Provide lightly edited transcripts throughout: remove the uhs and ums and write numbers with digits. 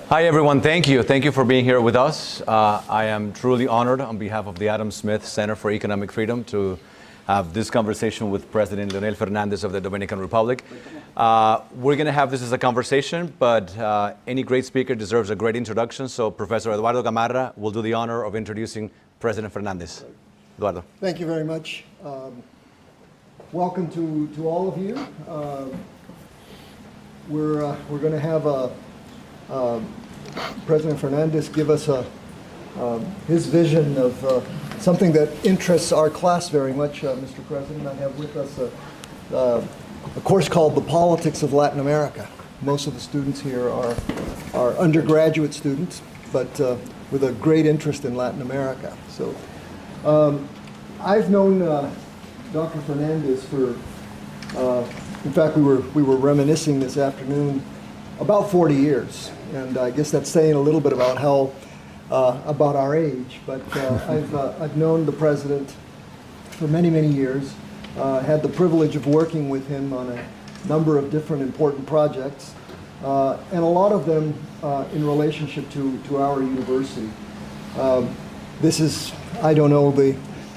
Hi, everyone. Thank you. Thank you for being here with us. I am truly honored on behalf of the Adam Smith Center for Economic Freedom to have this conversation with President Leonel Fernández of the Dominican Republic. We're going to have this as a conversation, but any great speaker deserves a great introduction. So Professor Eduardo Gamarra will do the honor of introducing President Fernández. Eduardo. Thank you very much. Welcome to all of you. We're going to have President Fernández give us his vision of something that interests our class very much, Mr. President. I have with us a course called The Politics of Latin America. Most of the students here are undergraduate students, but with a great interest in Latin America. So I've known Dr. Fernández for, in fact, we were reminiscing this afternoon, about 40 years. And I guess that's saying a little bit about how, about our age. But I've known the president for many, many years. Had the privilege of working with him on a number of different important projects, and a lot of them in relationship to our university. This is, I don't know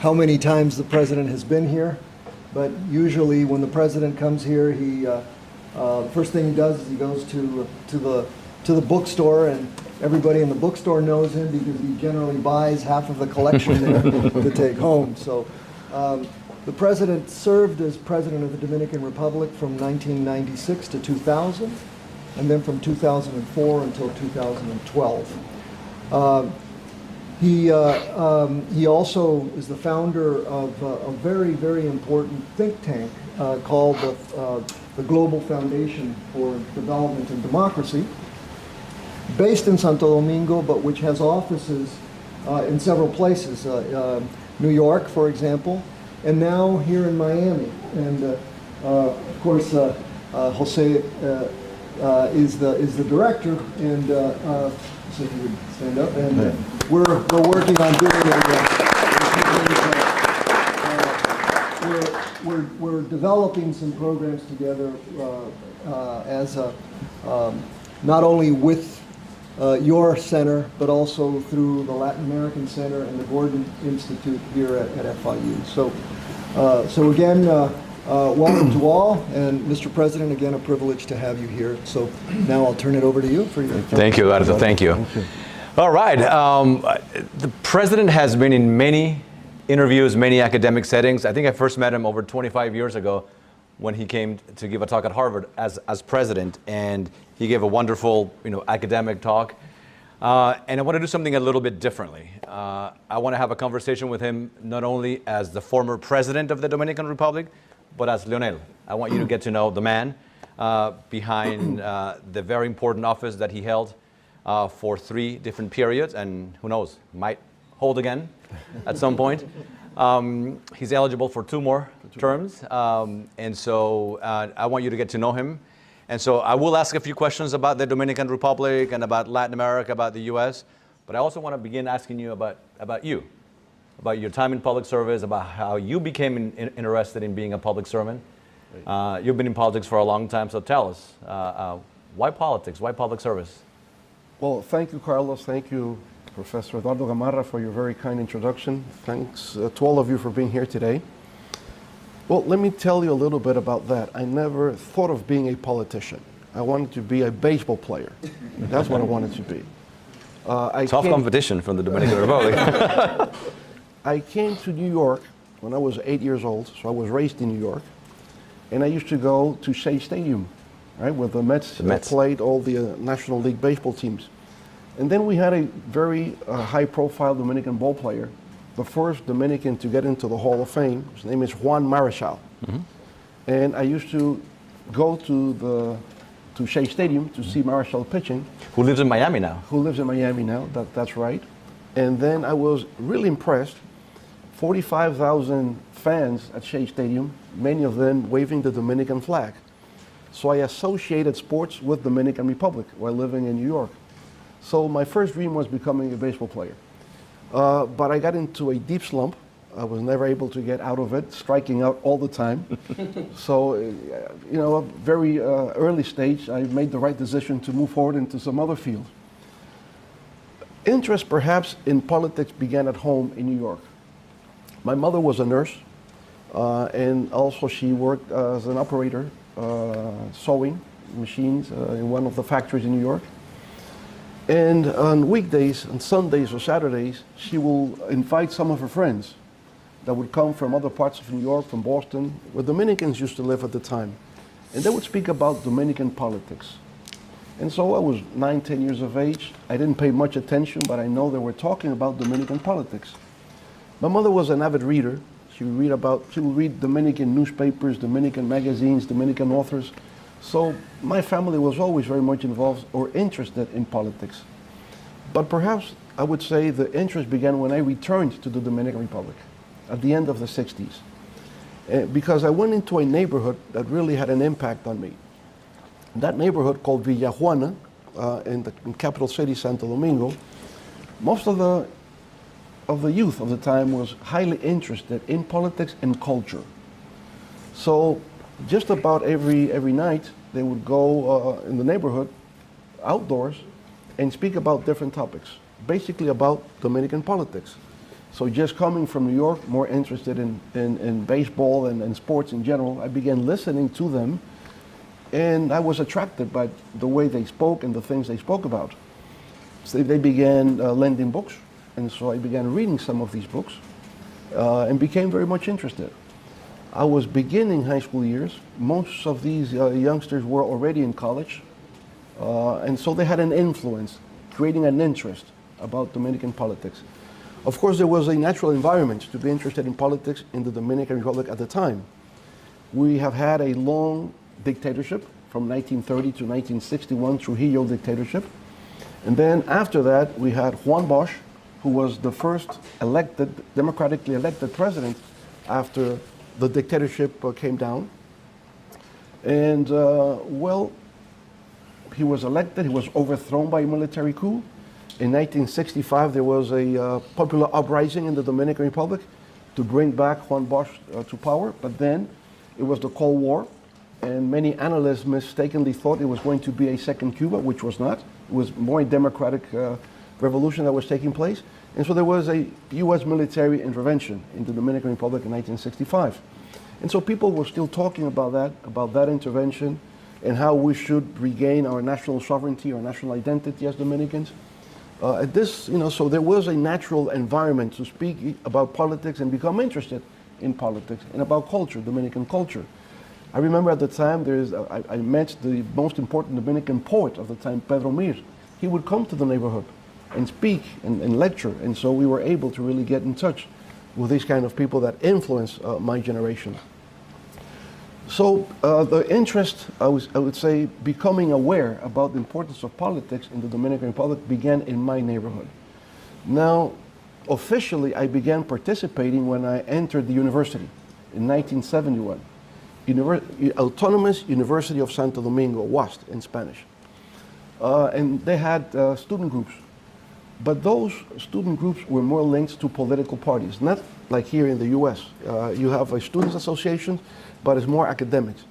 how many times the president has been here, but usually when the president comes here, he first thing he does is he goes to the bookstore, and everybody in the bookstore knows him because he generally buys half of the collection there to take home. So the president served as president of the Dominican Republic from 1996 to 2000, and then from 2004 until 2012. He also is the founder of a very, very important think tank called the Global Foundation for Development and Democracy, based in Santo Domingo, but which has offices in several places. New York, for example, and now here in Miami. And of course, Jose is the director, and so if you would stand up, and we're working on doing we're developing some programs together as not only with your center, but also through the Latin American Center and the Gordon Institute here at FIU. So again, welcome to all, and Mr. President, again, a privilege to have you here. So now I'll turn it over to you for your. Thank you, Eduardo. Thank you. All right. The president has been in many interviews, many academic settings. I think I first met him over 25 years ago when he came to give a talk at Harvard as president, and he gave a wonderful, academic talk. And I want to do something a little bit differently. I want to have a conversation with him not only as the former president of the Dominican Republic, but as Leonel. I want you to get to know the man behind the very important office that he held for 3 different periods, and who knows, might hold again at some point. He's eligible for 2 more terms, and so I want you to get to know him. And so I will ask a few questions about the Dominican Republic and about Latin America, about the U.S., but I also want to begin asking you about you, about your time in public service, about how you became interested in being a public servant. You've been in politics for a long time, so tell us, why politics, why public service? Well, thank you, Carlos. Thank you, Professor Eduardo Gamarra, for your very kind introduction. Thanks to all of you for being here today. Well, let me tell you a little bit about that. I never thought of being a politician. I wanted to be a baseball player. That's what I wanted to be. Tough competition from the Dominican Republic. I came to New York when I was 8 years old, so I was raised in New York. And I used to go to Shea Stadium, right, where the Mets played all the National League baseball teams. And then we had a very high-profile Dominican ball player, the first Dominican to get into the Hall of Fame. His name is Juan Marichal. Mm-hmm. And I used to go to Shea Stadium to see Marichal pitching. Who lives in Miami now. Who lives in Miami now, that's right. And then I was really impressed. 45,000 fans at Shea Stadium, many of them waving the Dominican flag. So I associated sports with Dominican Republic while living in New York. So my first dream was becoming a baseball player. But I got into a deep slump. I was never able to get out of it, striking out all the time. So, a very early stage, I made the right decision to move forward into some other field. Interest perhaps in politics began at home in New York. My mother was a nurse, and also she worked as an operator, sewing machines in one of the factories in New York. And on weekdays, on Sundays or Saturdays, she will invite some of her friends that would come from other parts of New York, from Boston, where Dominicans used to live at the time. And they would speak about Dominican politics. And so I was 9, 10 years of age. I didn't pay much attention, but I know they were talking about Dominican politics. My mother was an avid reader. She would read Dominican newspapers, Dominican magazines, Dominican authors. So my family was always very much involved or interested in politics. But perhaps I would say the interest began when I returned to the Dominican Republic at the end of the 60s. Because I went into a neighborhood that really had an impact on me. That neighborhood called Villa Juana, in the capital city, Santo Domingo, most of the youth of the time was highly interested in politics and culture. So just about every night, they would go in the neighborhood, outdoors, and speak about different topics, basically about Dominican politics. So just coming from New York, more interested in baseball and sports in general, I began listening to them, and I was attracted by the way they spoke and the things they spoke about. So they began lending books, and so I began reading some of these books and became very much interested. I was beginning high school years. Most of these youngsters were already in college, and so they had an influence, creating an interest about Dominican politics. Of course, there was a natural environment to be interested in politics in the Dominican Republic at the time. We have had a long dictatorship from 1930 to 1961, Trujillo dictatorship. And then after that, we had Juan Bosch, who was the first democratically elected president after the dictatorship came down. And well, he was elected, he was overthrown by a military coup. In 1965, there was a popular uprising in the Dominican Republic to bring back Juan Bosch to power, but then it was the Cold War, and many analysts mistakenly thought it was going to be a second Cuba, which was not. It was more a democratic revolution that was taking place, and so there was a U.S. military intervention in the Dominican Republic in 1965. And so people were still talking about that intervention, and how we should regain our national sovereignty, our national identity as Dominicans. So there was a natural environment to speak about politics and become interested in politics and about culture, Dominican culture. I remember at the time I met the most important Dominican poet of the time, Pedro Mir. He would come to the neighborhood and speak and lecture, and so we were able to really get in touch with these kind of people that influence my generation. So the interest, I would say, becoming aware about the importance of politics in the Dominican Republic began in my neighborhood. Now, officially, I began participating when I entered the university in 1971. Autonomous University of Santo Domingo, UAST in Spanish. And they had student groups. But those student groups were more linked to political parties, not like here in the US. You have a students' association, but it's more academics.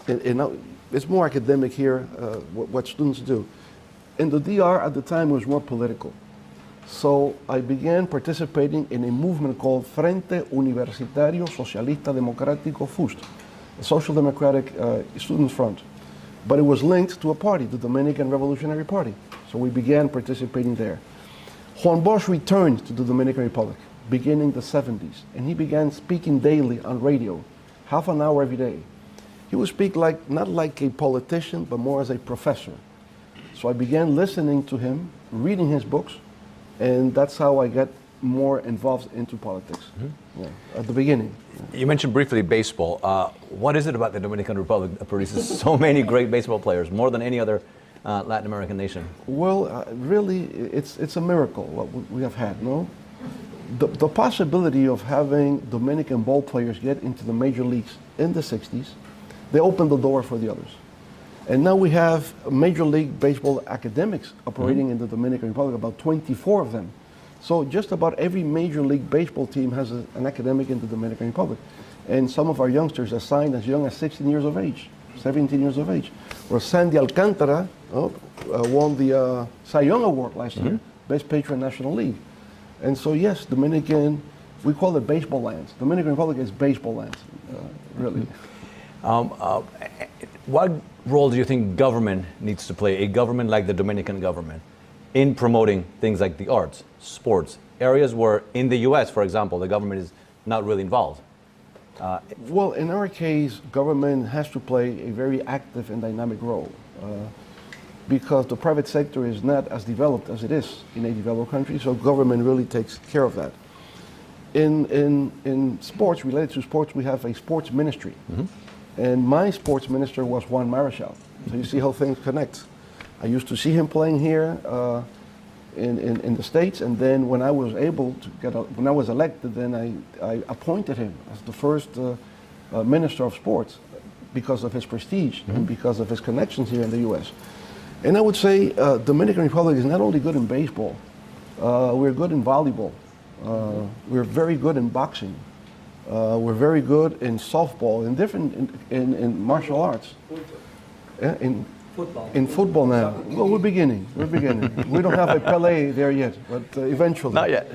It's more academic here, what students do. In the DR at the time, it was more political. So I began participating in a movement called Frente Universitario Socialista Democrático FUST, a social democratic student front. But it was linked to a party, the Dominican Revolutionary Party. So we began participating there. Juan Bosch returned to the Dominican Republic beginning the 70s, and he began speaking daily on radio, half an hour every day. He would speak not like a politician, but more as a professor. So I began listening to him, reading his books, and that's how I got more involved into politics at the beginning. You mentioned briefly baseball. What is it about the Dominican Republic that produces so many great baseball players, more than any other Latin American nation? Well, really, it's a miracle what we have had, no? The possibility of having Dominican ball players get into the major leagues in the 60s, they opened the door for the others. And now we have Major League Baseball academics operating in the Dominican Republic, about 24 of them. So just about every Major League Baseball team has an academic in the Dominican Republic. And some of our youngsters are signed as young as 16 years of age, 17 years of age. Where Sandy Alcantara won the Cy Young Award last year best patron National League. And so yes, Dominican, we call it baseball lands. Dominican Republic is baseball lands, really. What role do you think government needs to play, a government like the Dominican government, in promoting things like the arts, sports, areas where in the US, for example, the government is not really involved? Well, in our case, government has to play a very active and dynamic role because the private sector is not as developed as it is in a developed country, so government really takes care of that. In sports, related to sports, we have a sports ministry. And my sports minister was Juan Marichal. So you see how things connect. I used to see him playing here in the States, and then when I was able to when I was elected, then I appointed him as the first minister of sports because of his prestige and because of his connections here in the U.S. And I would say Dominican Republic is not only good in baseball, we're good in volleyball, we're very good in boxing, we're very good in softball, in martial arts. Yeah, in football now. Well, we're beginning. We don't have a Pelé there yet, but eventually. Not yet.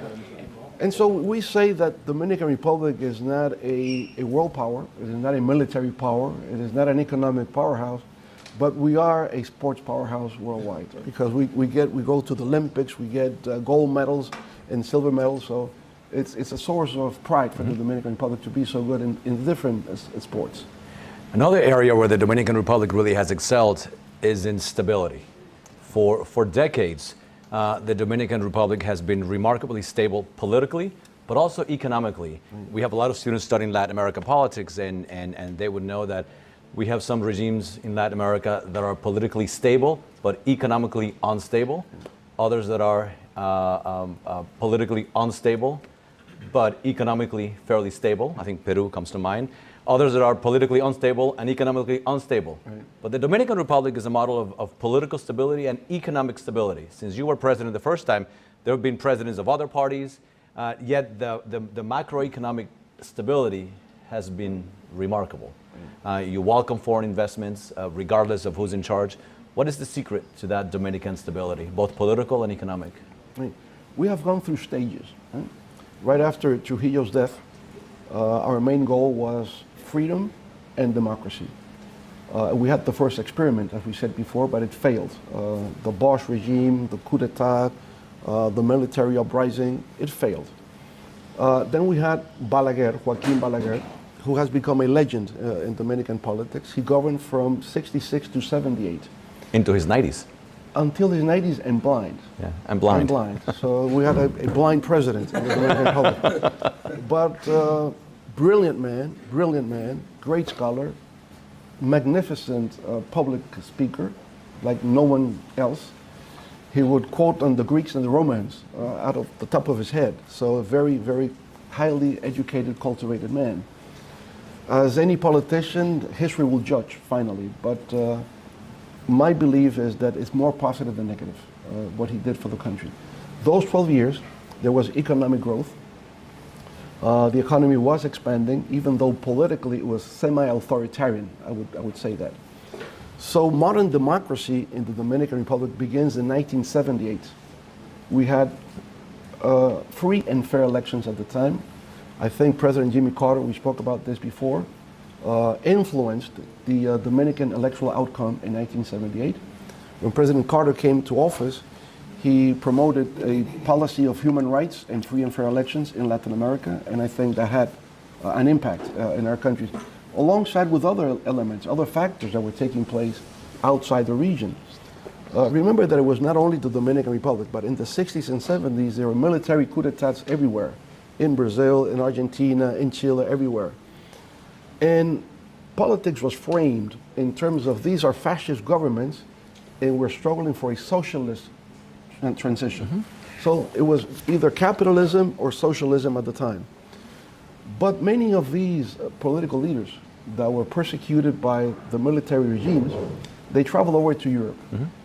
And so we say that Dominican Republic is not a world power, it is not a military power, it is not an economic powerhouse, but we are a sports powerhouse worldwide because we go to the Olympics, we get gold medals and silver medals, so it's a source of pride for the Dominican Republic to be so good in different sports. Another area where the Dominican Republic really has excelled is in stability. For decades, the Dominican Republic has been remarkably stable politically, but also economically. We have a lot of students studying Latin American politics, and they would know that we have some regimes in Latin America that are politically stable, but economically unstable. Others that are politically unstable, but economically fairly stable. I think Peru comes to mind. Others that are politically unstable and economically unstable. Right. But the Dominican Republic is a model of political stability and economic stability. Since you were president the first time, there have been presidents of other parties, yet the macroeconomic stability has been remarkable. You welcome foreign investments regardless of who's in charge. What is the secret to that Dominican stability, both political and economic? Right. We have gone through stages. Right after Trujillo's death, our main goal was freedom and democracy. We had the first experiment, as we said before, but it failed. The Bosch regime, the coup d'etat, the military uprising, it failed. Then we had Balaguer, Joaquin Balaguer, who has become a legend in Dominican politics. He governed from 66 to 78. Into his 90s. Until his 90s and blind. Yeah, and blind. And blind. So we had a blind president in the Dominican Republic. But brilliant man, great scholar, magnificent public speaker, like no one else. He would quote on the Greeks and the Romans out of the top of his head. So a very, very highly educated, cultivated man. As any politician, history will judge finally, but my belief is that it's more positive than negative, what he did for the country. Those 12 years, there was economic growth. The economy was expanding, even though politically it was semi-authoritarian, I would say that. So modern democracy in the Dominican Republic begins in 1978. We had free and fair elections at the time. I think President Jimmy Carter, we spoke about this before, influenced the Dominican electoral outcome in 1978. When President Carter came to office, he promoted a policy of human rights and free and fair elections in Latin America, and I think that had an impact in our countries, alongside with other elements, other factors that were taking place outside the region. Remember that it was not only the Dominican Republic, but in the 60s and 70s, there were military coup d'etats everywhere, in Brazil, in Argentina, in Chile, everywhere. And politics was framed in terms of these are fascist governments, and we're struggling for a socialist transition. So it was either capitalism or socialism at the time. But many of these political leaders that were persecuted by the military regimes, they traveled over to Europe.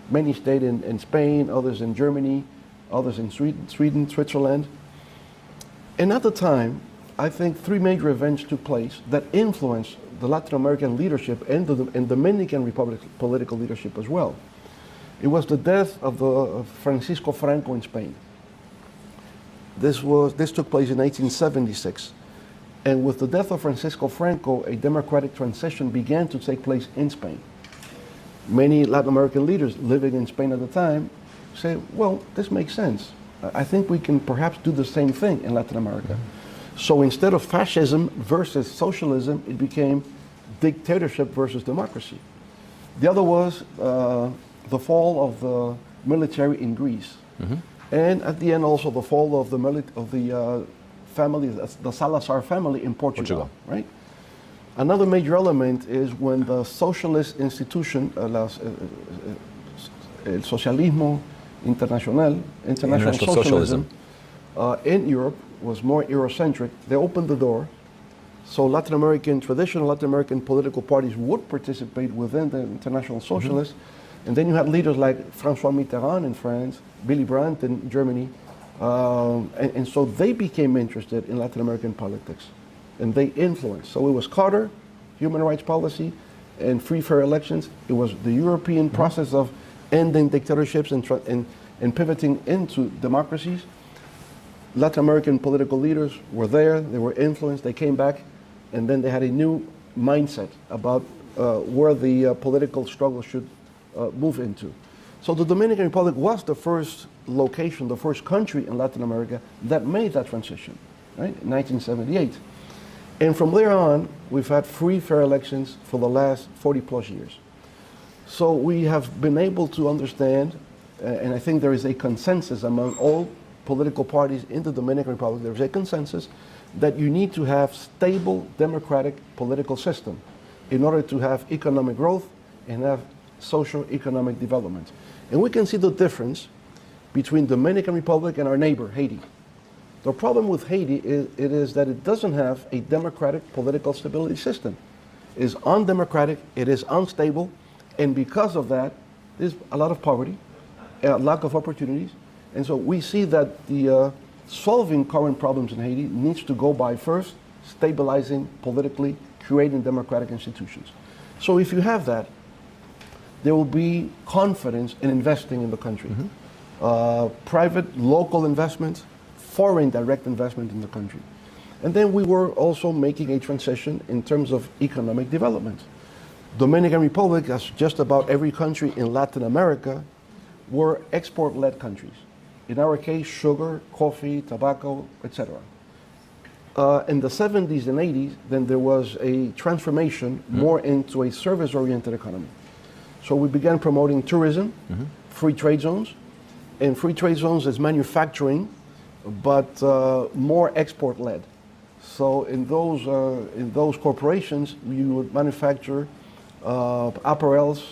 Many stayed in Spain, others in Germany, others in Sweden, Switzerland. And at the time, I think three major events took place that influenced the Latin American leadership and the Dominican Republic political leadership as well. It was the death of Francisco Franco in Spain. This took place in 1876. And with the death of Francisco Franco, a democratic transition began to take place in Spain. Many Latin American leaders living in Spain at the time said, well, this makes sense. I think we can perhaps do the same thing in Latin America. So instead of fascism versus socialism, it became dictatorship versus democracy. The other was the fall of the military in Greece. And at the end also the fall of the family, the Salazar family in Portugal. Right? Another major element is when the socialist institution, el socialismo international socialism, in Europe was more Eurocentric. They opened the door, so traditional Latin American political parties would participate within the international socialists, and then you had leaders like François Mitterrand in France, Willy Brandt in Germany, and so they became interested in Latin American politics, and they influenced. So it was Carter, human rights policy, and free fair elections. It was the European process of ending dictatorships and pivoting into democracies. Latin American political leaders were there, they were influenced, they came back, and then they had a new mindset about where the political struggle should move into. So the Dominican Republic was the first location, the first country in Latin America that made that transition, right, in 1978. And from there on, we've had free, fair elections for the last 40 plus years. So we have been able to understand, and I think there is a consensus among all political parties in the Dominican Republic, there's a consensus that you need to have stable democratic political system in order to have economic growth and have social economic development. And we can see the difference between Dominican Republic and our neighbor, Haiti. The problem with Haiti is that it doesn't have a democratic political stability system. It is undemocratic, it is unstable, and because of that, there's a lot of poverty, a lack of opportunities. And so we see that the solving current problems in Haiti needs to go by first stabilizing politically, creating democratic institutions. So if you have that, there will be confidence in investing in the country. Private, local investments, foreign direct investment in the country. And then we were also making a transition in terms of economic development. Dominican Republic, as just about every country in Latin America, were export-led countries. In our case, sugar, coffee, tobacco, etc. In the 70s and 80s, then there was a transformation more into a service-oriented economy. So we began promoting tourism, free trade zones, and free trade zones is manufacturing, but more export-led. So in those corporations, you would manufacture apparels,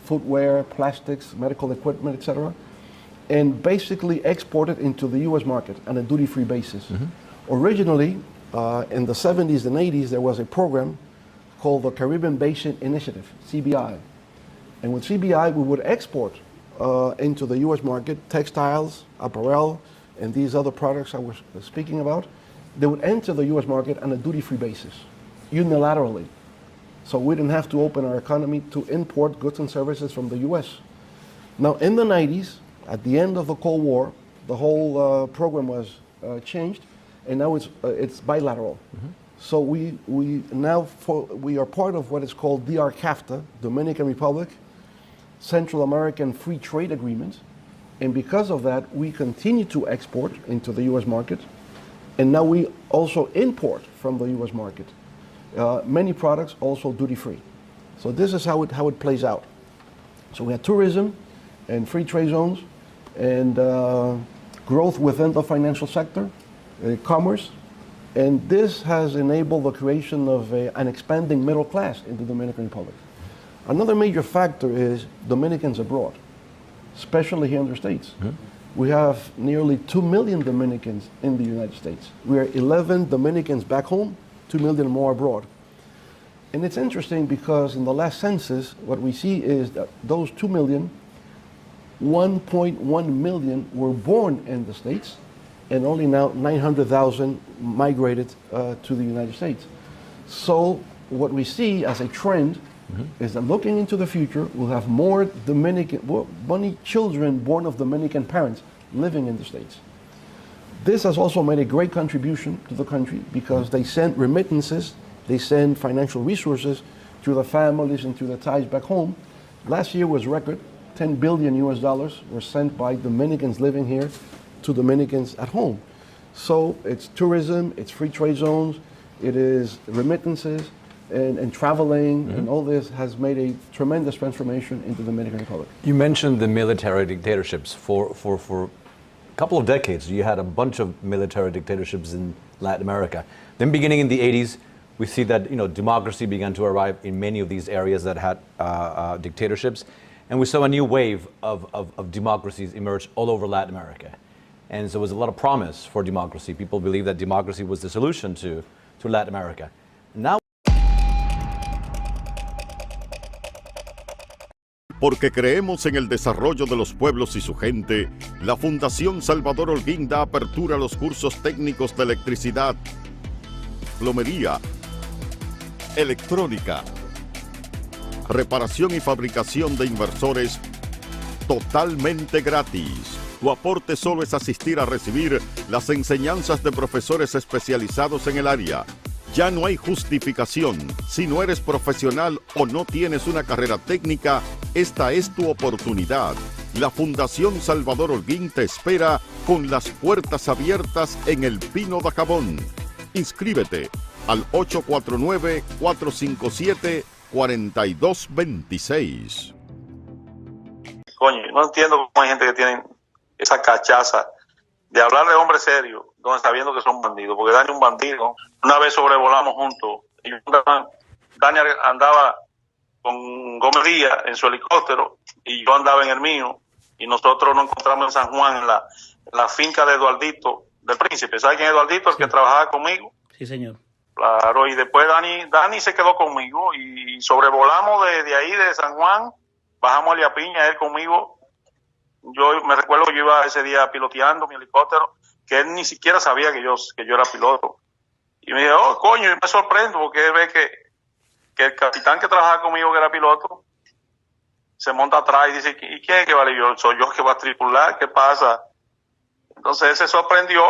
footwear, plastics, medical equipment, etc., and basically export it into the U.S. market on a duty-free basis. Originally, in the 70s and 80s, there was a program called the Caribbean Basin Initiative, CBI. And with CBI, we would export into the U.S. market textiles, apparel, and these other products I was speaking about. They would enter the U.S. market on a duty-free basis, unilaterally. So we didn't have to open our economy to import goods and services from the U.S. Now, in the 90s, at the end of the Cold War, the whole program was changed, and now it's bilateral. So we are part of what is called DR-CAFTA, Dominican Republic, Central American Free Trade Agreement, and because of that, we continue to export into the U.S. market, and now we also import from the U.S. market. Many products also duty-free. So this is how it plays out. So we have tourism and free trade zones and growth within the financial sector, commerce, and this has enabled the creation of an expanding middle class in the Dominican Republic. Another major factor is Dominicans abroad, especially here in the States. We have nearly 2 million Dominicans in the United States. We are 11 Dominicans back home, 2 million more abroad. And it's interesting because in the last census, what we see is that those 2 million, 1.1 million were born in the States, and only now 900,000 migrated to the United States. So what we see as a trend is that looking into the future, we'll have more many children born of Dominican parents living in the States. This has also made a great contribution to the country because they send remittances, they send financial resources to the families and to the ties back home. Last year was record, 10 billion US dollars were sent by Dominicans living here to Dominicans at home. So it's tourism, it's free trade zones, it is remittances, and traveling, and all this has made a tremendous transformation into the Dominican Republic. You mentioned the military dictatorships. For a couple of decades, you had a bunch of military dictatorships in Latin America. Then beginning in the 80s, we see that democracy began to arrive in many of these areas that had dictatorships. And we saw a new wave of democracies emerge all over Latin America. And so there was a lot of promise for democracy. People believed that democracy was the solution to Latin America. Now, porque creemos en el desarrollo de los pueblos y su gente, la Fundación Salvador Holguín da apertura a los cursos técnicos de electricidad, plomería, electrónica, reparación y fabricación de inversores totalmente gratis. Tu aporte solo es asistir a recibir las enseñanzas de profesores especializados en el área. Ya no hay justificación. Si no eres profesional o no tienes una carrera técnica, esta es tu oportunidad. La Fundación Salvador Holguín te espera con las puertas abiertas en el Pino de Jabón. Inscríbete al 849-457-4226. Coño, no entiendo cómo hay gente que tiene esa cachaza de hablar de hombres serios, donde sabiendo que son bandidos, porque Dani es un bandido. Una vez sobrevolamos juntos, y Dani andaba con Gómez Díaz en su helicóptero, y yo andaba en el mío, y nosotros nos encontramos en San Juan, en la finca de Eduardito, del Príncipe. ¿Sabes quién es Eduardito? El que trabajaba conmigo. Sí, señor. Claro, y después Dani se quedó conmigo, y sobrevolamos de ahí, de San Juan, bajamos a Liapiña, él conmigo. Yo me recuerdo que yo iba ese día piloteando mi helicóptero, que él ni siquiera sabía que yo era piloto. Y me dijo, oh, coño, y me sorprendo porque él ve que el capitán que trabajaba conmigo, que era piloto, se monta atrás y dice, ¿y quién es que vale? Yo, soy yo que va a tripular, ¿qué pasa? Entonces él se sorprendió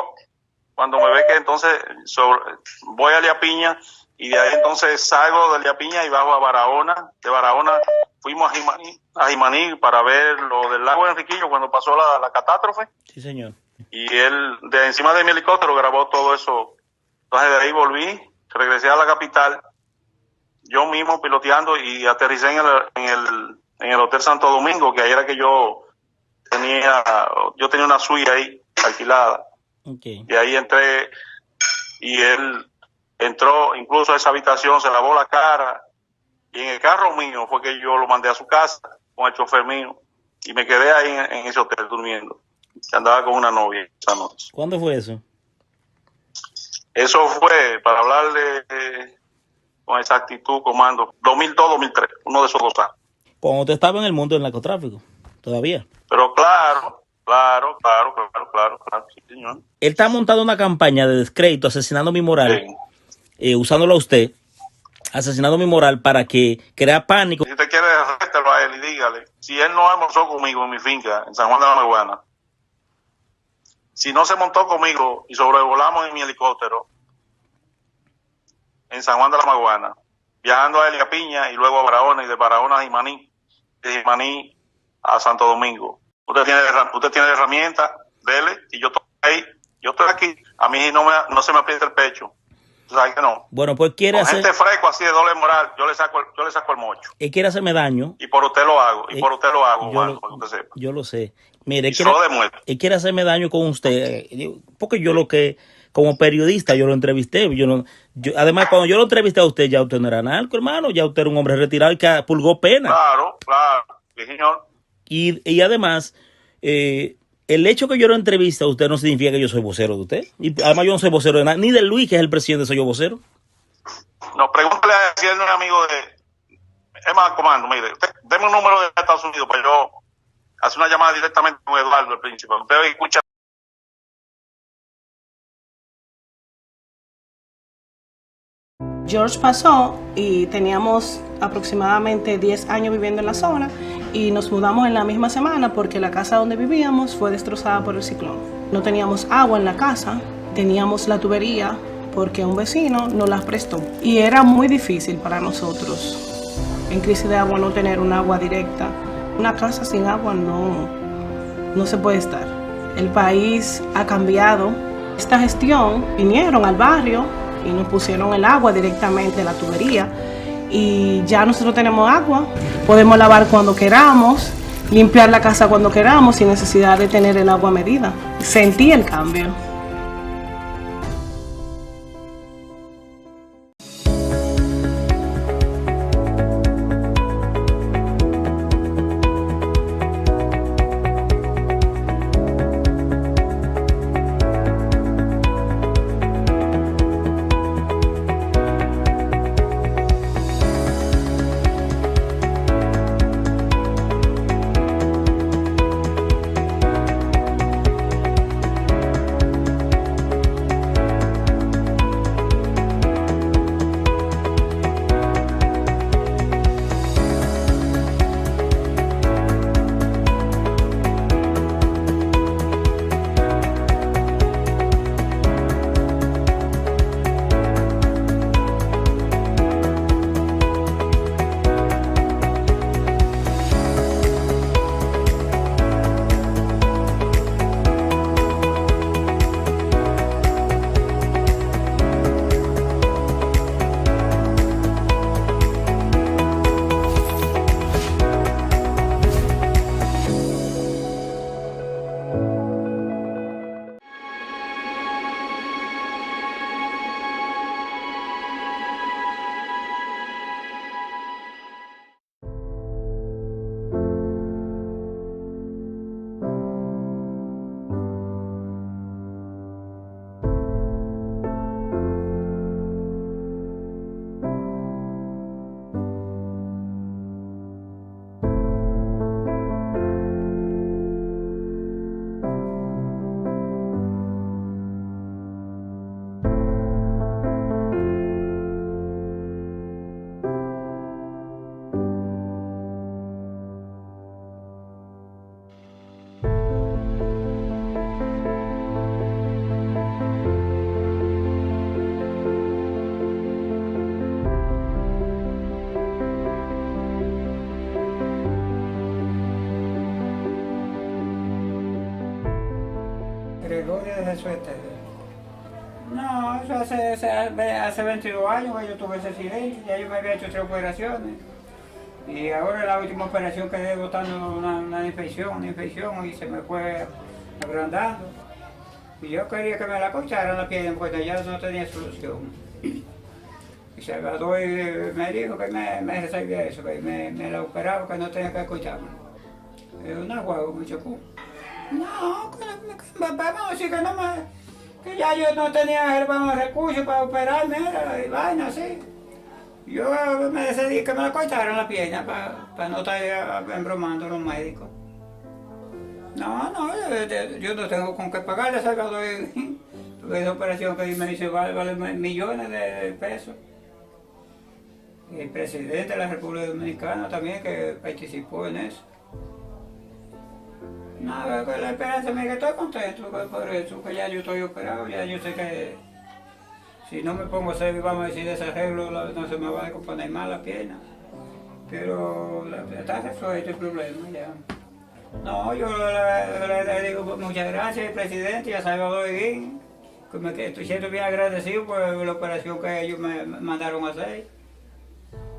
cuando me ve que entonces voy a Liapiña, y de ahí entonces salgo de Liapiña y bajo a Barahona. De Barahona fuimos a Jimaní para ver lo del lago Enriquillo cuando pasó la catástrofe. Sí, señor. Y él, de encima de mi helicóptero, grabó todo eso. Entonces de ahí volví, regresé a la capital, yo mismo piloteando, y aterricé en el Hotel Santo Domingo, que ahí era que yo tenía una suite ahí alquilada. Okay. Y ahí entré, y él entró incluso a esa habitación, se lavó la cara, y en el carro mío fue que yo lo mandé a su casa con el chofer mío, y me quedé ahí en ese hotel durmiendo, que andaba con una novia esa noche. ¿Cuándo fue eso? Eso fue, para hablarle con exactitud, comando, 2002-2003, uno de esos 2 años. Cuando usted estaba en el mundo del narcotráfico, todavía. Pero claro, sí, señor. Él está montando una campaña de descrédito, asesinando mi moral, Sí. Usándolo a usted, asesinando mi moral para que crea pánico. Si usted quiere, arréstelo a él y dígale, si él no almorzó conmigo en mi finca, en San Juan de la Maguana, si no se montó conmigo y sobrevolamos en mi helicóptero en San Juan de la Maguana, viajando a Elia Piña y luego a Barahona, y de Barahona a Jimaní, de Jimaní a Santo Domingo. Usted tiene herramientas, dele, y yo estoy ahí, yo estoy aquí, a mí no se me aprieta el pecho. ¿Sabes que no? Bueno, pues quiere Con hacer... gente fresco así de doble moral, yo le saco el mocho. Él quiere hacerme daño. Y por usted lo hago, Juan, para que usted sepa. Yo lo sé. Mire, Él quiere hacerme daño con usted, porque yo como periodista, yo lo entrevisté. Además, cuando yo lo entrevisté a usted, ya usted no era narco, hermano, ya usted era un hombre retirado y que purgó pena. Claro, sí, señor. Y además, el hecho que yo lo entreviste a usted no significa que yo soy vocero de usted. Y además yo no soy vocero de nada, ni de Luis, que es el presidente, soy yo vocero. No, pregúntale a si él no es amigo de... Es más, comando, mire, usted, deme un número de Estados Unidos para yo hacer una llamada directamente con Eduardo, el príncipe. Usted escucha. George pasó y teníamos aproximadamente 10 años viviendo en la zona y nos mudamos en la misma semana porque la casa donde vivíamos fue destrozada por el ciclón. No teníamos agua en la casa, teníamos la tubería porque un vecino nos la prestó y era muy difícil para nosotros en crisis de agua no tener un agua directa. Una casa sin agua no se puede estar. El país ha cambiado. Esta gestión vinieron al barrio y nos pusieron el agua directamente a la tubería y ya nosotros tenemos agua, podemos lavar cuando queramos, limpiar la casa cuando queramos sin necesidad de tener el agua medida. Sentí el cambio. No, eso hace 22 años que yo tuve ese accidente, ya yo me había hecho 3 operaciones. Y ahora la última operación quedé botando una infección y se me fue agrandando. Y yo quería que me la cortaran la pierna porque ya no tenía solución. Y Salvador me dijo que me resolvía eso, que me la operaba, que no tenía que cortarme. Una guagua me chocó. No, vamos a decir que ya yo no tenía el recursos para operarme, era y vaina así. Yo me decidí que me la cortaran la pierna para no estar embromando a los médicos. No, yo no tengo con qué pagarle a Salvador. Tuve esa operación que me hizo vale millones de pesos. El presidente de la República Dominicana también que participó en eso. Nada, con la esperanza me que estoy contento por eso, que ya yo estoy operado, ya yo sé que si no me pongo a hacer, vamos a decir, desarreglo, no se me va a componer mal la pierna. Pero está resuelto el problema ya. No, yo le digo muchas gracias al presidente y a Salvador Guín, que estoy siendo bien agradecido por la operación que ellos me mandaron a hacer.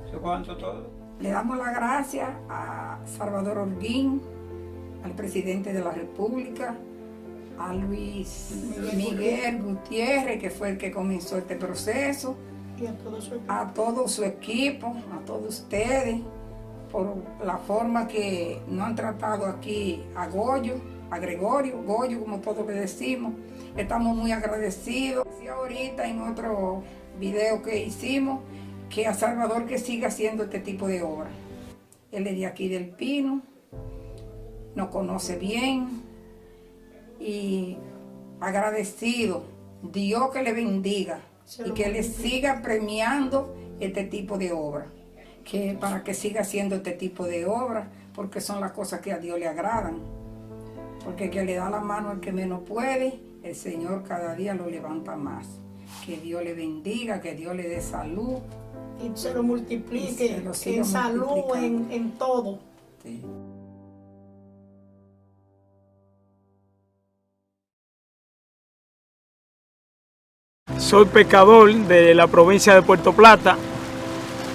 Eso cuanto todo. Le damos las gracias a Salvador Holguín, al presidente de la República, a Luis Miguel Gutiérrez, que fue el que comenzó este proceso, a todo su equipo, a todos ustedes, por la forma que nos han tratado aquí a Gregorio, como todos le decimos. Estamos muy agradecidos. Y ahorita en otro video que hicimos, que a Salvador que siga haciendo este tipo de obras. Él es de aquí del Pino, nos conoce bien y agradecido. Dios que le bendiga y que le siga premiando este tipo de obra, que para que siga haciendo este tipo de obra, porque son las cosas que a Dios le agradan, porque el que le da la mano al que menos puede, el Señor cada día lo levanta más. Que Dios le bendiga, que Dios le dé salud. Y se lo multiplique, en salud, en todo. Sí. Soy pescador de la provincia de Puerto Plata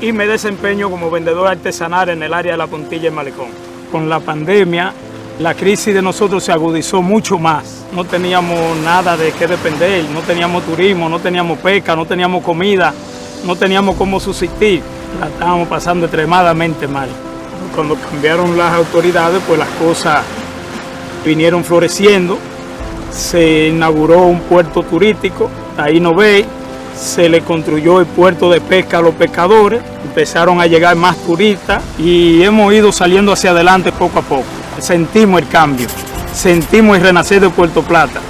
y me desempeño como vendedor artesanal en el área de la Puntilla y Malecón. Con la pandemia, la crisis de nosotros se agudizó mucho más. No teníamos nada de qué depender, no teníamos turismo, no teníamos pesca, no teníamos comida, no teníamos cómo subsistir. La estábamos pasando extremadamente mal. Cuando cambiaron las autoridades, pues las cosas vinieron floreciendo. Se inauguró un puerto turístico, ahí no veis, se le construyó el puerto de pesca a los pescadores, empezaron a llegar más turistas y hemos ido saliendo hacia adelante poco a poco. Sentimos el cambio, sentimos el renacer de Puerto Plata.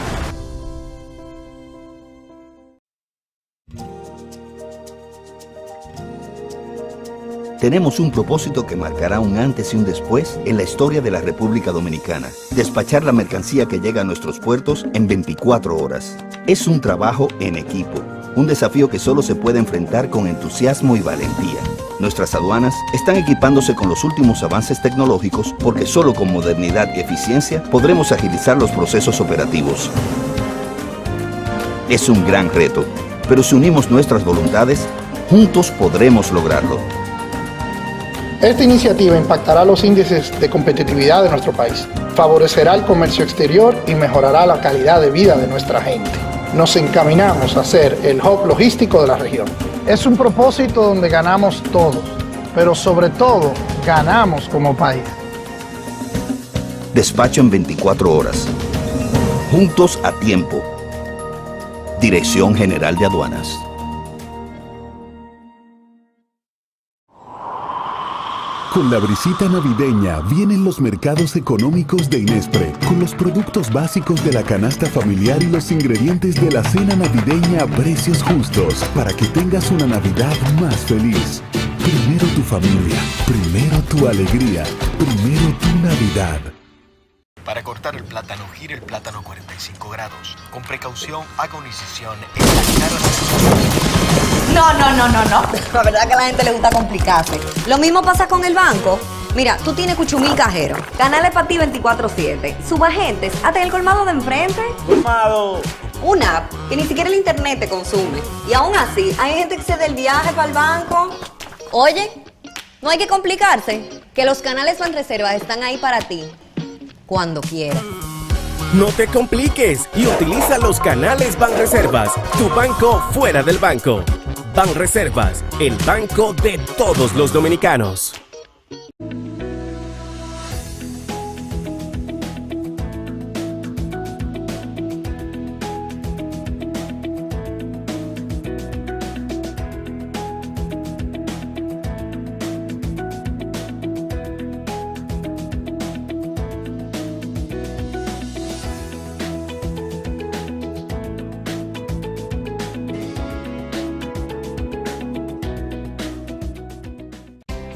Tenemos un propósito que marcará un antes y un después en la historia de la República Dominicana. Despachar la mercancía que llega a nuestros puertos en 24 horas. Es un trabajo en equipo, un desafío que solo se puede enfrentar con entusiasmo y valentía. Nuestras aduanas están equipándose con los últimos avances tecnológicos porque solo con modernidad y eficiencia podremos agilizar los procesos operativos. Es un gran reto, pero si unimos nuestras voluntades, juntos podremos lograrlo. Esta iniciativa impactará los índices de competitividad de nuestro país, favorecerá el comercio exterior y mejorará la calidad de vida de nuestra gente. Nos encaminamos a ser el hub logístico de la región. Es un propósito donde ganamos todos, pero sobre todo ganamos como país. Despacho en 24 horas. Juntos a tiempo. Dirección General de Aduanas. Con la brisita navideña vienen los mercados económicos de Inespre, con los productos básicos de la canasta familiar y los ingredientes de la cena navideña a precios justos, para que tengas una Navidad más feliz. Primero tu familia, primero tu alegría, primero tu Navidad. Para cortar el plátano, gire el plátano 45 grados. Con precaución, haga una incisión en la cara de... No. La verdad que a la gente le gusta complicarse. Lo mismo pasa con el banco. Mira, tú tienes Cuchumil Cajero. Canal es para ti 24/7. Subagentes, hasta en el colmado de enfrente. ¡Colmado! Una app que ni siquiera el internet te consume. Y aún así, hay gente que se da el viaje para el banco. Oye, no hay que complicarse. Que los canales Banreservas están ahí para ti. Cuando quieras. No te compliques y utiliza los canales Banreservas, tu banco fuera del banco. Banreservas, el banco de todos los dominicanos.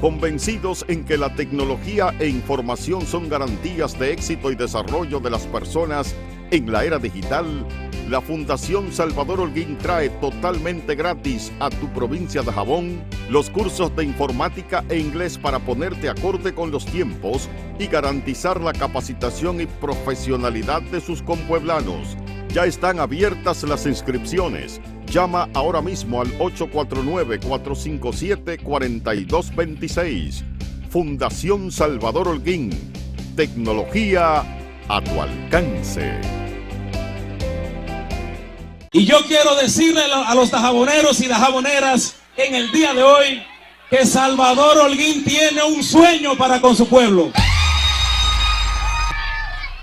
Convencidos en que la tecnología e información son garantías de éxito y desarrollo de las personas en la era digital, la Fundación Salvador Holguín trae totalmente gratis a tu provincia de Jabón los cursos de informática e inglés para ponerte acorde con los tiempos y garantizar la capacitación y profesionalidad de sus compueblanos. Ya están abiertas las inscripciones. Llama ahora mismo al 849-457-4226. Fundación Salvador Holguín. Tecnología a tu alcance. Y yo quiero decirle a los dajaboneros y dajaboneras en el día de hoy que Salvador Holguín tiene un sueño para con su pueblo.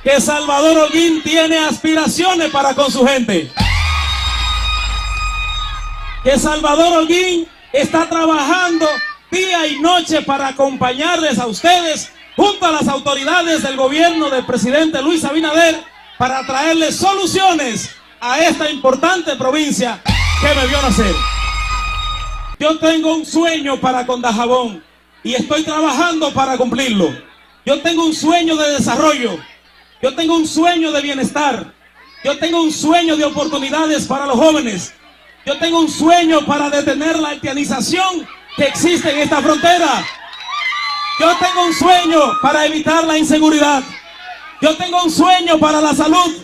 Que Salvador Holguín tiene aspiraciones para con su gente. Que Salvador Holguín está trabajando día y noche para acompañarles a ustedes junto a las autoridades del gobierno del presidente Luis Abinader para traerles soluciones a esta importante provincia que me vio nacer. Yo tengo un sueño para Condajabón y estoy trabajando para cumplirlo. Yo tengo un sueño de desarrollo. Yo tengo un sueño de bienestar. Yo tengo un sueño de oportunidades para los jóvenes. Yo tengo un sueño para detener la haitianización que existe en esta frontera. Yo tengo un sueño para evitar la inseguridad. Yo tengo un sueño para la salud.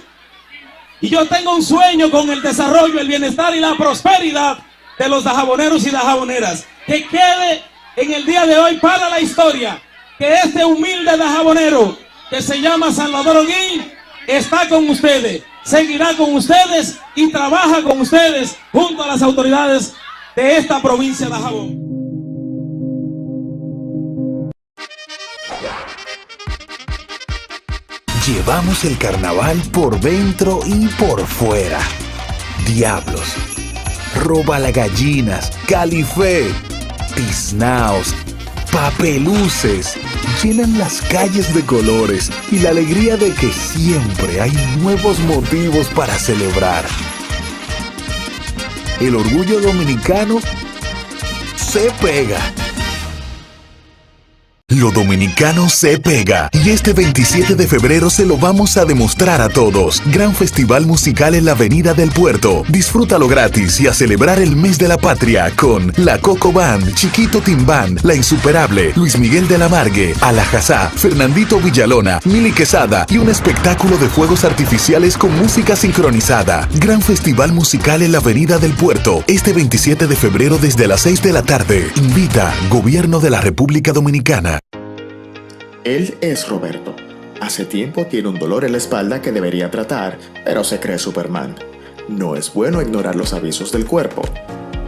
Y yo tengo un sueño con el desarrollo, el bienestar y la prosperidad de los dajaboneros y dajaboneras. Que quede en el día de hoy para la historia que este humilde dajabonero que se llama Salvador Holguín está con ustedes, seguirá con ustedes y trabaja con ustedes junto a las autoridades de esta provincia de Dajabón. Llevamos el carnaval por dentro y por fuera. Diablos, robalagallinas, califé, tiznaos, papeluces, llenan las calles de colores y la alegría de que siempre hay nuevos motivos para celebrar. El orgullo dominicano se pega. Lo dominicano se pega y este 27 de febrero se lo vamos a demostrar a todos. Gran festival musical en la Avenida del Puerto. Disfrútalo gratis y a celebrar el mes de la patria con La Coco Band, Chiquito Timbán, La Insuperable, Luis Miguel de la Margue, Alajazá, Fernandito Villalona, Mili Quesada y un espectáculo de fuegos artificiales con música sincronizada. Gran festival musical en la Avenida del Puerto. Este 27 de febrero desde las 6 de la tarde. Invita Gobierno de la República Dominicana. Él es Roberto. Hace tiempo tiene un dolor en la espalda que debería tratar, pero se cree Superman. No es bueno ignorar los avisos del cuerpo.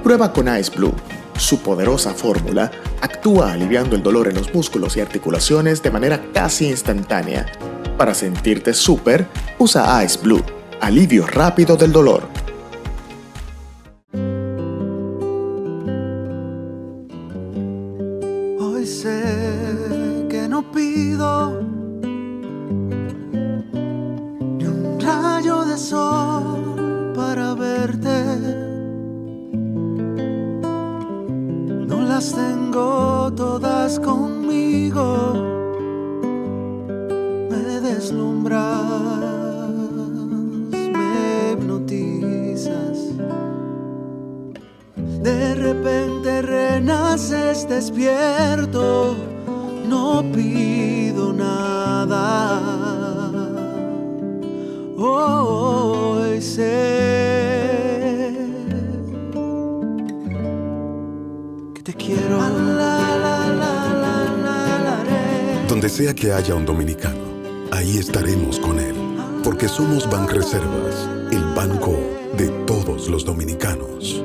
Prueba con Ice Blue. Su poderosa fórmula actúa aliviando el dolor en los músculos y articulaciones de manera casi instantánea. Para sentirte súper, usa Ice Blue. Alivio rápido del dolor. Hoy sé que no pido ni un rayo de sol para verte. No las tengo todas conmigo. Me deslumbras, me hipnotizas. De repente renaces despierto. No pido nada. Hoy sé que te quiero. Donde sea que haya un dominicano, ahí estaremos con él. Porque somos Banreservas, el banco de todos los dominicanos.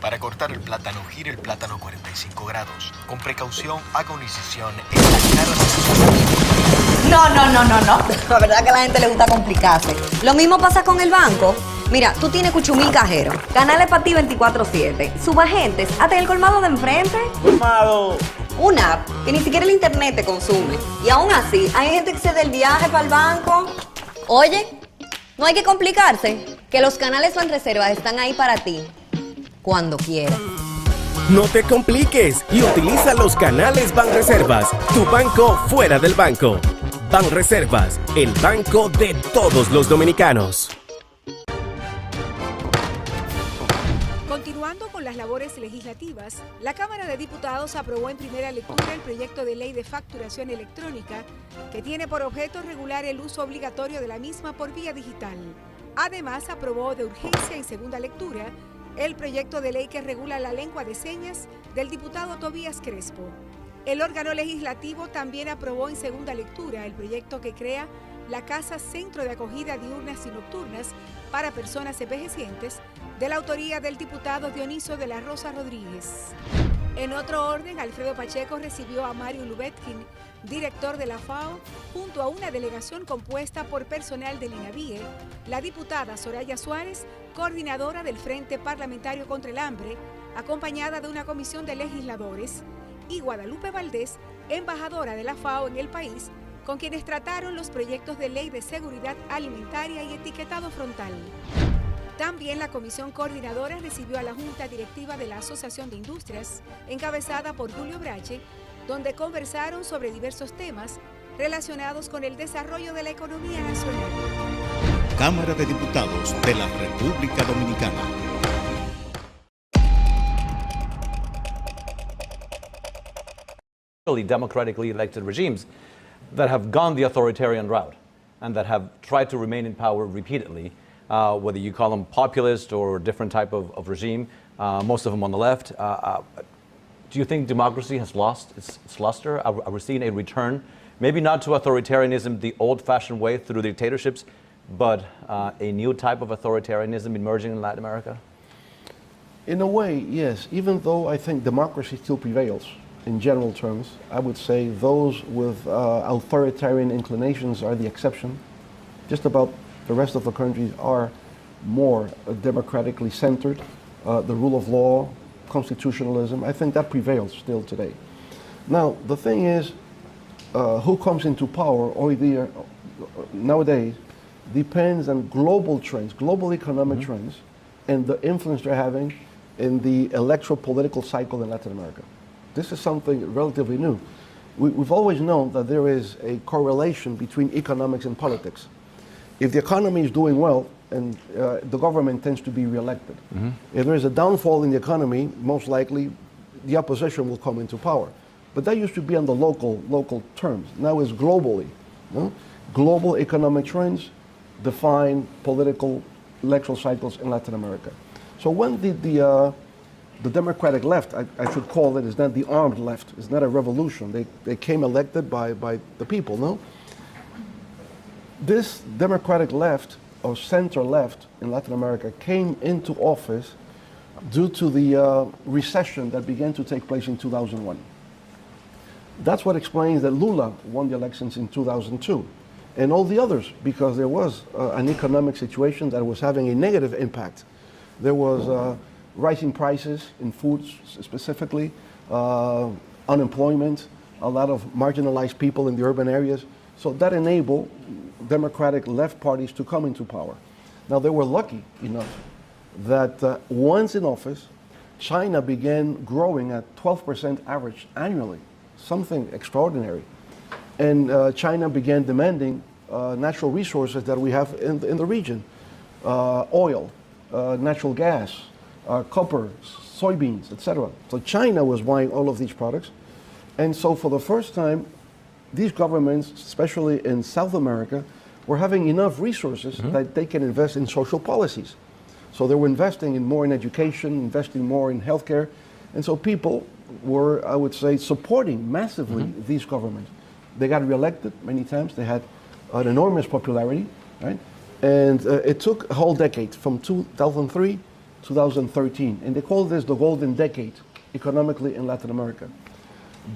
Para cortar el plátano, gire el plátano 45 grados. Con precaución, haga una incisión en la cara de... No. La verdad que a la gente le gusta complicarse. Lo mismo pasa con el banco. Mira, tú tienes cuchumil cajero, canales para ti 24/7, subagentes, hasta el colmado de enfrente. Colmado. Una app que ni siquiera el internet te consume. Y aún así, hay gente que se da el viaje para el banco. Oye, no hay que complicarse, que los canales Banreservas están ahí para ti, cuando quieras. No te compliques y utiliza los canales Banreservas, tu banco fuera del banco. Banreservas, el banco de todos los dominicanos. Continuando con las labores legislativas, la Cámara de Diputados aprobó en primera lectura el proyecto de ley de facturación electrónica que tiene por objeto regular el uso obligatorio de la misma por vía digital. Además, aprobó de urgencia en segunda lectura el proyecto de ley que regula la lengua de señas del diputado Tobías Crespo. El órgano legislativo también aprobó en segunda lectura el proyecto que crea la Casa Centro de Acogida Diurnas y Nocturnas para Personas Envejecientes, de la autoría del diputado Dioniso de la Rosa Rodríguez. En otro orden, Alfredo Pacheco recibió a Mario Lubetkin, director de la FAO, junto a una delegación compuesta por personal del INAVIE, la diputada Soraya Suárez, coordinadora del Frente Parlamentario contra el Hambre, acompañada de una comisión de legisladores, y Guadalupe Valdés, embajadora de la FAO en el país, con quienes trataron los proyectos de ley de seguridad alimentaria y etiquetado frontal. También la comisión coordinadora recibió a la Junta Directiva de la Asociación de Industrias, encabezada por Julio Brache, donde conversaron sobre diversos temas relacionados con el desarrollo de la economía nacional. Cámara de Diputados de la República Dominicana. Democratically elected regimes that have gone the authoritarian route and that have tried to remain in power repeatedly, whether you call them populist or different type of regime, most of them on the left. Do you think democracy has lost its luster? Are we seeing a return, maybe not to authoritarianism the old-fashioned way through dictatorships, but a new type of authoritarianism emerging in Latin America? In a way, yes. Even though I think democracy still prevails in general terms, I would say those with authoritarian inclinations are the exception. Just about the rest of the countries are more democratically centered. The rule of law, constitutionalism, I think that prevails still today. Now, the thing is, who comes into power nowadays depends on global trends, global economic trends, and the influence they're having in the electoral political cycle in Latin America. This is something relatively new. We've always known that there is a correlation between economics and politics. If the economy is doing well, and the government tends to be reelected. If there is a downfall in the economy, most likely the opposition will come into power. But that used to be on the local terms. Now it's globally. No? Global economic trends define political electoral cycles in Latin America. So when the democratic left, I should call it, is not the armed left. It's not a revolution. They came elected by the people, no? This democratic left or center left in Latin America came into office due to the recession that began to take place in 2001. That's what explains that Lula won the elections in 2002 and all the others, because there was an economic situation that was having a negative impact. There was rising prices in foods specifically, unemployment, a lot of marginalized people in the urban areas. So that enabled democratic left parties to come into power. Now they were lucky enough that once in office, China began growing at 12% average annually, something extraordinary. And China began demanding natural resources that we have in the region, oil, natural gas, copper, soybeans, etc. So China was buying all of these products. And so for the first time, these governments, especially in South America, were having enough resources that they can invest in social policies. So they were investing more in education, investing more in healthcare. And so people were, I would say, supporting massively these governments. They got reelected many times. They had an enormous popularity, right? And it took a whole decade, from 2003 to 2013. And they call this the golden decade economically in Latin America.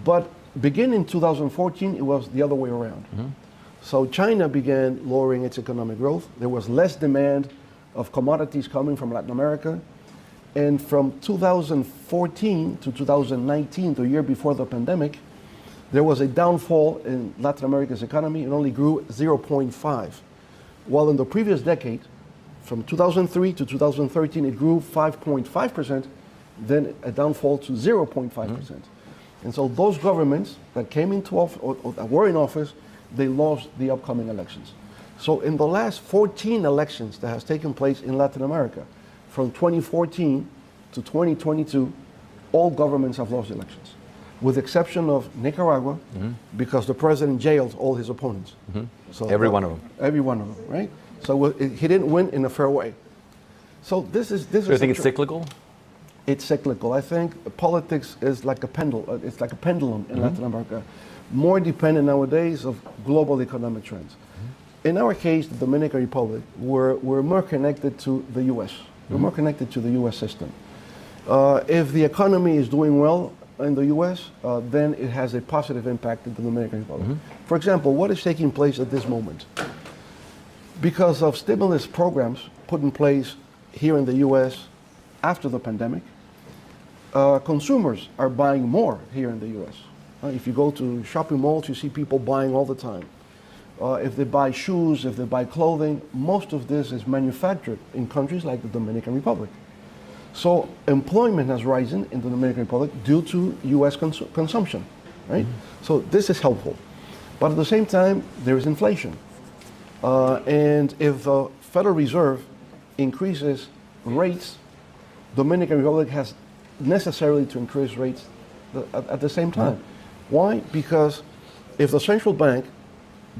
But beginning in 2014, it was the other way around. So China began lowering its economic growth. There was less demand of commodities coming from Latin America. And from 2014 to 2019, the year before the pandemic, there was a downfall in Latin America's economy. It only grew 0.5. While in the previous decade, from 2003 to 2013, it grew 5.5%, then a downfall to 0.5%. And so those governments that came into office, or that were in office, they lost the upcoming elections. So in the last 14 elections that has taken place in Latin America, from 2014 to 2022, all governments have lost elections, with the exception of Nicaragua, because the president jailed all his opponents. So every one of them. Every one of them, right? So he didn't win in a fair way. So this is. Do you think it's cyclical? It's cyclical. I think politics is like a pendulum. It's like a pendulum in Latin America, more dependent nowadays of global economic trends. In our case, the Dominican Republic, we're more connected to the U.S. We're more connected to the U.S. system. If the economy is doing well in the U.S., then it has a positive impact in the Dominican Republic. For example, what is taking place at this moment? Because of stimulus programs put in place here in the U.S. after the pandemic, consumers are buying more here in the U.S. If you go to shopping malls, you see people buying all the time. if they buy shoes, if they buy clothing, most of this is manufactured in countries like the Dominican Republic. So employment has risen in the Dominican Republic due to U.S. consumption, right? So this is helpful. But at the same time, there is inflation. And if the Federal Reserve increases rates, Dominican Republic has necessarily to increase rates at the same time. Why? Because if the central bank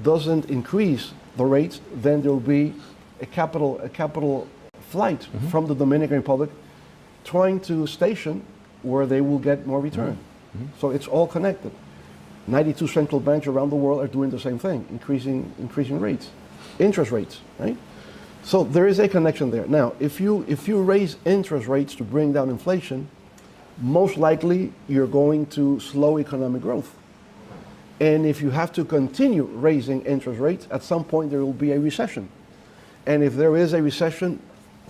doesn't increase the rates, then there will be a capital flight from the Dominican Republic trying to station where they will get more return. So it's all connected. 92 central banks around the world are doing the same thing, increasing rates, interest rates, right? So there is a connection there. Now, if you raise interest rates to bring down inflation, most likely you're going to slow economic growth. And if you have to continue raising interest rates, at some point there will be a recession. And if there is a recession,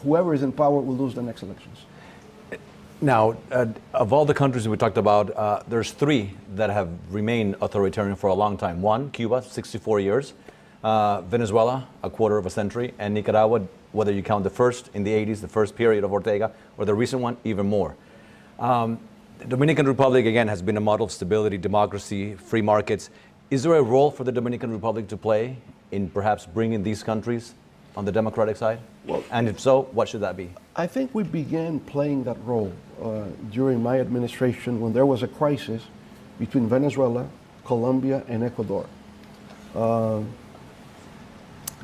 whoever is in power will lose the next elections. Now, of all the countries we talked about, there's 3 that have remained authoritarian for a long time. 1, Cuba, 64 years. Venezuela, a quarter of a century. And Nicaragua, whether you count the first in the 80s, the first period of Ortega, or the recent one, even more. The Dominican Republic, again, has been a model of stability, democracy, free markets. Is there a role for the Dominican Republic to play in perhaps bringing these countries on the democratic side? Well, and if so, what should that be? I think we began playing that role during my administration when there was a crisis between Venezuela, Colombia, and Ecuador.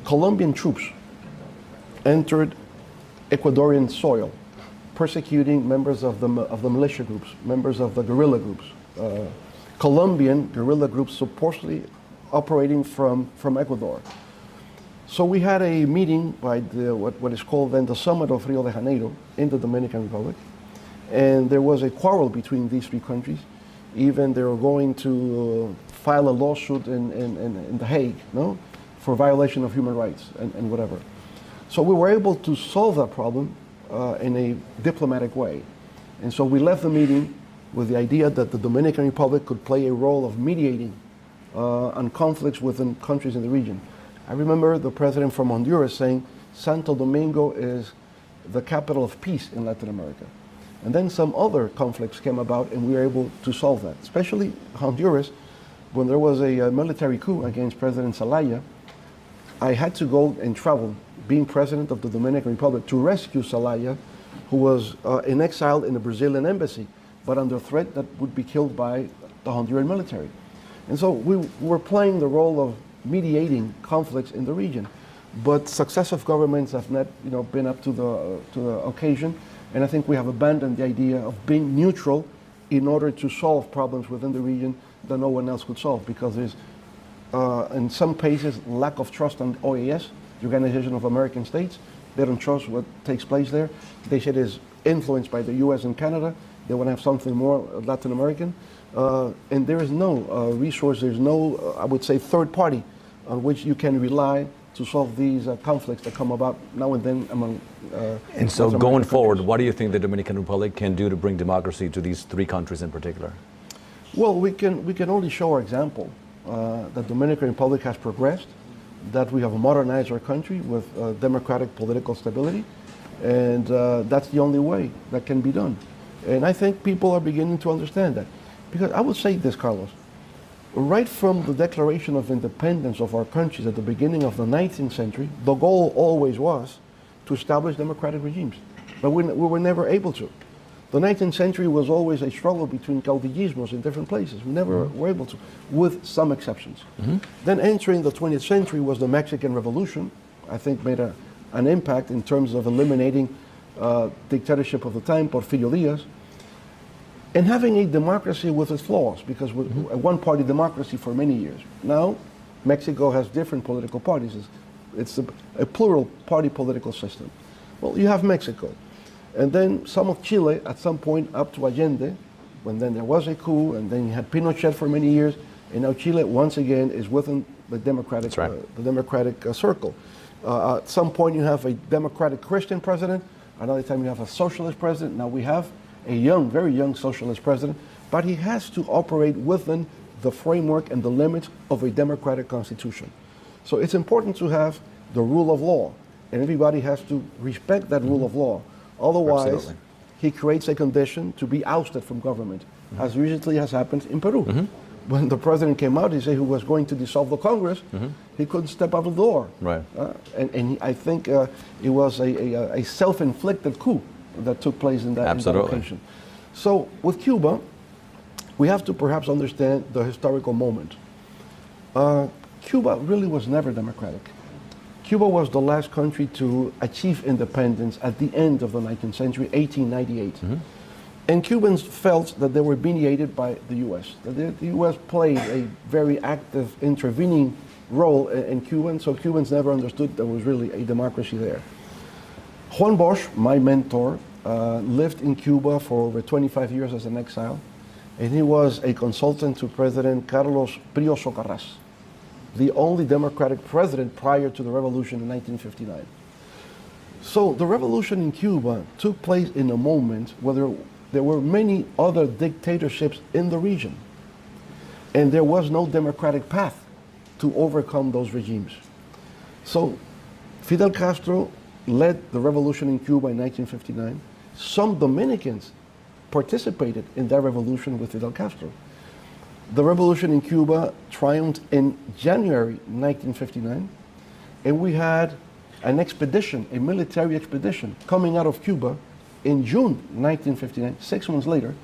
Colombian troops entered Ecuadorian soil, persecuting members of the militia groups, members of the guerrilla groups. Colombian guerrilla groups supposedly operating from Ecuador. So we had a meeting by what is called then the Summit of Rio de Janeiro in the Dominican Republic, and there was a quarrel between these 3 countries. Even they were going to file a lawsuit in The Hague, no, for violation of human rights and whatever. So we were able to solve that problem in a diplomatic way. And so we left the meeting with the idea that the Dominican Republic could play a role of mediating on conflicts within countries in the region. I remember the president from Honduras saying Santo Domingo is the capital of peace in Latin America. And then some other conflicts came about and we were able to solve that, especially Honduras. When there was a military coup against President Zelaya, I had to go and travel, being president of the Dominican Republic, to rescue Zelaya, who was in exile in the Brazilian embassy, but under threat that would be killed by the Honduran military. And so we were playing the role of mediating conflicts in the region. But successive governments have not, been up to the occasion, and I think we have abandoned the idea of being neutral in order to solve problems within the region that no one else could solve, because there's, in some cases, lack of trust on OAS, the Organization of American States. They don't trust what takes place there. They say it is influenced by the US and Canada. They want to have something more Latin American. And there is no resource, there's no, I would say, third party on which you can rely to solve these conflicts that come about now and then among And so going forward, what do you think the Dominican Republic can do to bring democracy to these 3 countries in particular? Well, we can only show our example. The Dominican Republic has progressed, that we have modernized our country with democratic political stability, and that's the only way that can be done. And I think people are beginning to understand that. Because I would say this, Carlos, right from the Declaration of Independence of our countries at the beginning of the 19th century, the goal always was to establish democratic regimes. But we were never able to. The 19th century was always a struggle between caudillismos in different places. We never were able to, with some exceptions. Then entering the 20th century was the Mexican Revolution, I think made an impact in terms of eliminating dictatorship of the time, Porfirio Diaz, and having a democracy with its flaws, because a one-party democracy for many years. Now, Mexico has different political parties. It's a plural party political system. Well, you have Mexico. And then some of Chile, at some point up to Allende, when then there was a coup, and then you had Pinochet for many years, and now Chile once again is within the democratic, circle. At some point you have a democratic Christian president, another time you have a socialist president. Now we have a young, very young socialist president, but he has to operate within the framework and the limits of a democratic constitution. So it's important to have the rule of law, and everybody has to respect that rule of law. Otherwise, Absolutely. he creates a condition to be ousted from government, as recently has happened in Peru. When the president came out, he said he was going to dissolve the Congress. He couldn't step out of the door. Right. I think it was a self-inflicted coup that took place in that occasion. So with Cuba, we have to perhaps understand the historical moment. Cuba really was never democratic. Cuba was the last country to achieve independence at the end of the 19th century, 1898. And Cubans felt that they were mediated by the U.S. The U.S. played a very active intervening role in Cuba, so Cubans never understood there was really a democracy there. Juan Bosch, my mentor, lived in Cuba for over 25 years as an exile, and he was a consultant to President Carlos Prío Socarrás, the only democratic president prior to the revolution in 1959. So the revolution in Cuba took place in a moment where there were many other dictatorships in the region, and there was no democratic path to overcome those regimes. So Fidel Castro led the revolution in Cuba in 1959. Some Dominicans participated in that revolution with Fidel Castro. The revolution in Cuba triumphed in January 1959, and we had an expedition, a military expedition, coming out of Cuba in June 1959, 6 months later,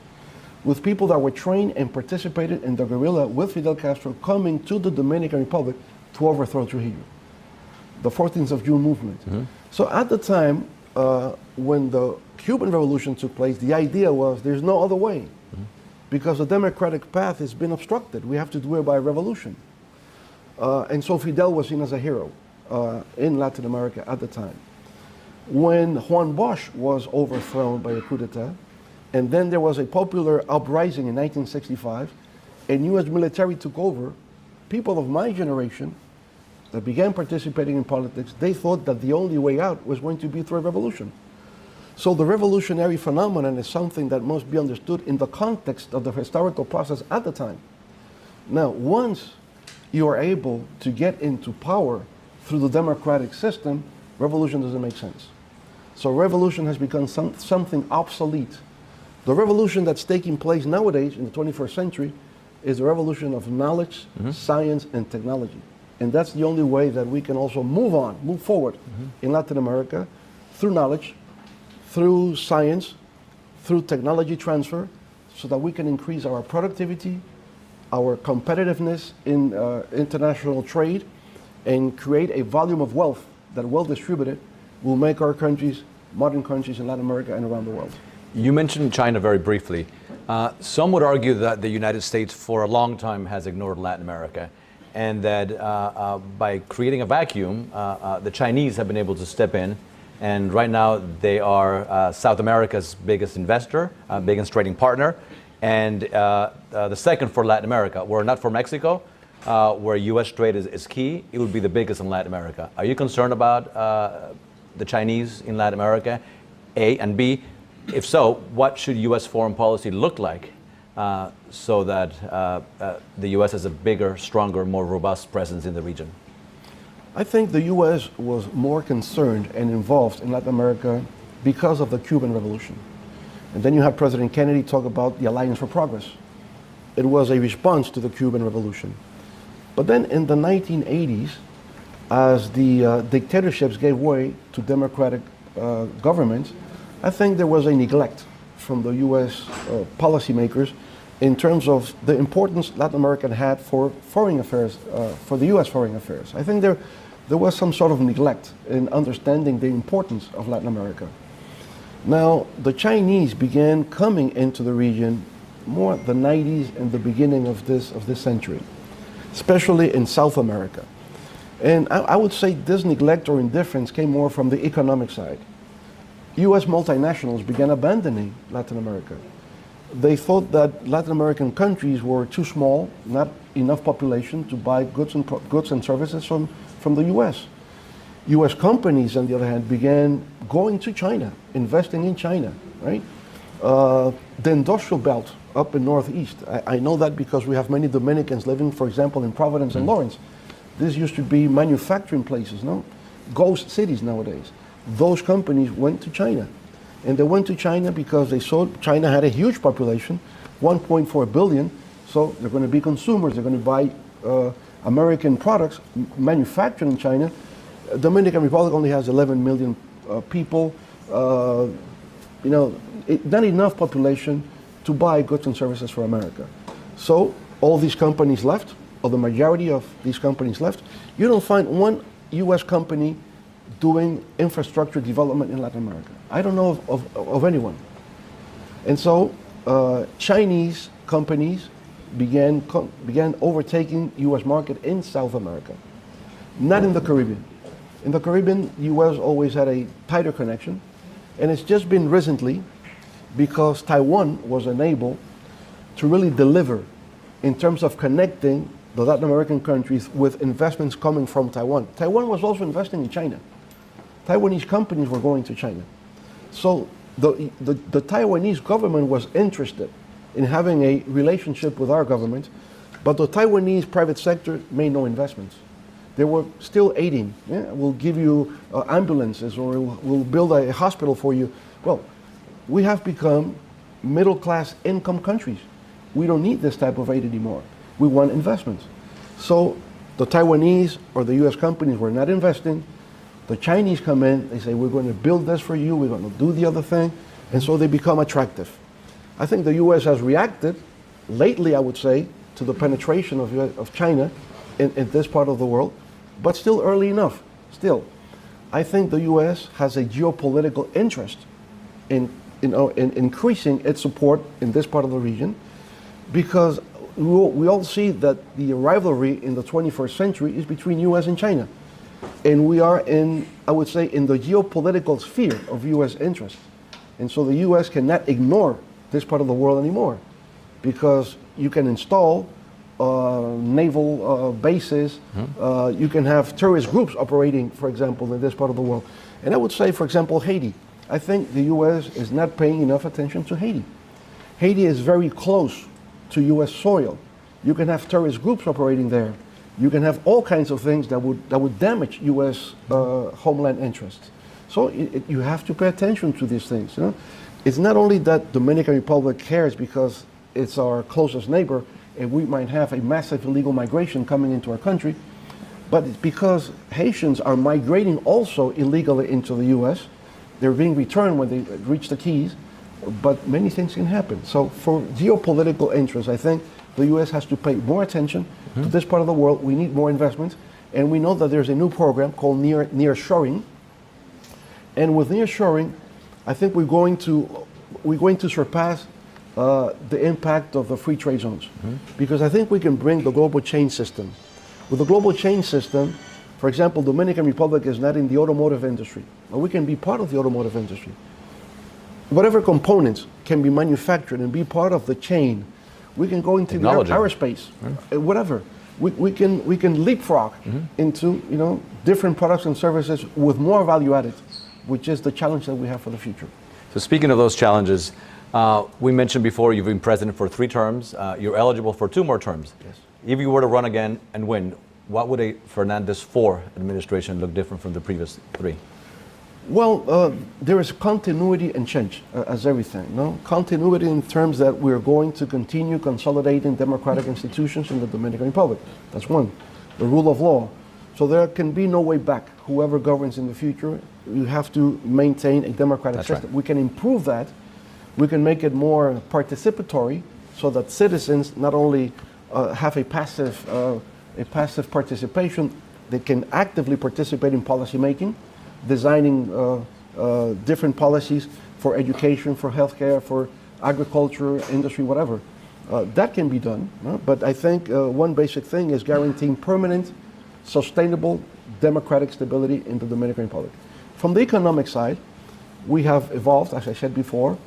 with people that were trained and participated in the guerrilla with Fidel Castro coming to the Dominican Republic to overthrow Trujillo, the 14th of June movement. So at the time, when the Cuban Revolution took place, the idea was there's no other way, because the democratic path has been obstructed. We have to do it by revolution. And so Fidel was seen as a hero in Latin America at the time. When Juan Bosch was overthrown by a coup d'etat, and then there was a popular uprising in 1965, and U.S. military took over, people of my generation that began participating in politics, they thought that the only way out was going to be through a revolution. So the revolutionary phenomenon is something that must be understood in the context of the historical process at the time. Now, once you are able to get into power through the democratic system, revolution doesn't make sense. So revolution has become something obsolete. The revolution that's taking place nowadays in the 21st century is the revolution of knowledge, science, and technology. And that's the only way that we can also move forward in Latin America, through knowledge, through science, through technology transfer, so that we can increase our productivity, our competitiveness in international trade, and create a volume of wealth that, well distributed, will make our countries modern countries in Latin America and around the world. You mentioned China very briefly. Some would argue that the United States for a long time has ignored Latin America, and that by creating a vacuum, the Chinese have been able to step in, and right now they are South America's biggest investor, biggest trading partner, and the second for Latin America. Were not for Mexico, where U.S. trade is key, it would be the biggest in Latin America. Are you concerned about the Chinese in Latin America, A, and B, if so, what should U.S. foreign policy look like so that the U.S. has a bigger, stronger, more robust presence in the region? I think the U.S. was more concerned and involved in Latin America because of the Cuban Revolution. And then you have President Kennedy talk about the Alliance for Progress. It was a response to the Cuban Revolution. But then in the 1980s, as the dictatorships gave way to democratic governments, I think there was a neglect from the U.S. Policymakers in terms of the importance Latin America had for foreign affairs, for the U.S. foreign affairs. I think there was some sort of neglect in understanding the importance of Latin America. Now, the Chinese began coming into the region more the 90s and the beginning of this century, especially in South America. And I would say this neglect or indifference came more from the economic side. U.S. multinationals began abandoning Latin America. They thought that Latin American countries were too small, not enough population to buy goods and services from the U.S. U.S. companies, on the other hand, began going to China, investing in China, right? The industrial belt up in Northeast. I know that because we have many Dominicans living, for example, in Providence and Lawrence. This used to be manufacturing places, no? Ghost cities nowadays. Those companies went to China. And they went to China because they saw China had a huge population, 1.4 billion, so they're going to be consumers, they're going to buy American products manufactured in China. Dominican Republic only has 11 million people, not enough population to buy goods and services for America. So all these companies left, or the majority of these companies left. You don't find one US company doing infrastructure development in Latin America. I don't know of anyone. And so Chinese companies began overtaking US market in South America, not in the Caribbean. In the Caribbean, US always had a tighter connection, and it's just been recently because Taiwan was unable to really deliver in terms of connecting the Latin American countries with investments coming from Taiwan. Taiwan was also investing in China. Taiwanese companies were going to China. So the Taiwanese government was interested in having a relationship with our government, but the Taiwanese private sector made no investments. They were still aiding. Yeah? We'll give you ambulances, or we'll build a hospital for you. Well, we have become middle-class income countries. We don't need this type of aid anymore. We want investments. So the Taiwanese or the US companies were not investing. The Chinese come in, they say, we're going to build this for you, we're going to do the other thing, and so they become attractive. I think the US has reacted lately, I would say, to the penetration of China in this part of the world, but still early enough. Still, I think the US has a geopolitical interest in increasing its support in this part of the region, because we all see that the rivalry in the 21st century is between US and China. And we are in, I would say, in the geopolitical sphere of US interest. And so the US cannot ignore this part of the world anymore, because you can install naval bases, you can have terrorist groups operating, for example, in this part of the world. And I would say, for example, Haiti. I think the US is not paying enough attention to Haiti. Haiti is very close to US soil. You can have terrorist groups operating there. You can have all kinds of things that would damage US homeland interests. So you have to pay attention to these things. You know? It's not only that Dominican Republic cares because it's our closest neighbor and we might have a massive illegal migration coming into our country, but it's because Haitians are migrating also illegally into the US. They're being returned when they reach the Keys, but many things can happen. So for geopolitical interests, I think the US has to pay more attention to this part of the world. We need more investments, and we know that there's a new program called nearshoring. And with nearshoring, I think we're going to surpass the impact of the free trade zones, because I think we can bring the global chain system. With the global chain system, for example, Dominican Republic is not in the automotive industry, but we can be part of the automotive industry. Whatever components can be manufactured and be part of the chain, we can go into the aerospace, whatever. We can leapfrog into different products and services with more value added, which is the challenge that we have for the future. So speaking of those challenges, we mentioned before you've been president for 3 terms. You're eligible for 2 more terms. Yes. If you were to run again and win, what would a Fernandez 4 administration look different from the previous 3? Well, there is continuity and change, as everything. No? Continuity in terms that we're going to continue consolidating democratic institutions in the Dominican Republic. That's one. The rule of law. So there can be no way back. Whoever governs in the future, you have to maintain a democratic system. Right. We can improve that. We can make it more participatory so that citizens not only have a passive participation, they can actively participate in policy making, designing different policies for education, for healthcare, for agriculture, industry, whatever. That can be done, but I think one basic thing is guaranteeing permanent, sustainable democratic stability in the Dominican Republic. From the economic side, we have evolved, as I said before,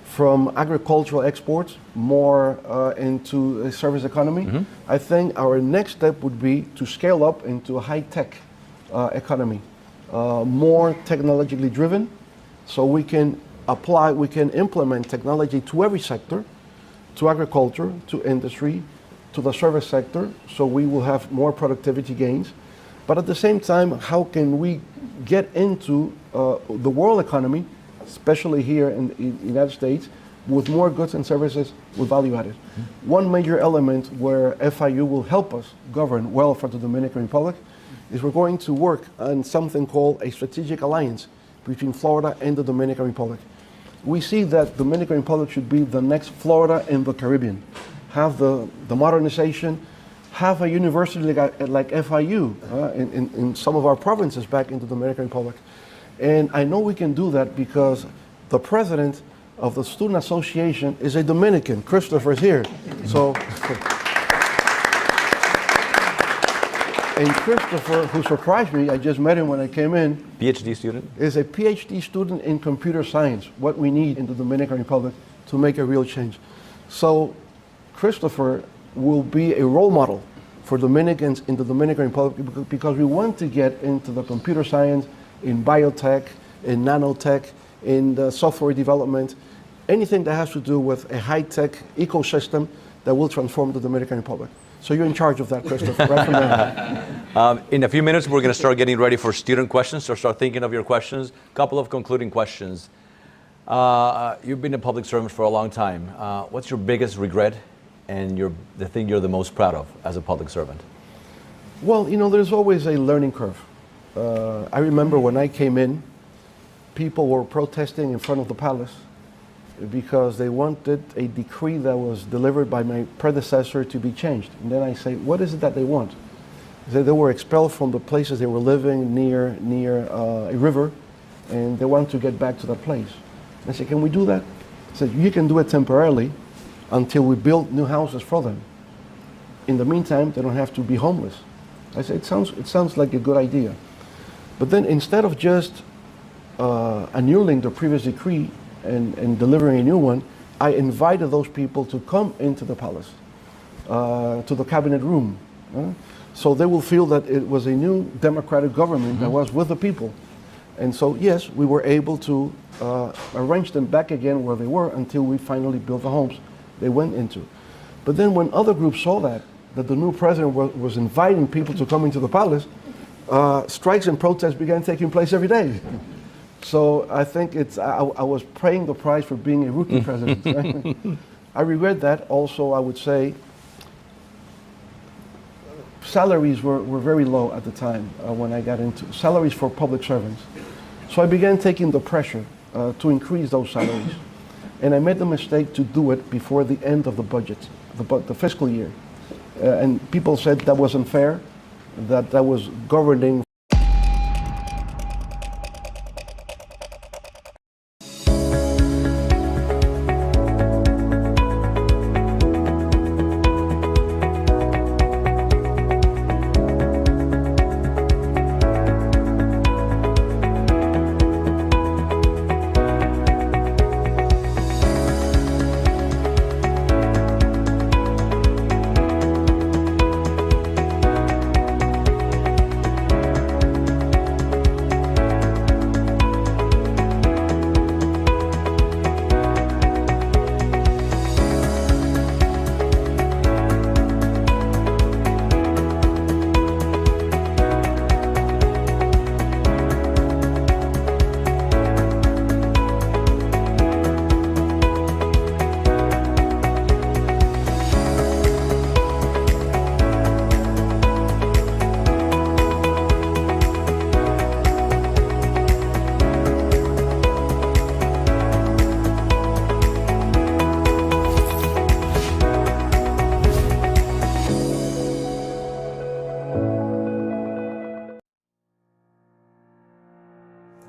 from agricultural exports more into a service economy. I think our next step would be to scale up into a high-tech economy. More technologically driven, so we can implement technology to every sector, to agriculture, to industry, to the service sector, so we will have more productivity gains. But at the same time, how can we get into the world economy, especially here in the United States, with more goods and services with value added? One major element where FIU will help us govern well for the Dominican Republic is we're going to work on something called a strategic alliance between Florida and the Dominican Republic. We see that Dominican Republic should be the next Florida in the Caribbean. Have the modernization, have a university like FIU in some of our provinces back in the Dominican Republic. And I know we can do that because the president of the Student Association is a Dominican. Christopher is here. So, and Christopher, who surprised me, I just met him when I came in. PhD student? Is a PhD student in computer science, what we need in the Dominican Republic to make a real change. So Christopher will be a role model for Dominicans in the Dominican Republic because we want to get into the computer science, in biotech, in nanotech, in the software development, anything that has to do with a high-tech ecosystem that will transform the Dominican Republic. So you're in charge of that, Christopher, right from now. In a few minutes, we're going to start getting ready for student questions, so start thinking of your questions. A couple of concluding questions. You've been a public servant for a long time. What's your biggest regret and the thing you're the most proud of as a public servant? Well, you know, there's always a learning curve. I remember when I came in, people were protesting in front of the palace because they wanted a decree that was delivered by my predecessor to be changed. And then I say, what is it that they want? They said they were expelled from the places they were living near a river, and they want to get back to that place. And I said, can we do that? I said, you can do it temporarily until we build new houses for them. In the meantime, they don't have to be homeless. I said, it sounds like a good idea. But then instead of just annulling the previous decree and delivering a new one, I invited those people to come into the palace, to the cabinet room. So they will feel that it was a new democratic government that was with the people. And so, yes, we were able to arrange them back again where they were until we finally built the homes they went into. But then when other groups saw that the new president was inviting people to come into the palace, strikes and protests began taking place every day. So I think I was paying the price for being a rookie president. Right? I regret that. Also, I would say salaries were very low at the time when I got into salaries for public servants. So I began taking the pressure to increase those salaries. And I made the mistake to do it before the end of the budget, the fiscal year. And people said that wasn't fair, that was governing.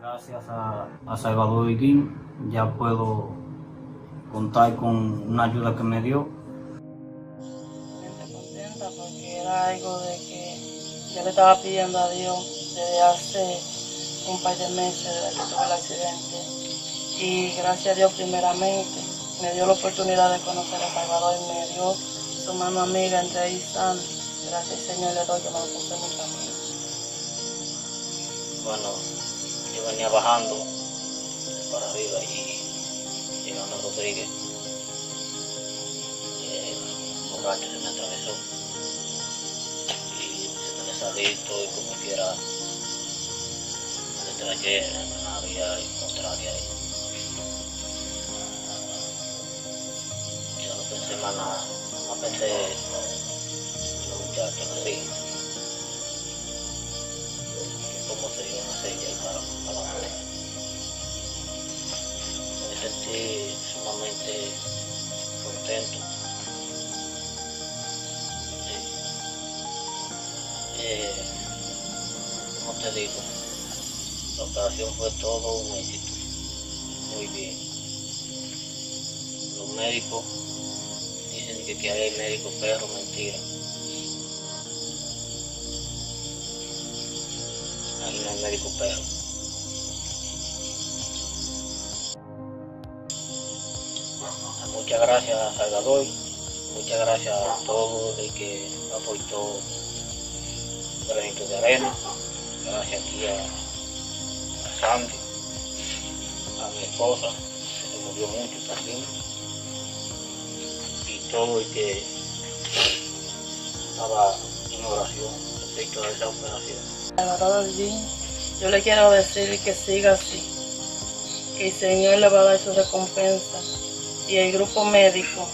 Gracias a Salvador Iguín ya puedo contar con una ayuda que me dio. Contenta porque era algo de que yo le estaba pidiendo a Dios desde hace un par de meses desde que tuve el accidente, y gracias a Dios primeramente me dio la oportunidad de conocer a Salvador y me dio su mano amiga entre ahí sana. Gracias Señor le doy que me lo puso en mi camino. Bueno, yo venía bajando para arriba y llegando a Rodríguez, borracho se me atravesó y se me salí todo y como quiera me tragué en la vía contraria ahí. Yo no pensé más nada, no pensé en los muchachos así. Cómo se iban a hacer ya para adelante. Me sentí sumamente contento. Como te digo, la operación fue todo un éxito. Muy bien. Los médicos dicen que hay médicos perros, mentira. Ahí no hay médico perro. Muchas gracias a Salvador, muchas gracias a todo el que aportó granito de arena. Gracias aquí a Sandy, a mi esposa, que se movió mucho también, y todo el que estaba en oración respecto a esa operación. Salvador Olguín, yo le quiero decir que siga así, que el Señor le va a dar su recompensa, y el grupo médico,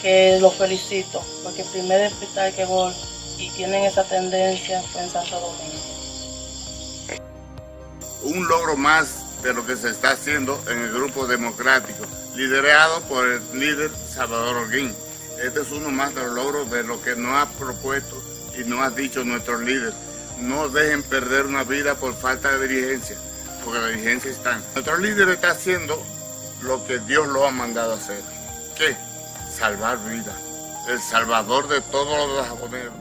que lo felicito, porque el primer hospital que voy y tienen esa tendencia fue en Santo Domingo. Un logro más de lo que se está haciendo en el grupo democrático, liderado por el líder Salvador Olguín. Este es uno más de los logros de lo que nos ha propuesto y nos ha dicho nuestros líderes. No dejen perder una vida por falta de diligencia, porque la diligencia está. Nuestro líder está haciendo lo que Dios lo ha mandado a hacer. ¿Qué? Salvar vidas. El salvador de todos los japoneses.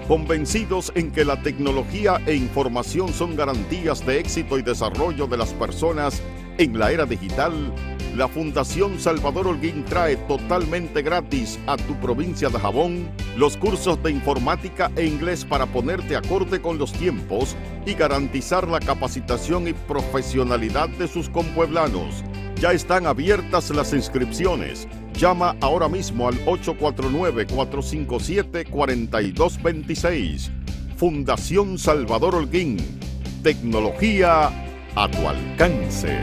Convencidos en que la tecnología e información son garantías de éxito y desarrollo de las personas en la era digital, la Fundación Salvador Olguín trae totalmente gratis a tu provincia de Jabón los cursos de informática e inglés para ponerte acorde con los tiempos y garantizar la capacitación y profesionalidad de sus compueblanos. Ya están abiertas las inscripciones. Llama ahora mismo al 849-457-4226. Fundación Salvador Olguín. Tecnología a tu alcance.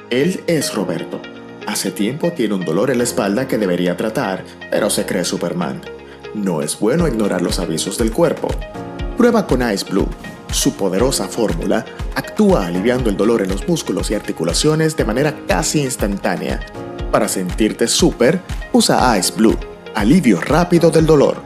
Él es Roberto. Hace tiempo tiene un dolor en la espalda que debería tratar, pero se cree Superman. No es bueno ignorar los avisos del cuerpo. Prueba con Ice Blue. Su poderosa fórmula actúa aliviando el dolor en los músculos y articulaciones de manera casi instantánea. Para sentirte súper, usa Ice Blue. Alivio rápido del dolor.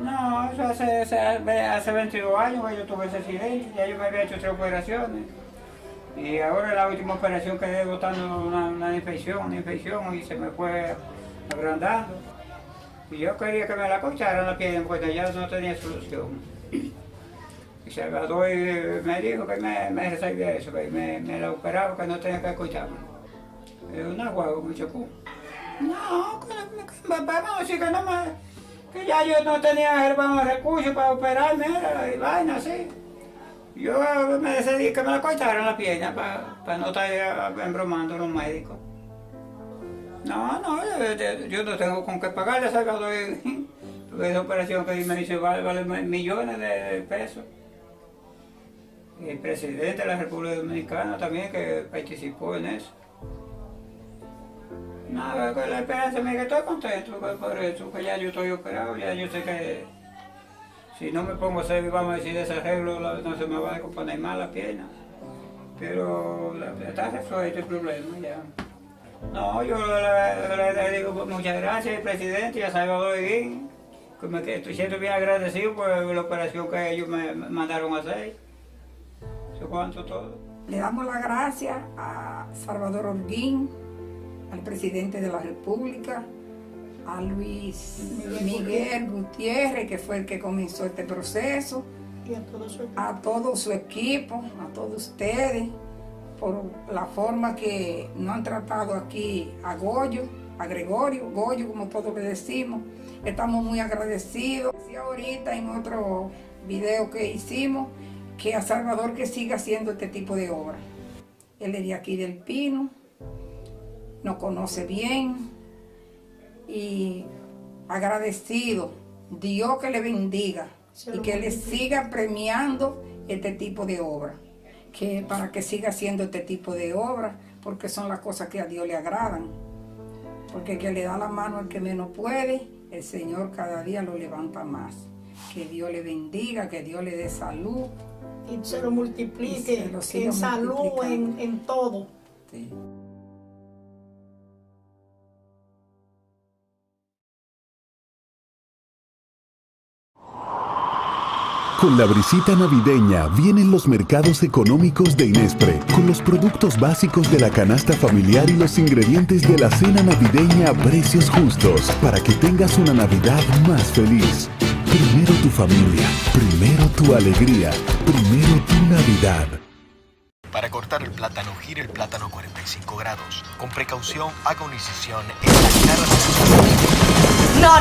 No, eso hace 22 años que yo tuve ese accidente, ya yo me había hecho 3 operaciones. Y ahora la última operación quedé botando una infección y se me fue agrandando. Y yo quería que me la cortaran la piel, pues ya no tenía solución. Y Salvador me dijo que me resolvía eso, que me la operaba, que no tenía que cortarme. Una guagua me chocó. No, vamos a decir que ya yo no tenía recursos para operarme, y vaina así. Yo me decidí que me la cortaran la pierna para no estar embromando a los médicos. No, yo no tengo con qué pagarle a Salvador. Esa operación que me hizo vale millones de pesos. Y el presidente de la República Dominicana también que participó en eso. Nada, con la esperanza me que estoy contento por eso, que ya yo estoy operado, ya yo sé que si no me pongo a hacer, vamos a decir, desarreglo, no se me va a descomponer más la pierna. Pero está resuelto el problema ya. No, yo le digo muchas gracias al presidente y a Salvador Guín, que estoy siendo bien agradecido por la operación que ellos me mandaron a hacer. Eso cuánto todo. Le damos las gracias a Salvador Holguín, al presidente de la República, a Luis Miguel Gutiérrez, que fue el que comenzó este proceso, y a todo su equipo, a todos ustedes, por la forma que nos han tratado aquí a Gregorio, como todos le decimos. Estamos muy agradecidos. Y ahorita en otro video que hicimos, que a Salvador que siga haciendo este tipo de obra. Él es de aquí del Pino, nos conoce bien y agradecido. Dios que le bendiga y que le siga premiando este tipo de obra, que para que siga haciendo este tipo de obra, porque son las cosas que a Dios le agradan, porque el que le da la mano al que menos puede, el Señor cada día lo levanta más. Que Dios le bendiga, que Dios le dé salud y se lo multiplique en salud, en todo. Sí. Con la brisita navideña vienen los mercados económicos de Inespre, con los productos básicos de la canasta familiar y los ingredientes de la cena navideña a precios justos, para que tengas una Navidad más feliz. Primero tu familia, primero tu alegría, primero tu Navidad. Para cortar el plátano, gire el plátano 45 grados. Con precaución, haga una incisión en la cara de... No.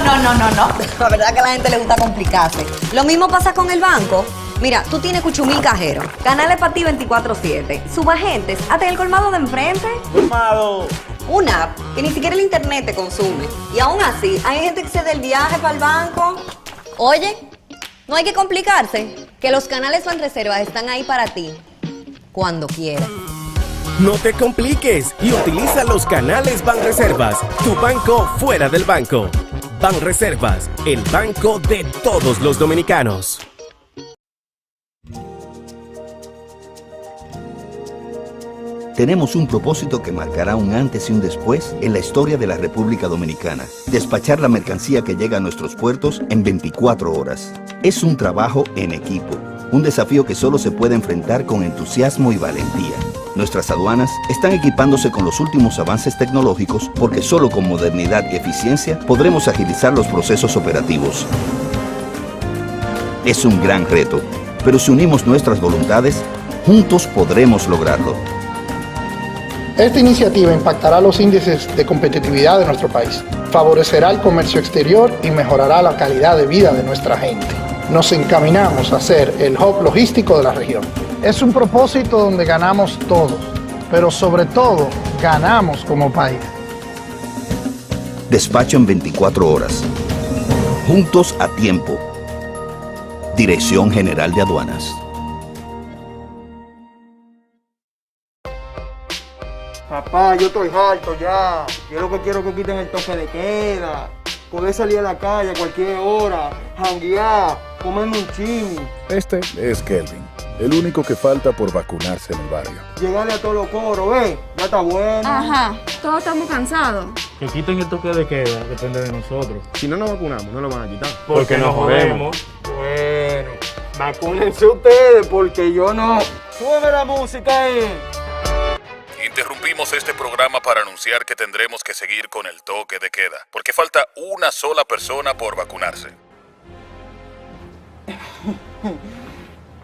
La verdad que a la gente le gusta complicarse. Lo mismo pasa con el banco. Mira, tú tienes cuchumil cajero, canales para ti 24/7, subagentes, hasta el colmado de enfrente. ¡Colmado! Una app que ni siquiera el internet te consume. Y aún así, hay gente que se da el viaje para el banco. Oye, no hay que complicarse, que los canales Banreservas están ahí para ti, cuando quieras. No te compliques y utiliza los canales Banreservas, tu banco fuera del banco. Banreservas, el banco de todos los dominicanos. Tenemos un propósito que marcará un antes y un después en la historia de la República Dominicana. Despachar la mercancía que llega a nuestros puertos en 24 horas. Es un trabajo en equipo, un desafío que solo se puede enfrentar con entusiasmo y valentía. Nuestras aduanas están equipándose con los últimos avances tecnológicos porque solo con modernidad y eficiencia podremos agilizar los procesos operativos. Es un gran reto, pero si unimos nuestras voluntades, juntos podremos lograrlo. Esta iniciativa impactará los índices de competitividad de nuestro país, favorecerá el comercio exterior y mejorará la calidad de vida de nuestra gente. Nos encaminamos a ser el hub logístico de la región. Es un propósito donde ganamos todos, pero sobre todo ganamos como país. Despacho en 24 horas. Juntos a tiempo. Dirección General de Aduanas. Papá, yo estoy harto ya. Yo lo que quiero es que quiten el toque de queda. Poder salir a la calle a cualquier hora, janguear, comerme un chimi. Este es Kelvin, el único que falta por vacunarse en el barrio. Llegarle a todos los coros, ya está bueno. Ajá, todos estamos cansados. Que quiten el toque de queda, depende de nosotros. Si no nos vacunamos, no lo van a quitar. Porque nos jodemos. Bueno, vacúnense ustedes porque yo no. Sube la música ahí. Interrumpimos este programa para anunciar que tendremos que seguir con el toque de queda, porque falta una sola persona por vacunarse.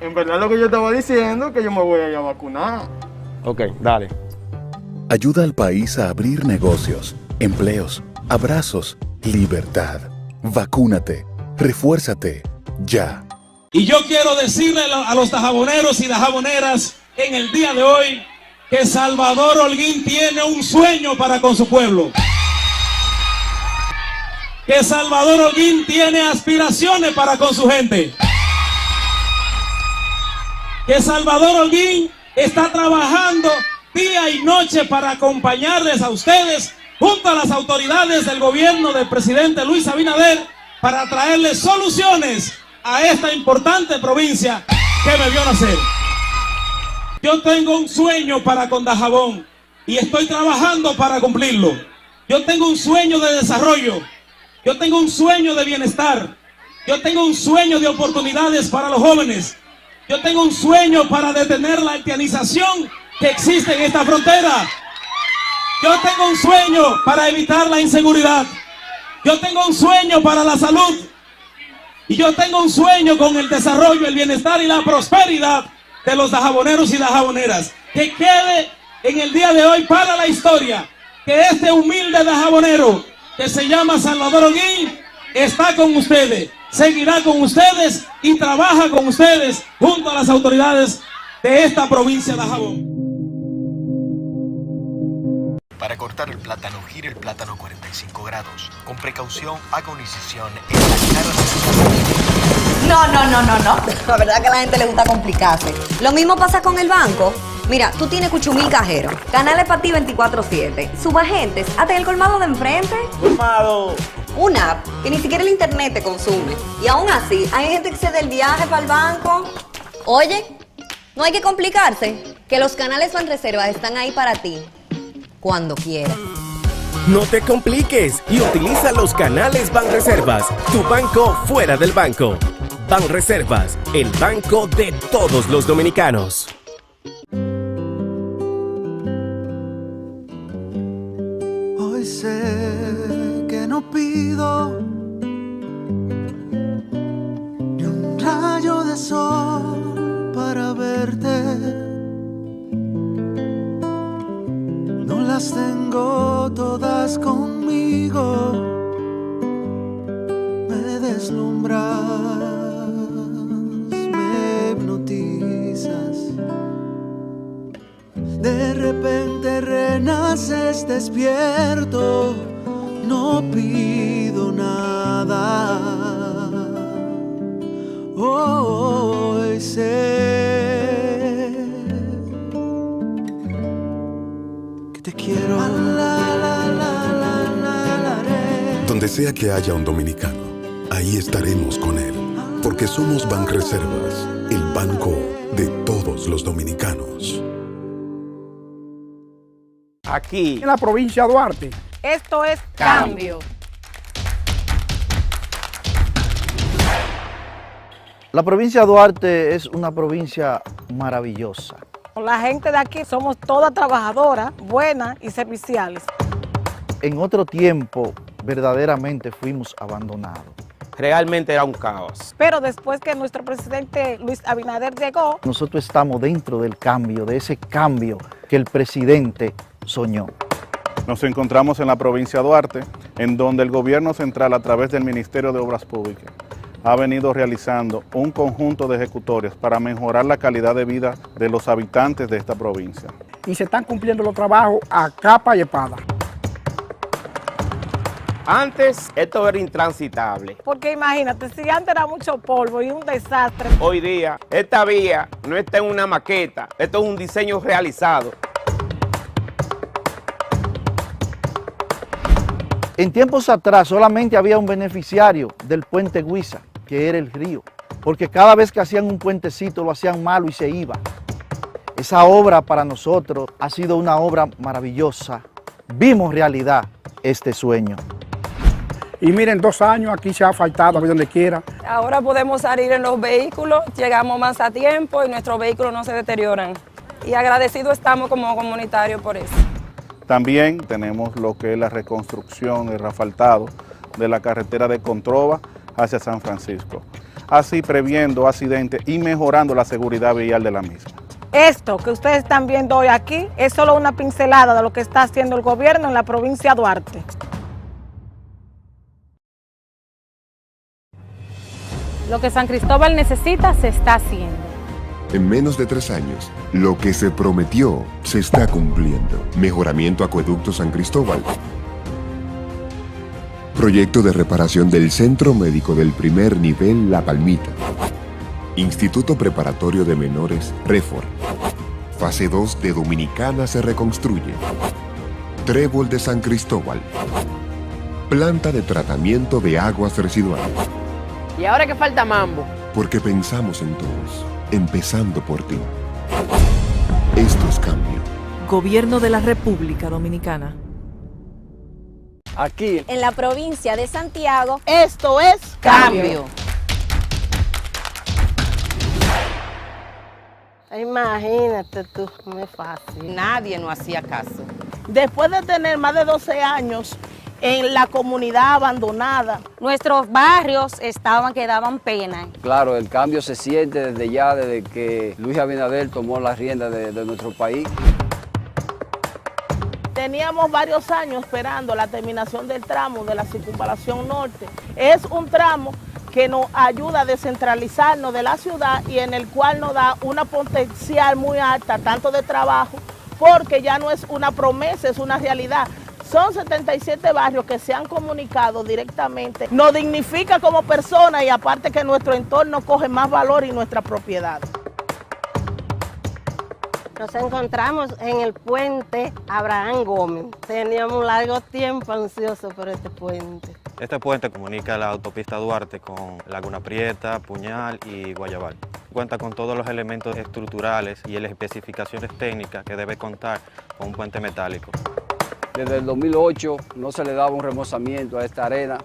En verdad lo que yo estaba diciendo es que yo me voy a ir a vacunar. Ok, dale. Ayuda al país a abrir negocios, empleos, abrazos, libertad. Vacúnate, refuérzate, ya. Y yo quiero decirle a los dajaboneros y dajaboneras en el día de hoy que Salvador Holguín tiene un sueño para con su pueblo. Que Salvador Holguín tiene aspiraciones para con su gente. Que Salvador Holguín está trabajando día y noche para acompañarles a ustedes junto a las autoridades del gobierno del presidente Luis Abinader para traerles soluciones a esta importante provincia que me vio nacer. Yo tengo un sueño para con Dajabón y estoy trabajando para cumplirlo. Yo tengo un sueño de desarrollo. Yo tengo un sueño de bienestar. Yo tengo un sueño de oportunidades para los jóvenes. Yo tengo un sueño para detener la haitianización que existe en esta frontera. Yo tengo un sueño para evitar la inseguridad. Yo tengo un sueño para la salud. Y yo tengo un sueño con el desarrollo, el bienestar y la prosperidad de los dajaboneros y dajaboneras. Que quede en el día de hoy para la historia que este humilde dajabonero que se llama Salvador Holguín está con ustedes, seguirá con ustedes y trabaja con ustedes junto a las autoridades de esta provincia de Dajabón. Para cortar el plátano, gire el plátano 45 grados. Con precaución, haga una incisión en la cara de... No. La verdad que a la gente le gusta complicarse. Lo mismo pasa con el banco. Mira, tú tienes 8,000 cajeros, canales para ti 24/7, subagentes, hasta el colmado de enfrente. Colmado. Una app que ni siquiera el internet te consume. Y aún así, hay gente que se da el viaje para el banco. Oye, no hay que complicarse, que los canales Banreservas están ahí para ti, cuando quieras. No te compliques y utiliza los canales Banreservas, tu banco fuera del banco. Banreservas, el banco de todos los dominicanos. Hoy sé que no pido ni un rayo de sol para verte. No las tengo todas conmigo. Me deslumbras, me hipnotizas. De repente renaces despierto, no pido nada. Hoy sé que te quiero. Donde sea que haya un dominicano, ahí estaremos con él, porque somos Banreservas, el banco de todos los dominicanos. Aquí, en la provincia de Duarte. Esto es cambio. La provincia de Duarte es una provincia maravillosa. La gente de aquí somos todas trabajadoras, buenas y serviciales. En otro tiempo, verdaderamente fuimos abandonados. Realmente era un caos. Pero después que nuestro presidente Luis Abinader llegó, nosotros estamos dentro del cambio, de ese cambio que el presidente soñó. Nos encontramos en la provincia de Duarte, en donde el gobierno central, a través del Ministerio de Obras Públicas, ha venido realizando un conjunto de ejecutorias para mejorar la calidad de vida de los habitantes de esta provincia. Y se están cumpliendo los trabajos a capa y espada. Antes esto era intransitable. Porque imagínate, si antes era mucho polvo y un desastre. Hoy día, esta vía no está en una maqueta, esto es un diseño realizado. En tiempos atrás solamente había un beneficiario del puente Guisa, que era el río, porque cada vez que hacían un puentecito lo hacían malo y se iba. Esa obra para nosotros ha sido una obra maravillosa. Vimos realidad este sueño. Y miren, 2 años aquí se ha faltado, a donde quiera. Ahora podemos salir en los vehículos, llegamos más a tiempo y nuestros vehículos no se deterioran. Y agradecidos estamos como comunitarios por eso. También tenemos lo que es la reconstrucción, el asfaltado de la carretera de Controva hacia San Francisco, así previendo accidentes y mejorando la seguridad vial de la misma. Esto que ustedes están viendo hoy aquí es solo una pincelada de lo que está haciendo el gobierno en la provincia de Duarte. Lo que San Cristóbal necesita se está haciendo. En menos de 3 años, lo que se prometió se está cumpliendo. Mejoramiento Acueducto San Cristóbal. Proyecto de reparación del Centro Médico del Primer Nivel La Palmita. Instituto Preparatorio de Menores Refor. Fase 2 de Dominicana se reconstruye. Trébol de San Cristóbal. Planta de tratamiento de aguas residuales. ¿Y ahora qué falta mambo? Porque pensamos en todos, empezando por ti. Esto es cambio. Gobierno de la República Dominicana. Aquí, en la provincia de Santiago, esto es cambio. Imagínate tú, no es fácil. Nadie nos hacía caso. Después de tener más de 12 años en la comunidad abandonada, nuestros barrios que daban pena. Claro, el cambio se siente desde que Luis Abinader tomó la rienda de nuestro país. Teníamos varios años esperando la terminación del tramo de la circunvalación norte. Es un tramo que nos ayuda a descentralizarnos de la ciudad y en el cual nos da una potencial muy alta, tanto de trabajo, porque ya no es una promesa, es una realidad. Son 77 barrios que se han comunicado directamente. Nos dignifica como personas y aparte que nuestro entorno coge más valor y nuestra propiedad. Nos encontramos en el puente Abraham Gómez. Teníamos un largo tiempo ansioso por este puente. Este puente comunica la autopista Duarte con Laguna Prieta, Puñal y Guayabal. Cuenta con todos los elementos estructurales y las especificaciones técnicas que debe contar con un puente metálico. Desde el 2008 no se le daba un remozamiento a esta arena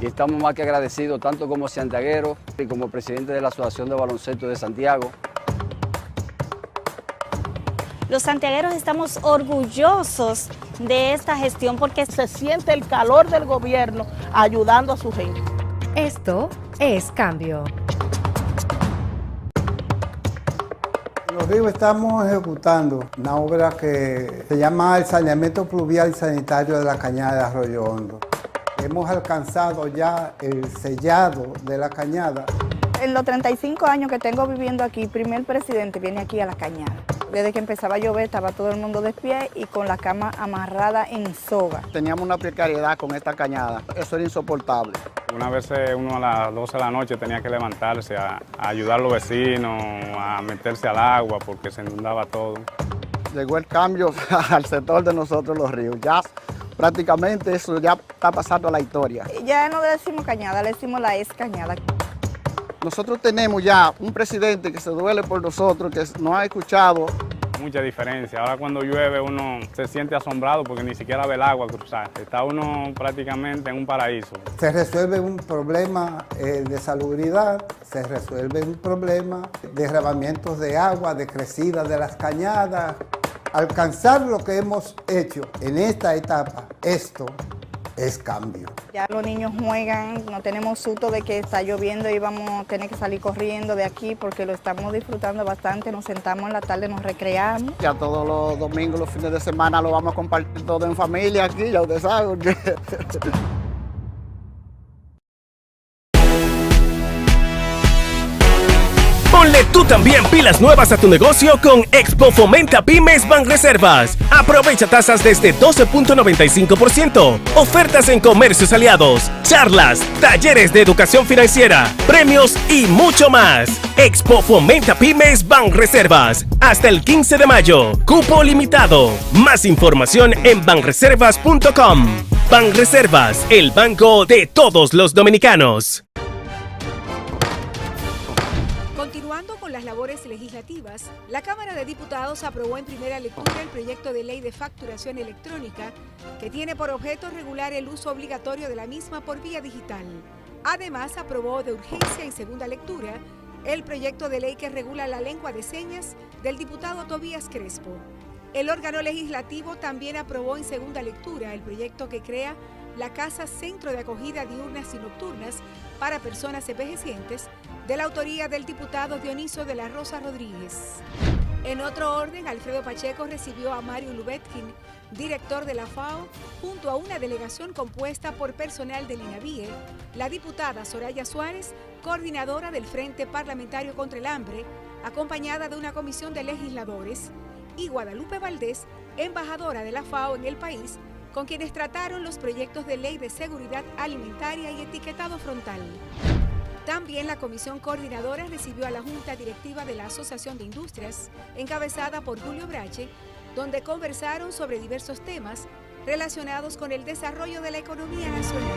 y estamos más que agradecidos tanto como santiagueros y como presidente de la Asociación de Baloncesto de Santiago. Los santiagueros estamos orgullosos de esta gestión porque se siente el calor del gobierno ayudando a su gente. Esto es cambio. En Los Ríos estamos ejecutando una obra que se llama el saneamiento pluvial y sanitario de la cañada de Arroyo Hondo. Hemos alcanzado ya el sellado de la cañada. En los 35 años que tengo viviendo aquí, el primer presidente viene aquí a la cañada. Desde que empezaba a llover estaba todo el mundo de pie y con la cama amarrada en soga. Teníamos una precariedad con esta cañada, eso era insoportable. Una vez uno a las 12 de la noche tenía que levantarse a ayudar a los vecinos, a meterse al agua porque se inundaba todo. Llegó el cambio al sector de nosotros Los Ríos, ya prácticamente eso ya está pasando a la historia. Ya no le decimos cañada, le decimos la ex cañada. Nosotros tenemos ya un presidente que se duele por nosotros, que nos ha escuchado. Mucha diferencia. Ahora cuando llueve uno se siente asombrado porque ni siquiera ve el agua cruzar. Está uno prácticamente en un paraíso. Se resuelve un problema de salubridad, se resuelve un problema de derramamientos de agua, de crecida de las cañadas. Alcanzar lo que hemos hecho en esta etapa, esto es cambio. Ya los niños juegan, no tenemos susto de que está lloviendo y vamos a tener que salir corriendo de aquí porque lo estamos disfrutando bastante, nos sentamos en la tarde, nos recreamos. Ya todos los domingos, los fines de semana lo vamos a compartir todo en familia aquí, ya ustedes saben. Ponle tú también pilas nuevas a tu negocio con Expo Fomenta Pymes Banreservas. Aprovecha tasas desde 12.95%, ofertas en comercios aliados, charlas, talleres de educación financiera, premios y mucho más. Expo Fomenta Pymes Banreservas. Hasta el 15 de mayo. Cupo limitado. Más información en banreservas.com. Banreservas, el banco de todos los dominicanos. Continuando con las labores legislativas, la Cámara de Diputados aprobó en primera lectura el proyecto de ley de facturación electrónica que tiene por objeto regular el uso obligatorio de la misma por vía digital. Además, aprobó de urgencia en segunda lectura el proyecto de ley que regula la lengua de señas del diputado Tobías Crespo. El órgano legislativo también aprobó en segunda lectura el proyecto que crea la Casa Centro de Acogida Diurnas y Nocturnas para Personas Envejecientes, de la autoría del diputado Dioniso de la Rosa Rodríguez. En otro orden, Alfredo Pacheco recibió a Mario Lubetkin, director de la FAO, junto a una delegación compuesta por personal del INAVIE, la diputada Soraya Suárez, coordinadora del Frente Parlamentario contra el Hambre, acompañada de una comisión de legisladores, y Guadalupe Valdés, embajadora de la FAO en el país, con quienes trataron los proyectos de ley de seguridad alimentaria y etiquetado frontal. También la comisión coordinadora recibió a la Junta Directiva de la Asociación de Industrias, encabezada por Julio Brache, donde conversaron sobre diversos temas relacionados con el desarrollo de la economía nacional.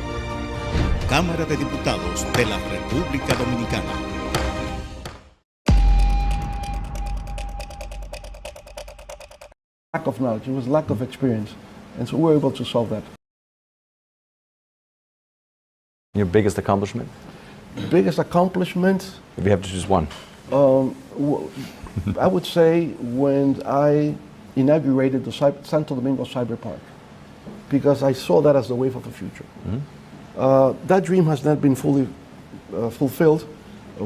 Cámara de Diputados de la República Dominicana. Lack of knowledge, it was lack of experience, and so we were able to solve that. Your biggest accomplishment? Biggest accomplishment? If you have to choose one. I would say when I inaugurated the Santo Domingo Cyber Park, because I saw that as the wave of the future. That dream has not been fully fulfilled,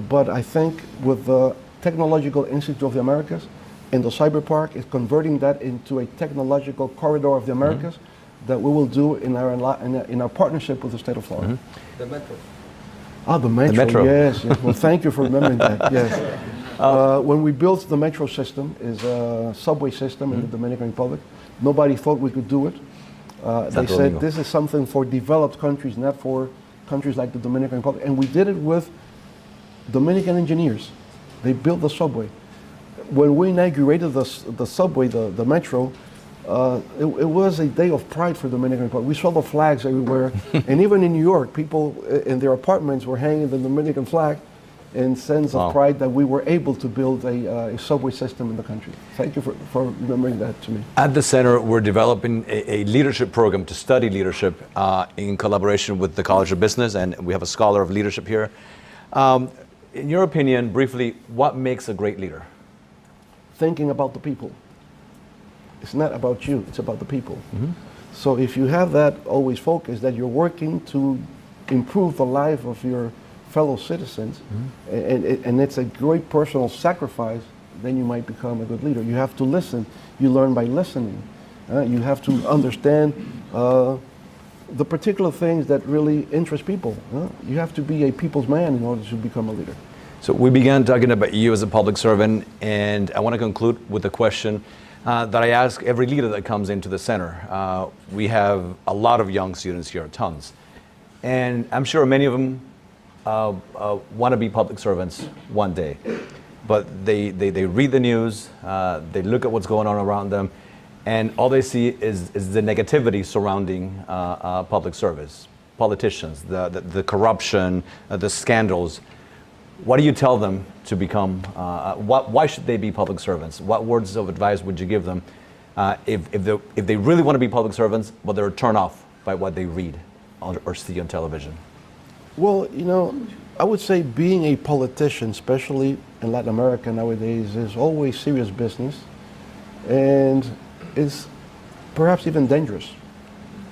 but I think with the Technological Institute of the Americas and the Cyber Park is converting that into a technological corridor of the Americas that we will do in our partnership with the state of Florida. The metro. Ah, the metro. Yes. Well, thank you for remembering that. Yes. When we built the metro system, is a subway system in the Dominican Republic. Nobody thought we could do it. They said this is something for developed countries, not for countries like the Dominican Republic. And we did it with Dominican engineers. They built the subway. When we inaugurated the subway, the metro, it was a day of pride for the Dominican Republic. We saw the flags everywhere. And even in New York, people in their apartments were hanging the Dominican flag in sense of pride that we were able to build a subway system in the country. Thank you for remembering that to me. At the center, we're developing a leadership program to study leadership in collaboration with the College of Business, and we have a scholar of leadership here. In your opinion, briefly, what makes a great leader? Thinking about the people. It's not about you, it's about the people. So if you have that always focused, that you're working to improve the life of your fellow citizens, and it's a great personal sacrifice, then you might become a good leader. You have to listen. You learn by listening. You have to understand the particular things that really interest people. You have to be a people's man in order to become a leader. So we began talking about you as a public servant, and I want to conclude with a question that I ask every leader that comes into the center. We have a lot of young students here, tons. And I'm sure many of them want to be public servants one day. But they read the news, they look at what's going on around them, and all they see is the negativity surrounding public service, politicians, the corruption, the scandals. What do you tell them to become, why should they be public servants? What words of advice would you give them if they really want to be public servants, but they're turned off by what they read or see on television? Well, you know, I would say being a politician, especially in Latin America nowadays, is always serious business, and is perhaps even dangerous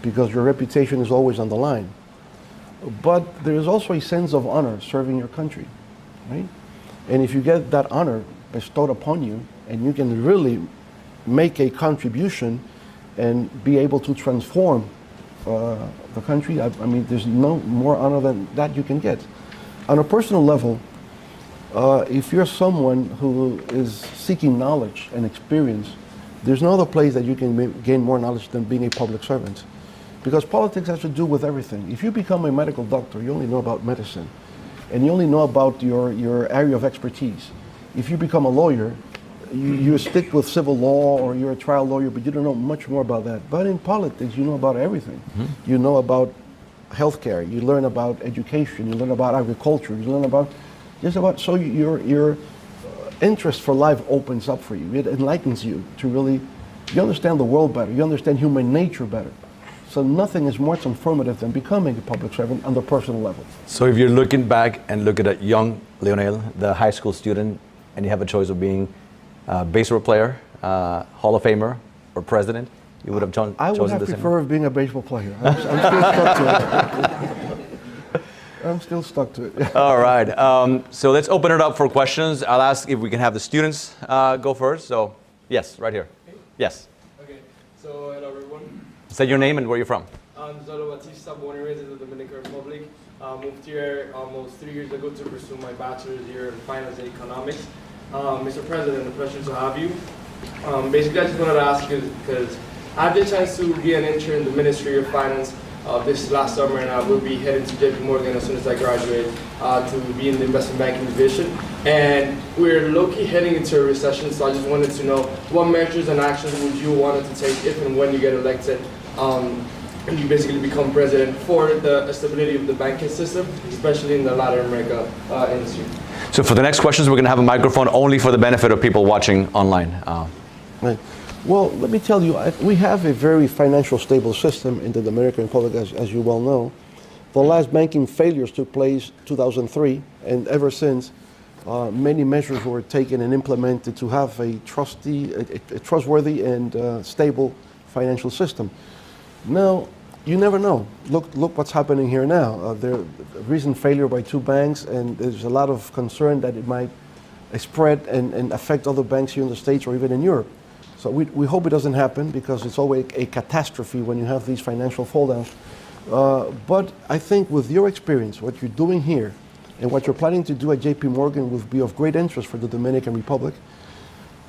because your reputation is always on the line. But there is also a sense of honor serving your country, right? And if you get that honor bestowed upon you, and you can really make a contribution and be able to transform the country, I mean, there's no more honor than that you can get. On a personal level, if you're someone who is seeking knowledge and experience, there's no other place that you can gain more knowledge than being a public servant. Because politics has to do with everything. If you become a medical doctor, you only know about medicine, and you only know about your area of expertise. If you become a lawyer, you stick with civil law, or you're a trial lawyer, but you don't know much more about that. But in politics, you know about everything. You know about healthcare, you learn about education, you learn about agriculture, you learn about just about, so your interest for life opens up for you. It enlightens you to really, you understand the world better, you understand human nature better. So nothing is more transformative than becoming a public servant on the personal level. So if you're looking back and look at a young Leonel, the high school student, and you have a choice of being a baseball player, Hall of Famer, or president, you would have chosen this. I would have preferred being a baseball player. I'm still stuck to it. I'm still stuck to it. All right. So let's open it up for questions. I'll ask if we can have the students go first. So, yes, right here. Yes. Okay. So, hello, everyone. Say your name and where you're from. I'm Zolo Batista, born and raised in the Dominican Republic. Moved here almost 3 years ago to pursue my bachelor's here in finance and economics. Mr. President, a pleasure to have you. Basically, I just wanted to ask you, because I had the chance to be an intern in the Ministry of Finance this last summer, and I will be heading to JP Morgan as soon as I graduate to be in the investment banking division. And we're low-key heading into a recession, so I just wanted to know what measures and actions would you want to take if and when you get elected and you basically become president for the stability of the banking system, especially in the Latin America industry. So for the next questions, we're going to have a microphone only for the benefit of people watching online. Right. Well, let me tell you, we have a very financial stable system in the Dominican Republic, as you well know. The last banking failures took place 2003, and ever since, many measures were taken and implemented to have a trustworthy and stable financial system. Now, you never know. Look what's happening here now. There recent failure by 2 banks, and there's a lot of concern that it might spread and affect other banks here in the States or even in Europe. So we hope it doesn't happen, because it's always a catastrophe when you have these financial fall-downs. But I think with your experience, what you're doing here, and what you're planning to do at JP Morgan will be of great interest for the Dominican Republic,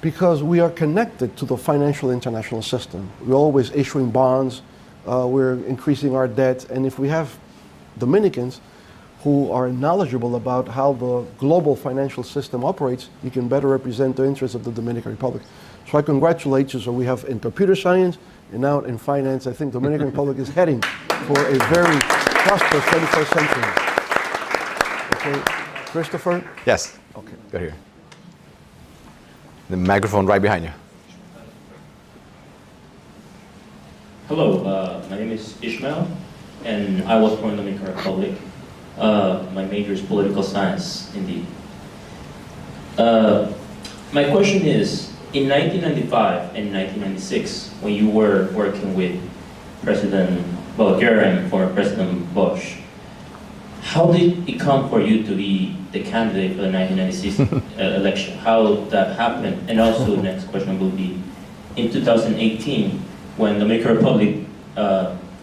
because we are connected to the financial international system. We're always issuing bonds, we're increasing our debt, and if we have Dominicans who are knowledgeable about how the global financial system operates, you can better represent the interests of the Dominican Republic. So I congratulate you. So we have in computer science and now in finance, I think the Dominican Republic is heading for a very prosperous 21st century. Okay, Christopher? Yes. Okay. Go here. The microphone right behind you. Hello, my name is Ishmael, and I was born in the Dominican Republic. My major is political science, indeed. My question is, in 1995 and 1996, when you were working with President Bulgaria and former President Bush, how did it come for you to be the candidate for the 1996 election? How that happened? And also, the next question will be, in 2018, when the Dominican Republic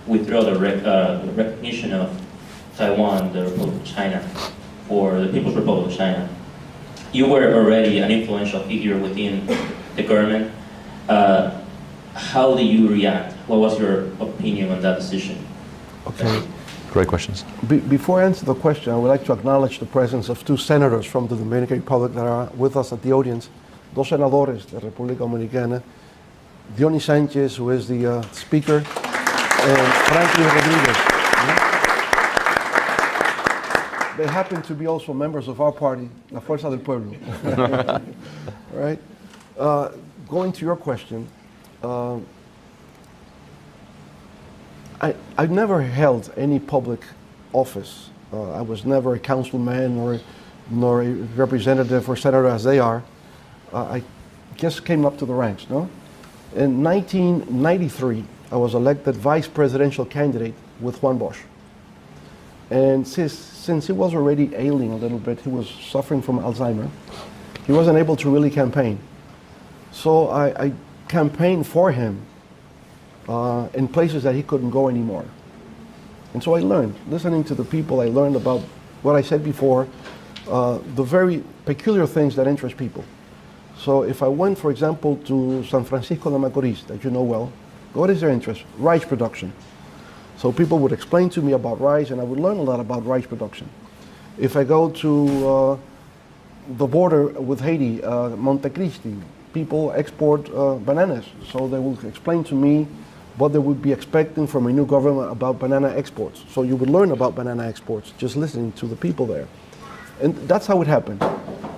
withdrew the recognition of Taiwan, the Republic of China, for the People's Republic of China, you were already an influential figure within the government. How did you react? What was your opinion on that decision? Okay. Great questions. Before I answer the question, I would like to acknowledge the presence of 2 senators from the Dominican Republic that are with us at the audience. 2 senadores de República Dominicana. Diony Sánchez, who is the speaker, and Franklin Rodriguez. They happen to be also members of our party, La Fuerza del Pueblo. Right? Going to your question, I've never held any public office. I was never a councilman nor a representative or senator as they are. I just came up to the ranks, no? In 1993, I was elected vice presidential candidate with Juan Bosch. And since he was already ailing a little bit, he was suffering from Alzheimer, he wasn't able to really campaign. So I campaigned for him in places that he couldn't go anymore. And so I learned, listening to the people, I learned about what I said before, the very peculiar things that interest people. So if I went, for example, to San Francisco de Macorís, that you know well, what is their interest? Rice production. So people would explain to me about rice, and I would learn a lot about rice production. If I go to the border with Haiti, Montecristi, people export bananas. So they will explain to me what they would be expecting from a new government about banana exports. So you would learn about banana exports just listening to the people there. And that's how it happened.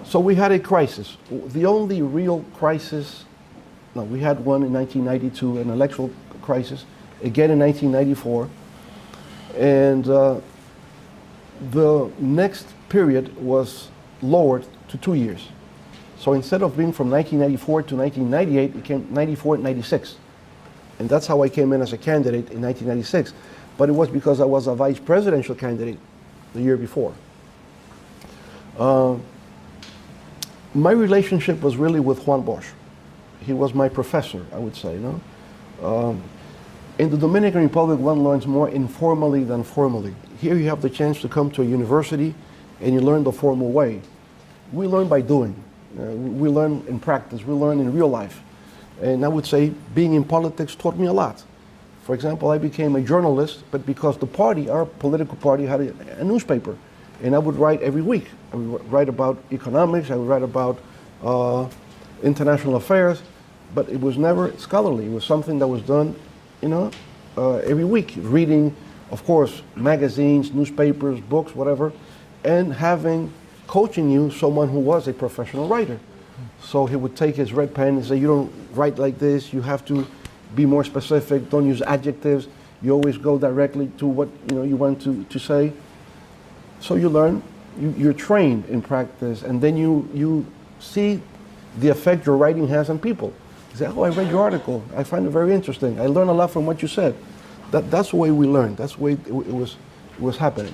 So we had a crisis. The only real crisis, no, we had one in 1992, an electoral crisis, again in 1994. And the next period was lowered to 2 years. So instead of being from 1994 to 1998, it came 94 and 96. And that's how I came in as a candidate in 1996. But it was because I was a vice presidential candidate the year before. My relationship was really with Juan Bosch. He was my professor, I would say. In the Dominican Republic, one learns more informally than formally. Here you have the chance to come to a university and you learn the formal way. We learn by doing. We learn in practice. We learn in real life. And I would say being in politics taught me a lot. For example, I became a journalist, but because the party, our political party, had a newspaper. And I would write every week. I would write about economics, I would write about international affairs, but it was never scholarly. It was something that was done, every week. Reading, of course, magazines, newspapers, books, whatever, and coaching you someone who was a professional writer. So he would take his red pen and say, you don't write like this, you have to be more specific, don't use adjectives, you always go directly to what you want to say. So you learn, you're trained in practice, and then you see the effect your writing has on people. You say, oh, I read your article, I find it very interesting, I learned a lot from what you said. That's the way we learned, that's the way it was happening.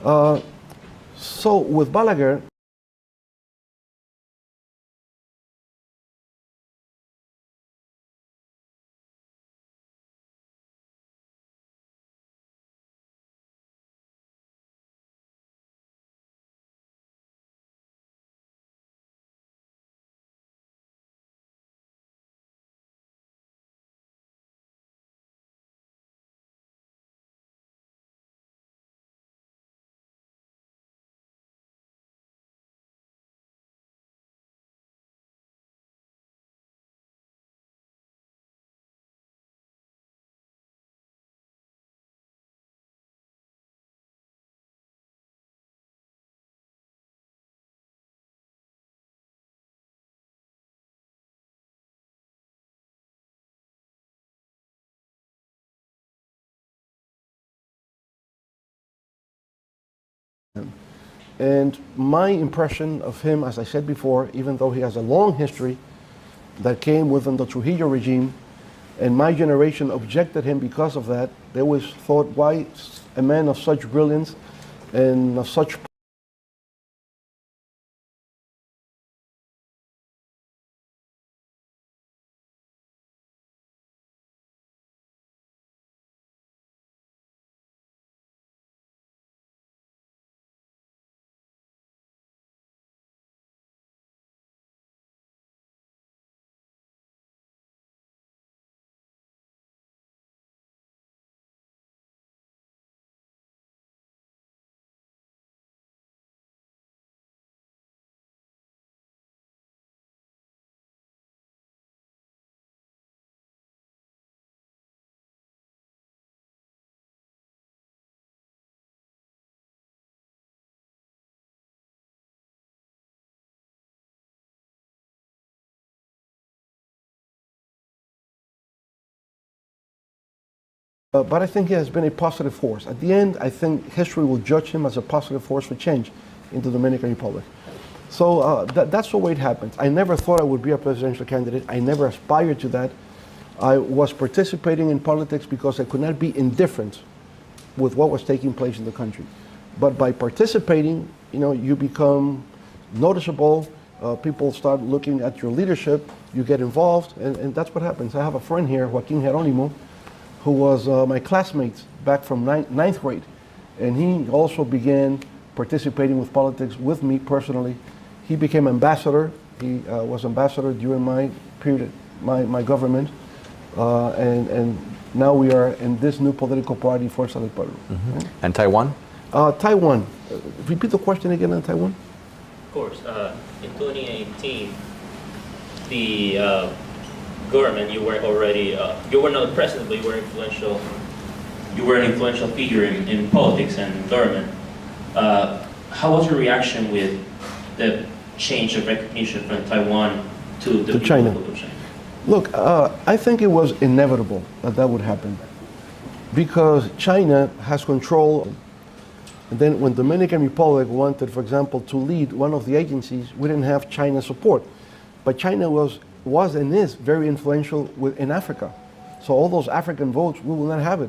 So with Balaguer, and my impression of him, as I said before, even though he has a long history that came within the Trujillo regime, and my generation objected him because of that, they always thought, why a man of such brilliance and of such but I think he has been a positive force. At the end, I think history will judge him as a positive force for change in the Dominican Republic. So that's the way it happens. I never thought I would be a presidential candidate. I never aspired to that. I was participating in politics because I could not be indifferent with what was taking place in the country. But by participating, you become noticeable. People start looking at your leadership. You get involved, and that's what happens. I have a friend here, Joaquin Jerónimo, who was my classmate back from ninth grade. And he also began participating with politics with me personally. He became ambassador. He was ambassador during my period, my government. And now we are in this new political party, Fuerza del Pueblo. Mm-hmm. Right? And Taiwan? Taiwan. Repeat the question again on Taiwan. Of course. In 2018, the government, you were already, you were not the president, but you were influential. You were an influential figure in politics and government. How was your reaction with the change of recognition from Taiwan to China? Look, I think it was inevitable that would happen because China has control. And then when the Dominican Republic wanted, for example, to lead one of the agencies, we didn't have China's support. But China was and is very influential in Africa. So all those African votes, we will not have it.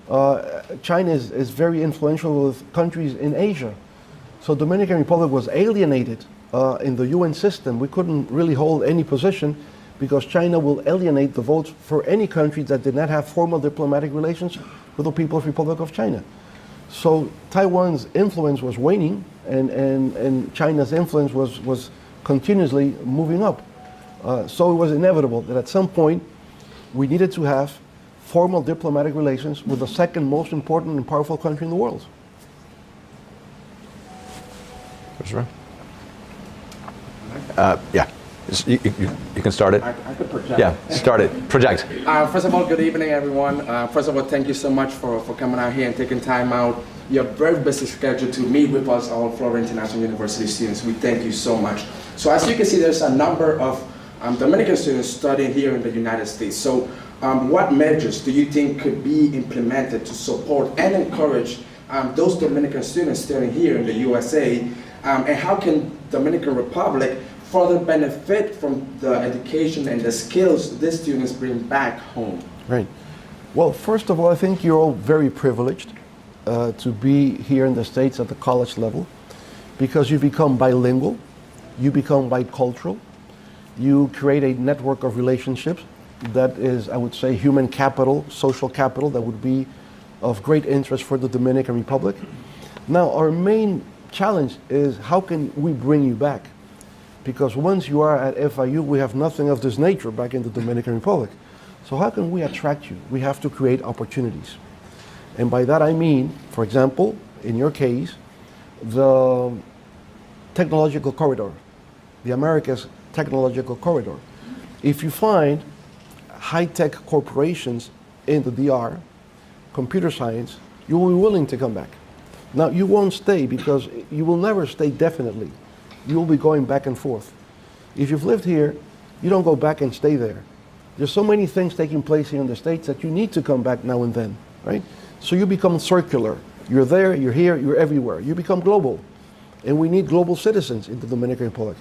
China is very influential with countries in Asia. So Dominican Republic was alienated in the UN system. We couldn't really hold any position because China will alienate the votes for any country that did not have formal diplomatic relations with the People's Republic of China. So Taiwan's influence was waning, and China's influence was continuously moving up. So it was inevitable that at some point we needed to have formal diplomatic relations with the second most important and powerful country in the world. Yeah, you can start it. I could project. Yeah, start it. Project. First of all, good evening, everyone. First of all, thank you so much for coming out here and taking time out your very busy schedule to meet with us, all Florida International University students. We thank you so much. So as you can see, there's a number of Dominican students studying here in the United States. So what measures do you think could be implemented to support and encourage those Dominican students studying here in the USA? And how can Dominican Republic further benefit from the education and the skills these students bring back home? Right. Well, first of all, I think you're all very privileged to be here in the States at the college level because you become bilingual, you become bicultural, you create a network of relationships that is, I would say, human capital, social capital that would be of great interest for the Dominican Republic. Now, our main challenge is how can we bring you back? Because once you are at FIU, we have nothing of this nature back in the Dominican Republic. So how can we attract you? We have to create opportunities. And by that I mean, for example, in your case, the technological corridor, the America's technological corridor. If you find high-tech corporations in the DR, computer science, you will be willing to come back. Now, you won't stay because you will never stay definitely. You will be going back and forth. If you've lived here, you don't go back and stay there. There's so many things taking place here in the States that you need to come back now and then, right? So you become circular. You're there, you're here, you're everywhere. You become global. And we need global citizens in the Dominican Republic.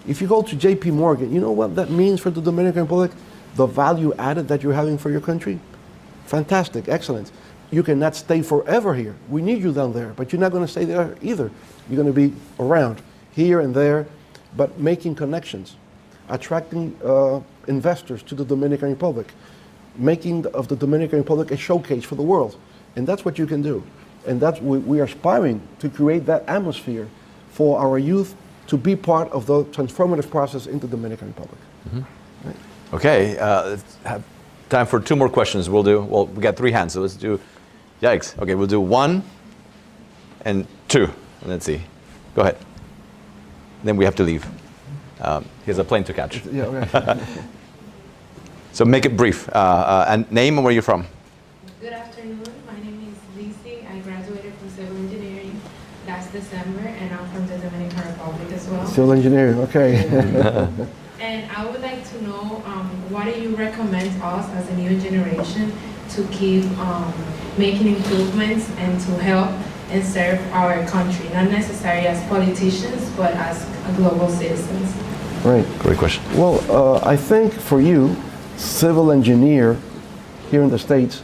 If you go to JP Morgan, you know what that means for the Dominican Republic? The value added that you're having for your country? Fantastic, excellent. You cannot stay forever here. We need you down there, but you're not going to stay there either. You're going to be around, here and there, but making connections, attracting investors to the Dominican Republic, making of the Dominican Republic a showcase for the world. And that's what you can do. And that's we are aspiring to create that atmosphere for our youth to be part of the transformative process in the Dominican Republic. Mm-hmm. Right. Okay, have time for two more questions. We'll do, well, we got three hands, so let's do, yikes. Okay, we'll do 1 and 2. Let's see. Go ahead. Then we have to leave. He has a plane to catch. Yeah, okay. So make it brief. And name and where you're from. Good afternoon. My name is Lizzie. I graduated from civil engineering last December, and I'm from the Dominican Republic as well. Civil engineering, okay. And I would like to know, what do you recommend us as a new generation to keep making improvements and to help and serve our country, not necessarily as politicians, but as global citizens? Right. Great question. Well, I think for you, civil engineer here in the States,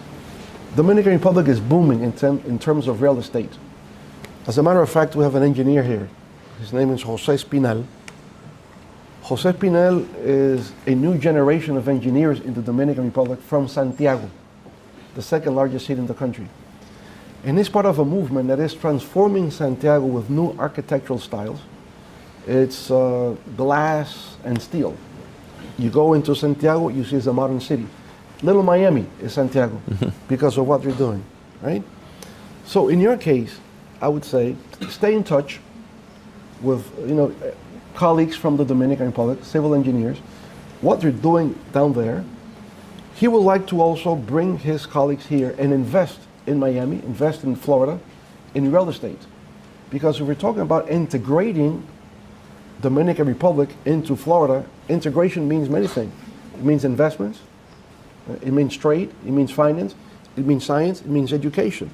Dominican Republic is booming in terms of real estate. As a matter of fact, we have an engineer here. His name is Jose Espinal. Jose Espinal is a new generation of engineers in the Dominican Republic from Santiago, the second largest city in the country. And he's part of a movement that is transforming Santiago with new architectural styles. It's glass and steel. You go into Santiago, you see it's a modern city. Little Miami is Santiago because of what you're doing, right? So in your case, I would say stay in touch with colleagues from the Dominican Republic, civil engineers, what they're doing down there. He would like to also bring his colleagues here and invest in Miami, invest in Florida, in real estate. Because if we're talking about integrating Dominican Republic into Florida, integration means many things. It means investments, it means trade, it means finance, it means science, it means education.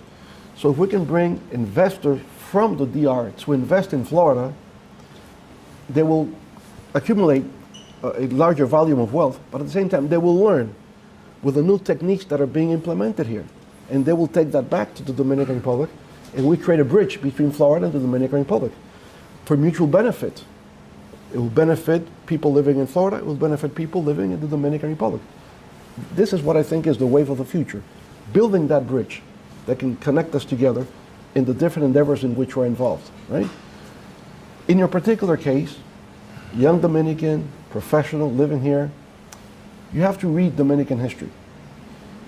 So if we can bring investors from the DR to invest in Florida, they will accumulate a larger volume of wealth, but at the same time they will learn with the new techniques that are being implemented here. and they will take that back to the Dominican Republic, and we create a bridge between Florida and the Dominican Republic for mutual benefit. It will benefit people living in Florida, it will benefit people living in the Dominican Republic. This is what I think is the wave of the future, building that bridge that can connect us together in the different endeavors in which we're involved, right? In your particular case, young Dominican, professional, living here, you have to read Dominican history.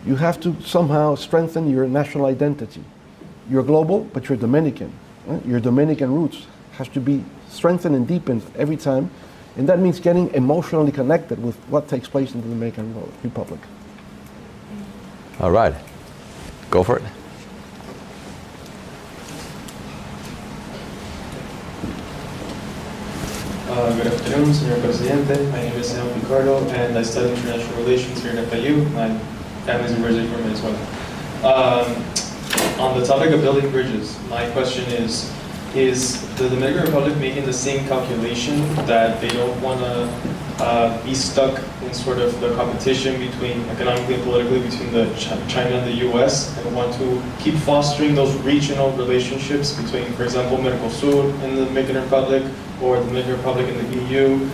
You have to somehow strengthen your national identity. You're global, but you're Dominican. Right? Your Dominican roots has to be strengthened and deepened every time, and that means getting emotionally connected with what takes place in the Dominican Republic. All right, go for it. Good afternoon, Señor Presidente. My name is Sam Picardo, and I study international relations here at FIU. My family's originally from Venezuela. On the topic of building bridges, my question is the Dominican Republic making the same calculation that they don't want to be stuck in sort of the competition between economically and politically between China and the US, and want to keep fostering those regional relationships between, for example, Mercosur and the Dominican Republic, or the Dominican Republic and the EU,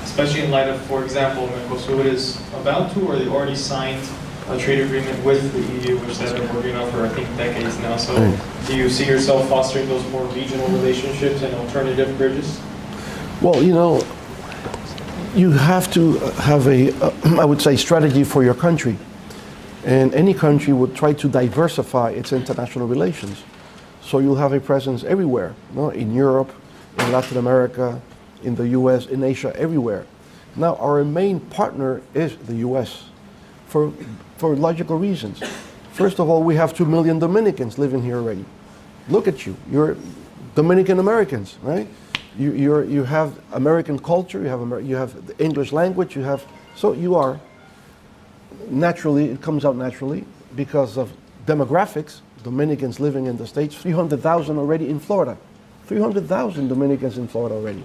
especially in light of, for example, Mercosur is about to, or they already signed a trade agreement with the EU, which they've been working on for, I think, decades now. So do you see yourself fostering those more regional relationships and alternative bridges? Well, you know, you have to have a, I would say, strategy for your country. And any country would try to diversify its international relations. So you'll have a presence everywhere, no? In Europe, in Latin America, in the US, in Asia, everywhere. Now, our main partner is the US for logical reasons. First of all, we have 2 million Dominicans living here already. Look at you, you're Dominican Americans, right? You have American culture, you have the English language, so you are naturally, it comes out naturally because of demographics. Dominicans living in the States, 300,000 already in Florida. 300,000 Dominicans in Florida already.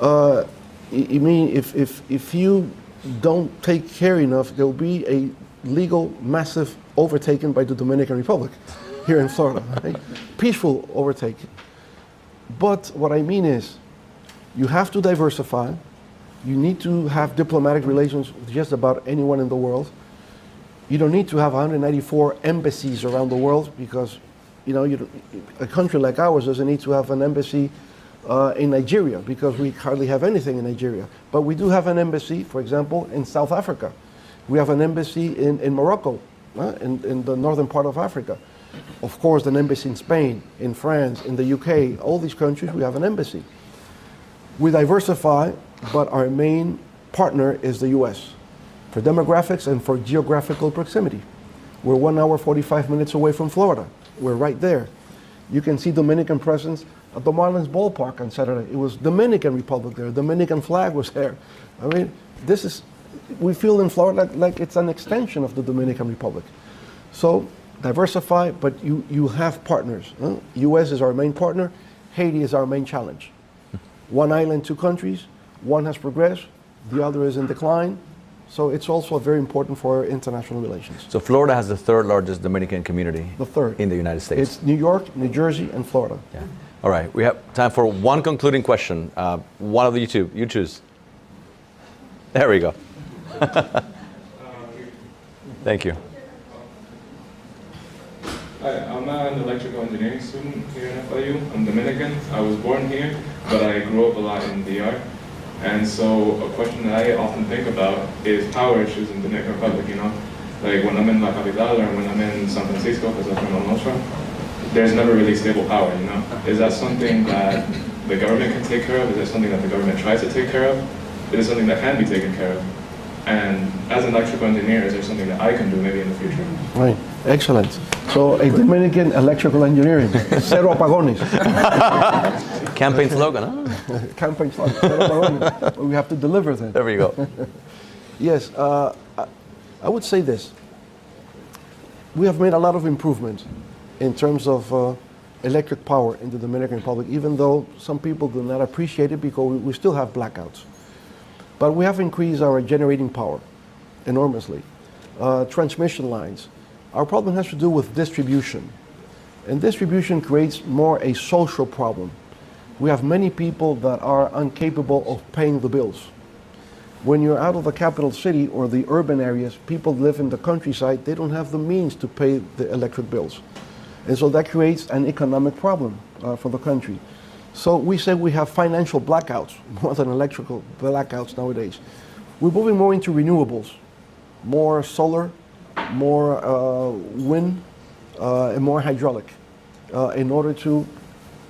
I mean, if you don't take care enough, there'll be a legal massive overtaken by the Dominican Republic here in Florida, right? Peaceful overtake. But what I mean is, you have to diversify. You need to have diplomatic relations with just about anyone in the world. You don't need to have 194 embassies around the world because, you know, a country like ours doesn't need to have an embassy in Nigeria because we hardly have anything in Nigeria. But we do have an embassy, for example, in South Africa. We have an embassy in Morocco, in the northern part of Africa. Of course, an embassy in Spain, in France, in the UK, all these countries, we have an embassy. We diversify, but our main partner is the US. For demographics and for geographical proximity. We're 1 hour, 45 minutes away from Florida. We're right there. You can see Dominican presence at the Marlins ballpark on Saturday. It was Dominican Republic there. Dominican flag was there. I mean, we feel in Florida like it's an extension of the Dominican Republic. So diversify, but you have partners. US is our main partner. Haiti is our main challenge. One island, 2 countries. One has progressed. The other is in decline. So it's also very important for our international relations. So Florida has the 3rd largest Dominican community in the United States. It's New York, New Jersey, and Florida. Yeah. All right, we have time for one concluding question. One of the two, you choose. There we go. Thank you. Hi, I'm an electrical engineering student here in FIU. I'm Dominican. I was born here, but I grew up a lot in DR. And so a question that I often think about is power issues in the Dominican Republic, you know? Like when I'm in La Capital or when I'm in San Francisco, because I'm from El Nostro, there's never really stable power, you know? Is that something that the government can take care of? Is that something that the government tries to take care of? Is it something that can be taken care of? And as an electrical engineer, is there something that I can do maybe in the future? Right, excellent. So a Dominican electrical engineering, cero apagones. Campaign slogan, huh? Campaign slogan, cero apagones. We have to deliver that. There we go. Yes, I would say this. We have made a lot of improvements in terms of electric power in the Dominican Republic, even though some people do not appreciate it because we still have blackouts. But we have increased our generating power enormously. Transmission lines. Our problem has to do with distribution. And distribution creates more a social problem. We have many people that are incapable of paying the bills. When you're out of the capital city or the urban areas, people live in the countryside, they don't have the means to pay the electric bills. And so that creates an economic problem for the country. So we say we have financial blackouts, more than electrical blackouts nowadays. We're moving more into renewables, more solar, more wind, and more hydraulic in order to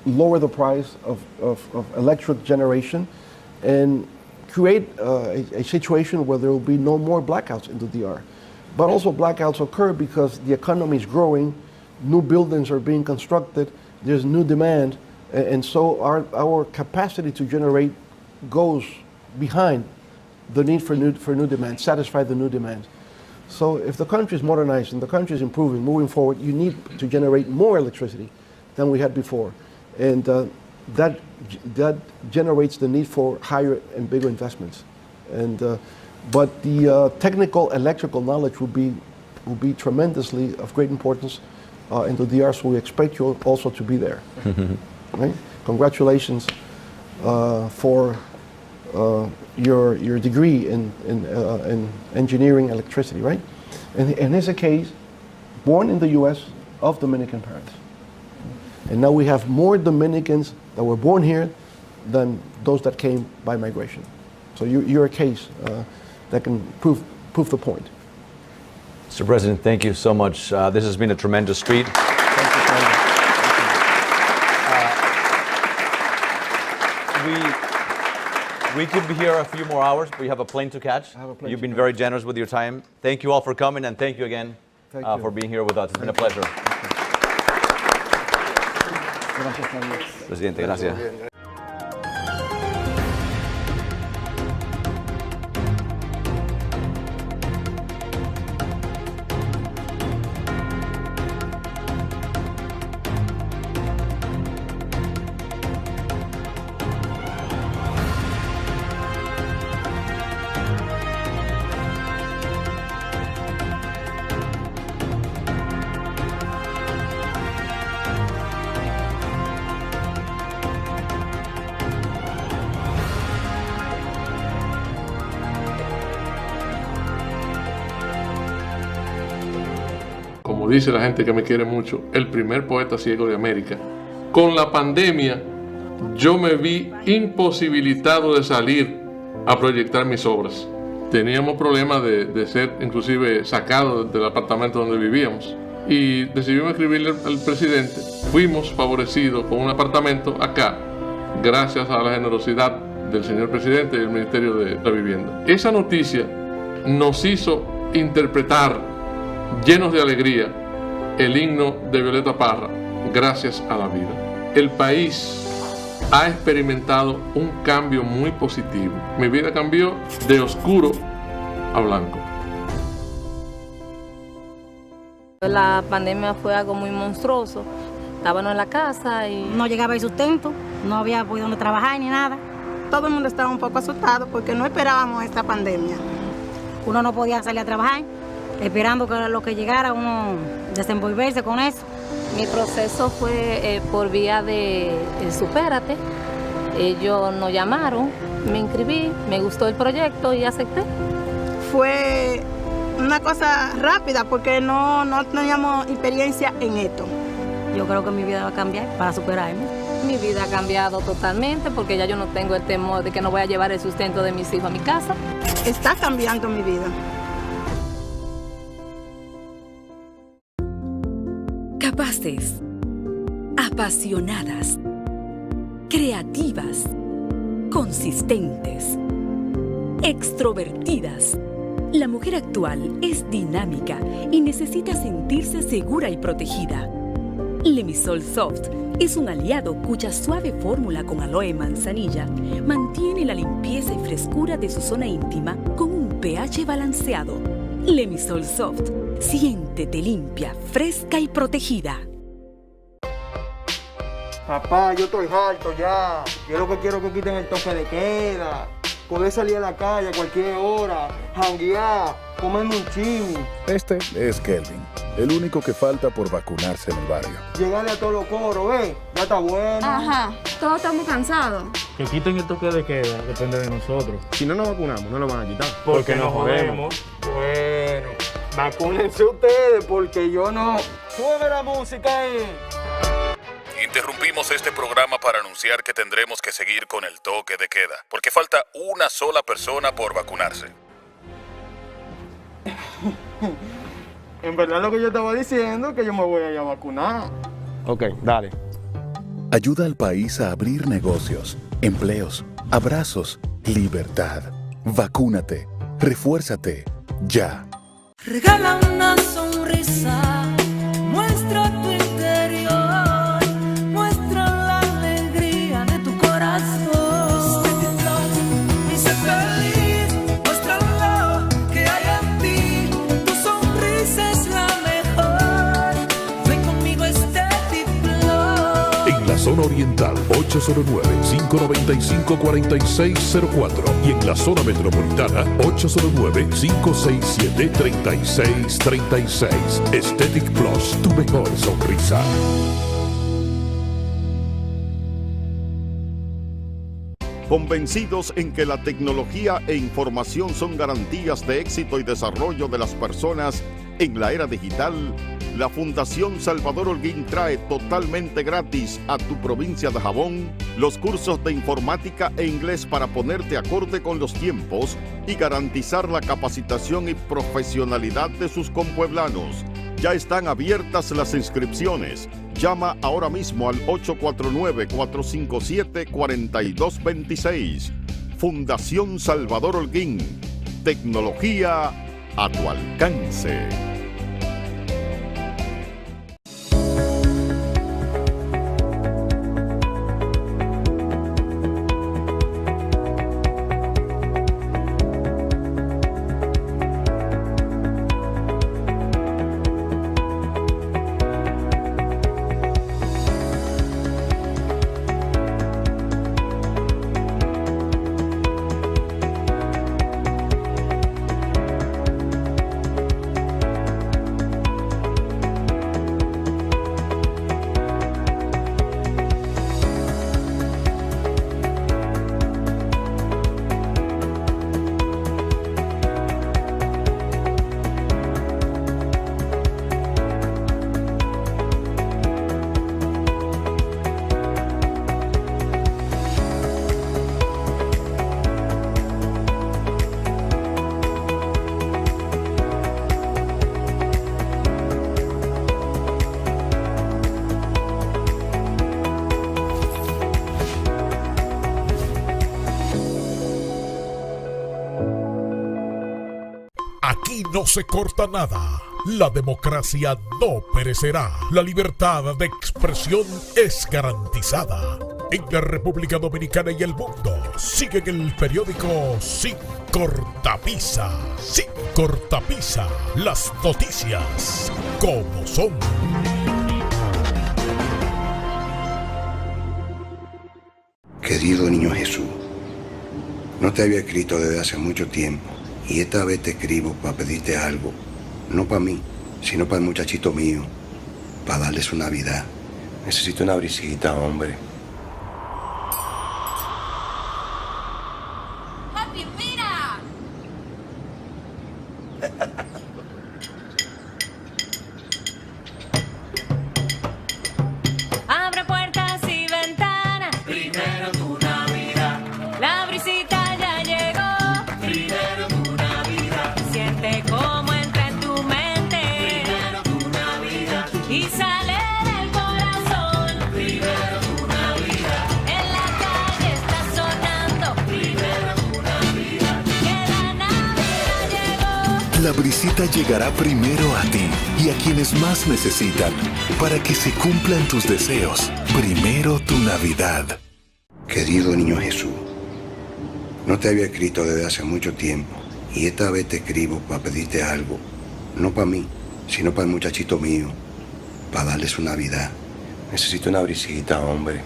lower the price of electric generation and create a situation where there will be no more blackouts in the DR. But also blackouts occur because the economy is growing, new buildings are being constructed, there's new demand, and so our capacity to generate goes behind the need for new demand, satisfy the new demand. So if the country is modernized and the country is improving, moving forward, you need to generate more electricity than we had before. And that generates the need for higher and bigger investments. And, but the technical electrical knowledge will be tremendously of great importance in the DR, so we expect you also to be there. Right? Congratulations for your degree in engineering electricity, right? And here's a case, born in the US of Dominican parents. And now we have more Dominicans that were born here than those that came by migration. So you're a case that can prove the point. Mr. President, thank you so much. This has been a tremendous treat. We could be here a few more hours, but we have a plane to catch. You've been very generous with your time. Thank you all for coming, and thank you again for being here with us. It's been a pleasure. Presidente, gracias. Como dice la gente que me quiere mucho, el primer poeta ciego de América. Con la pandemia, yo me vi imposibilitado de salir a proyectar mis obras. Teníamos problemas de ser inclusive sacados del apartamento donde vivíamos. Y decidimos escribirle al presidente. Fuimos favorecidos con un apartamento acá, gracias a la generosidad del señor presidente y del Ministerio de la Vivienda. Esa noticia nos hizo interpretar llenos de alegría el himno de Violeta Parra, gracias a la vida. El país ha experimentado un cambio muy positivo. Mi vida cambió de oscuro a blanco. La pandemia fue algo muy monstruoso. Estábamos en la casa y no llegaba el sustento, no había por dónde trabajar ni nada. Todo el mundo estaba un poco asustado porque no esperábamos esta pandemia. Uno no podía salir a trabajar, esperando que lo que llegara uno desenvolverse con eso. Mi proceso fue por vía de Supérate. Ellos nos llamaron, me inscribí, me gustó el proyecto y acepté. Fue una cosa rápida porque no teníamos experiencia en esto. Yo creo que mi vida va a cambiar para superarme. Mi vida ha cambiado totalmente porque ya yo no tengo el temor de que no voy a llevar el sustento de mis hijos a mi casa. Está cambiando mi vida. Capaces, apasionadas, creativas, consistentes, extrovertidas. La mujer actual es dinámica y necesita sentirse segura y protegida. Lemisol Soft es un aliado cuya suave fórmula con aloe y manzanilla mantiene la limpieza y frescura de su zona íntima con un pH balanceado. Lemisol Soft. Siéntete limpia, fresca y protegida. Papá, yo estoy harto ya. Yo lo que quiero es que quiten el toque de queda. Poder salir a la calle a cualquier hora, janguear, comerme un chimi. Este es Kelvin, el único que falta por vacunarse en el barrio. Llegarle a todos los coros, ya está bueno. Ajá, todos estamos cansados. Que quiten el toque de queda, depende de nosotros. Si no nos vacunamos, no lo van a quitar. Porque nos jodemos. Bueno, vacúnense ustedes porque yo no. ¡Sube la música ahí! Interrumpimos este programa para anunciar que tendremos que seguir con el toque de queda, porque falta una sola persona por vacunarse. En verdad lo que yo estaba diciendo es que yo me voy a ir a vacunar. Ok, dale. Ayuda al país a abrir negocios, empleos, abrazos, libertad. Vacúnate, refuérzate, ya. Regala una sonrisa, muestra tu interior, muestra la alegría de tu corazón. Y sé feliz, muéstralo que hay en ti, tu sonrisa es la mejor. Ven conmigo Aesthetic Plus. En la zona oriental, 809-595-4604. Y en la zona metropolitana, 809-567-3636. Aesthetic Plus, tu mejor sonrisa. Convencidos en que la tecnología e información son garantías de éxito y desarrollo de las personas en la era digital, la Fundación Salvador Holguín trae totalmente gratis a tu provincia de Jabón los cursos de informática e inglés para ponerte acorde con los tiempos y garantizar la capacitación y profesionalidad de sus compueblanos. Ya están abiertas las inscripciones. Llama ahora mismo al 849-457-4226. Fundación Salvador Holguín. Tecnología a tu alcance. Aquí no se corta nada. La democracia no perecerá. La libertad de expresión es garantizada. En la República Dominicana y el mundo siguen el periódico Sin Cortapisa. Sin Cortapisa. Las noticias como son. Querido niño Jesús, no te había escrito desde hace mucho tiempo y esta vez te escribo para pedirte algo, no para mí, sino para el muchachito mío, para darle su Navidad. Necesito una brisita, hombre. ¡Papi, mira! Abre puertas y ventanas. Primero tu Navidad. La brisita ya llegó. Primero tu Navidad. Siente cómo entra en tu mente. Primero tu Navidad. Y sale del corazón. Primero tu Navidad. En la calle está sonando. Primero tu Navidad. Que la Navidad llegó. La brisita llegará primero a ti y a quienes más necesitan para que se cumplan tus deseos. Primero tu Navidad. Querido niño Jesús, no te había escrito desde hace mucho tiempo y esta vez te escribo para pedirte algo, no para mí, sino para el muchachito mío, para darle su Navidad. Necesito una brisita, hombre.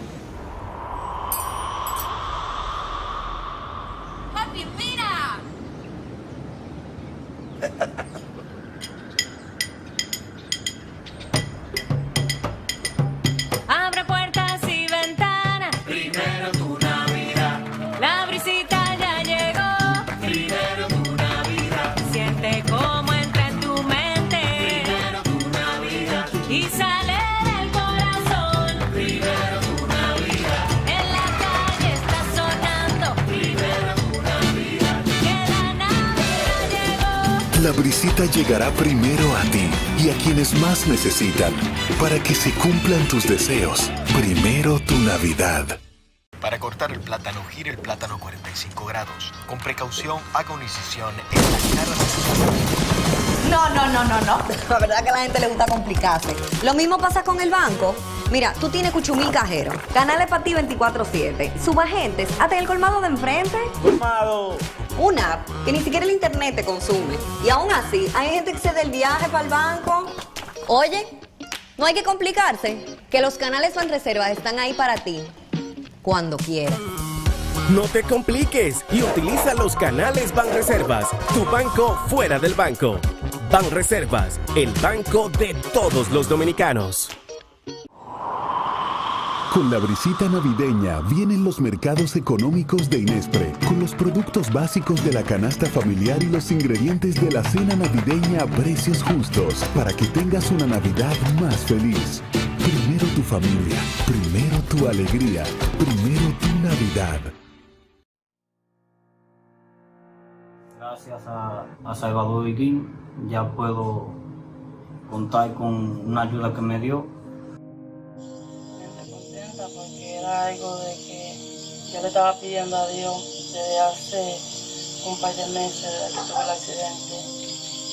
¡Papi, mira! La brisita llegará primero a ti y a quienes más necesitan, para que se cumplan tus deseos. Primero tu Navidad. Para cortar el plátano, gire el plátano 45 grados. Con precaución, haga una incisión en la cara de su... No. La verdad es que a la gente le gusta complicarse. Lo mismo pasa con el banco. Mira, tú tienes cuchumil cajero. Canales para ti 24/7. Subagentes, hasta el colmado de enfrente. Colmado. Una app que ni siquiera el internet te consume. Y aún así, hay gente que se da el viaje para el banco. Oye, no hay que complicarse. Que los canales Banreservas están ahí para ti. Cuando quieras. No te compliques y utiliza los canales Banreservas, tu banco fuera del banco. Banreservas, el banco de todos los dominicanos. Con la brisita navideña vienen los mercados económicos de Inespre, con los productos básicos de la canasta familiar y los ingredientes de la cena navideña a precios justos, para que tengas una Navidad más feliz. Primero tu familia, primero tu alegría, primero tu Navidad. Gracias a Salvador Iguín ya puedo contar con una ayuda que me dio. Contenta porque era algo de que yo le estaba pidiendo a Dios desde hace un par de meses desde que tuve el accidente.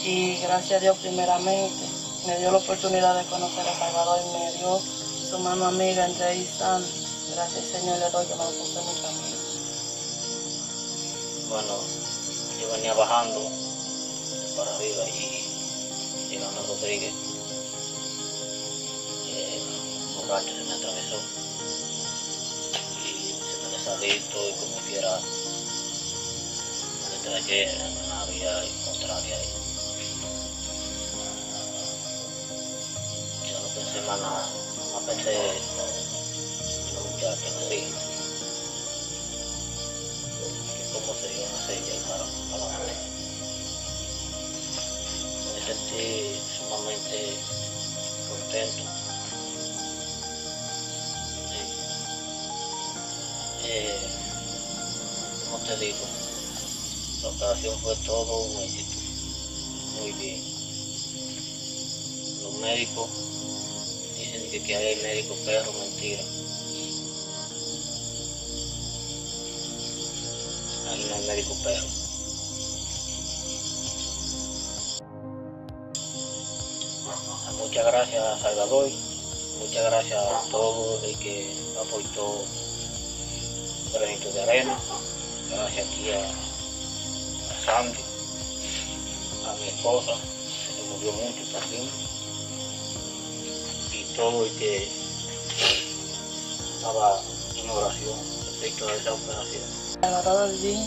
Y gracias a Dios primeramente me dio la oportunidad de conocer a Salvador y me dio su mano amiga entre y San. Gracias Señor le doy que me lo puso en mi camino. Bueno, yo venía bajando para arriba y llegando a Rodríguez, un borracho se me atravesó y se me desadicto y como quiera me traje en una vía contraria y yo no pensé más nada, no pensé en los muchachos así. Como se dio una sella y para adelante. Me sentí sumamente contento. Como te digo, la operación fue todo un éxito, muy bien. Los médicos dicen que hay médicos perros, mentira. Ahí no hay médico perro. Muchas gracias a Salvador, muchas gracias a todo el que aportó granito de arena. Gracias aquí a Sandy, a mi esposa, que se movió mucho también, y todo el que estaba en oración respecto a esa operación. Salvador Iguín,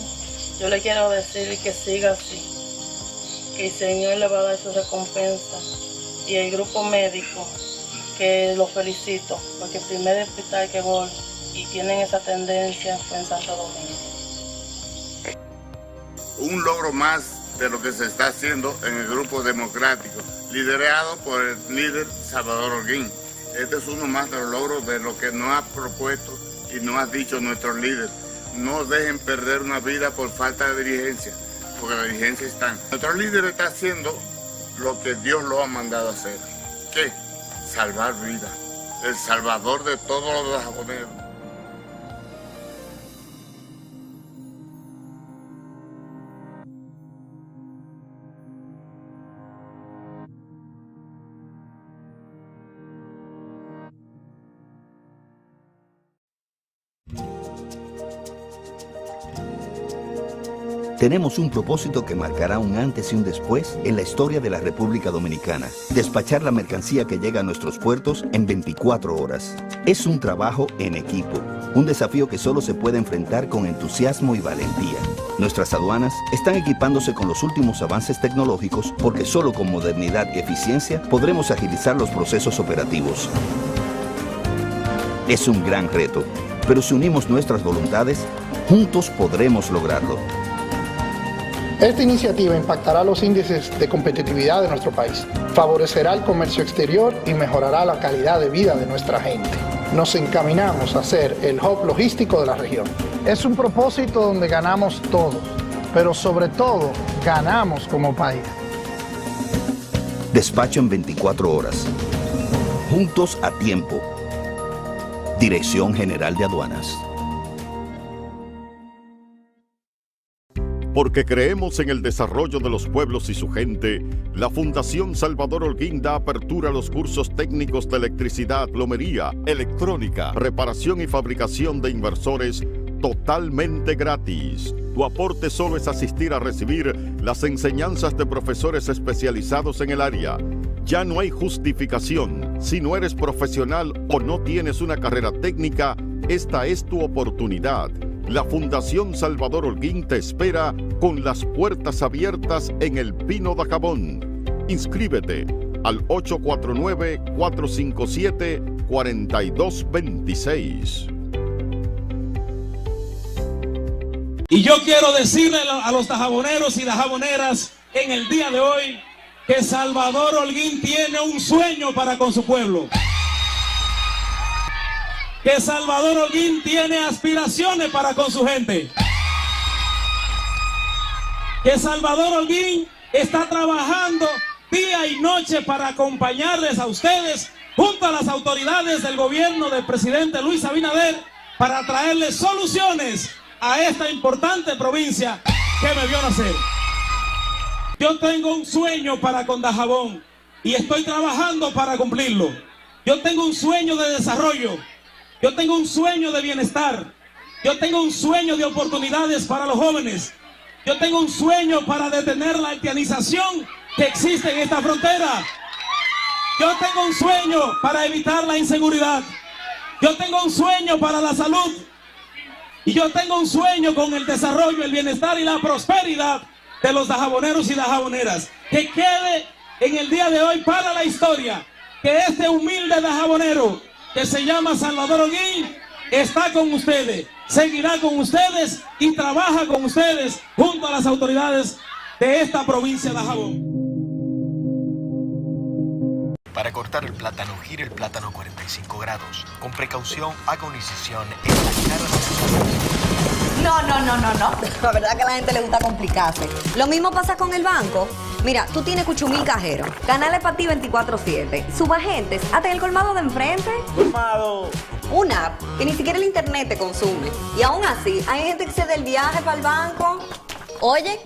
yo le quiero decir que siga así, que el Señor le va a dar su recompensa, y el grupo médico, que lo felicito, porque el primer hospital que voy y tienen esa tendencia fue en Santo Domingo. Un logro más de lo que se está haciendo en el grupo democrático, liderado por el líder Salvador Iguín. Este es uno más de los logros de lo que nos ha propuesto y nos ha dicho nuestro líder. No dejen perder una vida por falta de diligencia, porque la diligencia está. Nuestro líder está haciendo lo que Dios lo ha mandado a hacer. ¿Qué? Salvar vidas. El salvador de todos los japoneses. Tenemos un propósito que marcará un antes y un después en la historia de la República Dominicana. Despachar la mercancía que llega a nuestros puertos en 24 horas. Es un trabajo en equipo, un desafío que solo se puede enfrentar con entusiasmo y valentía. Nuestras aduanas están equipándose con los últimos avances tecnológicos porque solo con modernidad y eficiencia podremos agilizar los procesos operativos. Es un gran reto, pero si unimos nuestras voluntades, juntos podremos lograrlo. Esta iniciativa impactará los índices de competitividad de nuestro país, favorecerá el comercio exterior y mejorará la calidad de vida de nuestra gente. Nos encaminamos a ser el hub logístico de la región. Es un propósito donde ganamos todos, pero sobre todo ganamos como país. Despacho en 24 horas. Juntos a tiempo. Dirección General de Aduanas. Porque creemos en el desarrollo de los pueblos y su gente, la Fundación Salvador Holguín da apertura a los cursos técnicos de electricidad, plomería, electrónica, reparación y fabricación de inversores totalmente gratis. Tu aporte solo es asistir a recibir las enseñanzas de profesores especializados en el área. Ya no hay justificación. Si no eres profesional o no tienes una carrera técnica, esta es tu oportunidad. La Fundación Salvador Holguín te espera con las puertas abiertas en el Pino de Jabón. Inscríbete al 849-457-4226. Y yo quiero decirle a los dajaboneros y dajaboneras en el día de hoy que Salvador Holguín tiene un sueño para con su pueblo. Que Salvador Holguín tiene aspiraciones para con su gente. Que Salvador Holguín está trabajando día y noche para acompañarles a ustedes junto a las autoridades del gobierno del presidente Luis Abinader para traerles soluciones a esta importante provincia que me vio nacer. Yo tengo un sueño para con Dajabón y estoy trabajando para cumplirlo. Yo tengo un sueño de desarrollo. Yo tengo un sueño de bienestar. Yo tengo un sueño de oportunidades para los jóvenes. Yo tengo un sueño para detener la haitianización que existe en esta frontera. Yo tengo un sueño para evitar la inseguridad. Yo tengo un sueño para la salud. Y yo tengo un sueño con el desarrollo, el bienestar y la prosperidad de los dajaboneros y dajaboneras. Que quede en el día de hoy para la historia que este humilde dajabonero que se llama Salvador Holguín está con ustedes, seguirá con ustedes y trabaja con ustedes junto a las autoridades de esta provincia de Dajabón. Para cortar el plátano, gire el plátano 45 grados. Con precaución, haga una incisión en la cara de No. La verdad que a la gente le gusta complicarse. Lo mismo pasa con el banco. Mira, tú tienes cuchumil cajero, canales para ti 24/7, subagentes, hasta en el colmado de enfrente. Colmado. Una app que ni siquiera el internet te consume. Y aún así, hay gente que se da el viaje para el banco. Oye,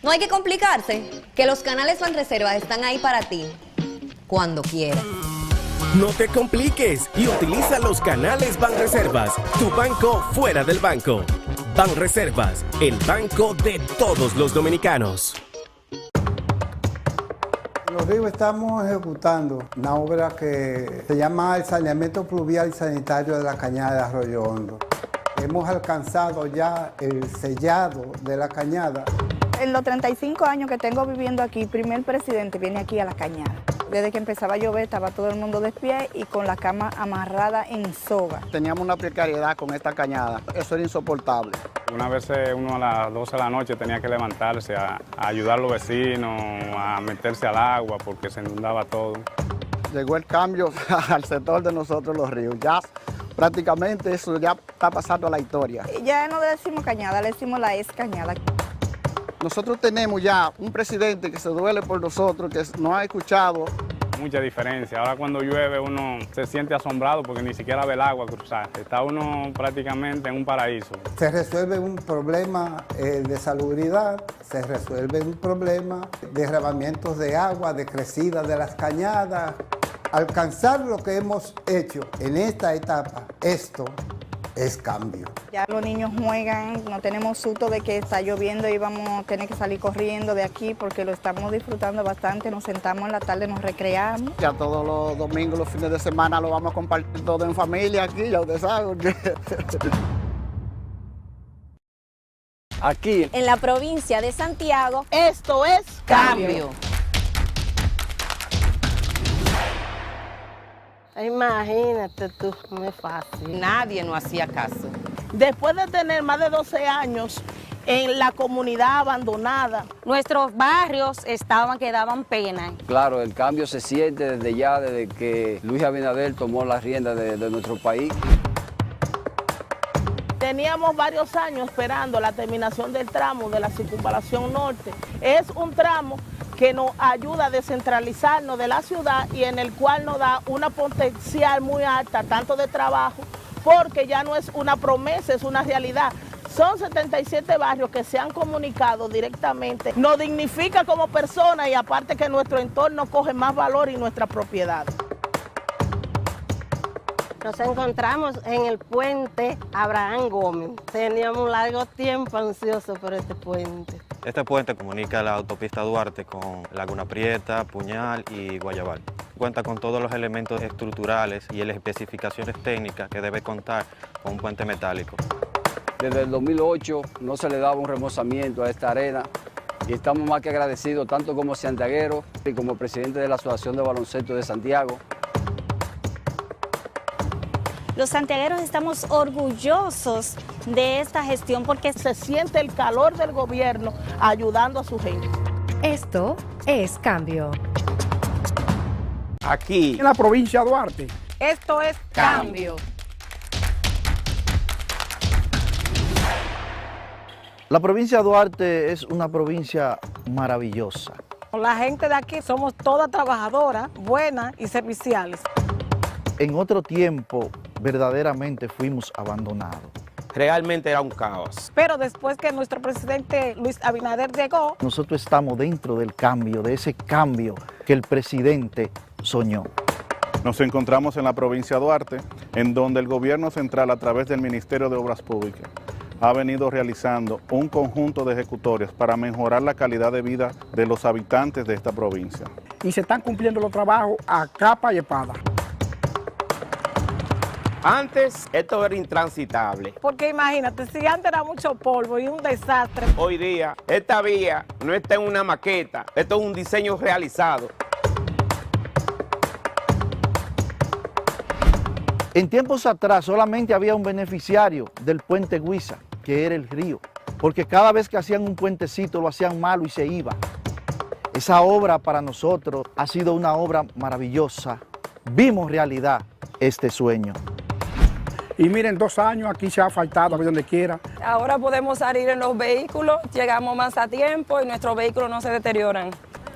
no hay que complicarse, que los canales Banreservas están ahí para ti, cuando quieras. No te compliques y utiliza los canales Banreservas, tu banco fuera del banco. Banreservas, el banco de todos los dominicanos. Los Ríos estamos ejecutando una obra que se llama el saneamiento pluvial y sanitario de la cañada de Arroyo Hondo. Hemos alcanzado ya el sellado de la cañada. En los 35 años que tengo viviendo aquí, el primer presidente viene aquí a la cañada. Desde que empezaba a llover estaba todo el mundo de pie y con la cama amarrada en soga. Teníamos una precariedad con esta cañada, eso era insoportable. Una vez uno a las 12 de la noche tenía que levantarse a ayudar a los vecinos, a meterse al agua porque se inundaba todo. Llegó el cambio al sector de nosotros los ríos, ya prácticamente eso ya está pasando a la historia. Ya no le decimos cañada, le decimos la ex cañada. Nosotros tenemos ya un presidente que se duele por nosotros, que nos ha escuchado. Mucha diferencia. Ahora cuando llueve uno se siente asombrado porque ni siquiera ve el agua cruzar. Está uno prácticamente en un paraíso. Se resuelve un problema de salubridad, se resuelve un problema de derramamientos de agua, de crecida de las cañadas. Alcanzar lo que hemos hecho en esta etapa, esto es cambio. Ya los niños juegan, no tenemos susto de que está lloviendo y vamos a tener que salir corriendo de aquí porque lo estamos disfrutando bastante, nos sentamos en la tarde, nos recreamos. Ya todos los domingos, los fines de semana lo vamos a compartir todo en familia aquí, ya ustedes saben. Aquí, en la provincia de Santiago, esto es cambio. Imagínate tú, no es fácil. Nadie nos hacía caso. Después de tener más de 12 años en la comunidad abandonada, nuestros barrios que daban pena. Claro, el cambio se siente desde ya, desde que Luis Abinader tomó las riendas de nuestro país. Teníamos varios años esperando la terminación del tramo de la circunvalación norte. Es un tramo que nos ayuda a descentralizarnos de la ciudad y en el cual nos da una potencial muy alta, tanto de trabajo, porque ya no es una promesa, es una realidad. Son 77 barrios que se han comunicado directamente. Nos dignifica como personas y aparte que nuestro entorno coge más valor y nuestra propiedad. Nos encontramos en el puente Abraham Gómez. Teníamos un largo tiempo ansiosos por este puente. Este puente comunica la autopista Duarte con Laguna Prieta, Puñal y Guayabal. Cuenta con todos los elementos estructurales y las especificaciones técnicas que debe contar con un puente metálico. Desde el 2008 no se le daba un remozamiento a esta arena y estamos más que agradecidos tanto como santiagueros y como presidente de la Asociación de Baloncesto de Santiago. Los santiagueros estamos orgullosos de esta gestión porque se siente el calor del gobierno ayudando a su gente. Esto es Cambio. Aquí, en la provincia de Duarte. Esto es Cambio. La provincia de Duarte es una provincia maravillosa. La gente de aquí somos todas trabajadoras, buenas y serviciales. En otro tiempo, verdaderamente fuimos abandonados. Realmente era un caos. Pero después que nuestro presidente Luis Abinader llegó, nosotros estamos dentro del cambio, de ese cambio que el presidente soñó. Nos encontramos en la provincia de Duarte, en donde el gobierno central, a través del Ministerio de Obras Públicas, ha venido realizando un conjunto de ejecutorias para mejorar la calidad de vida de los habitantes de esta provincia. Y se están cumpliendo los trabajos a capa y espada. Antes esto era intransitable. Porque imagínate, si antes era mucho polvo y un desastre. Hoy día esta vía no está en una maqueta, esto es un diseño realizado. En tiempos atrás solamente había un beneficiario del puente Guisa, que era el río, porque cada vez que hacían un puentecito lo hacían malo y se iba. Esa obra para nosotros ha sido una obra maravillosa. Vimos realidad este sueño. Y miren, 2 años aquí se ha faltado, a donde quiera. Ahora podemos salir en los vehículos, llegamos más a tiempo y nuestros vehículos no se deterioran.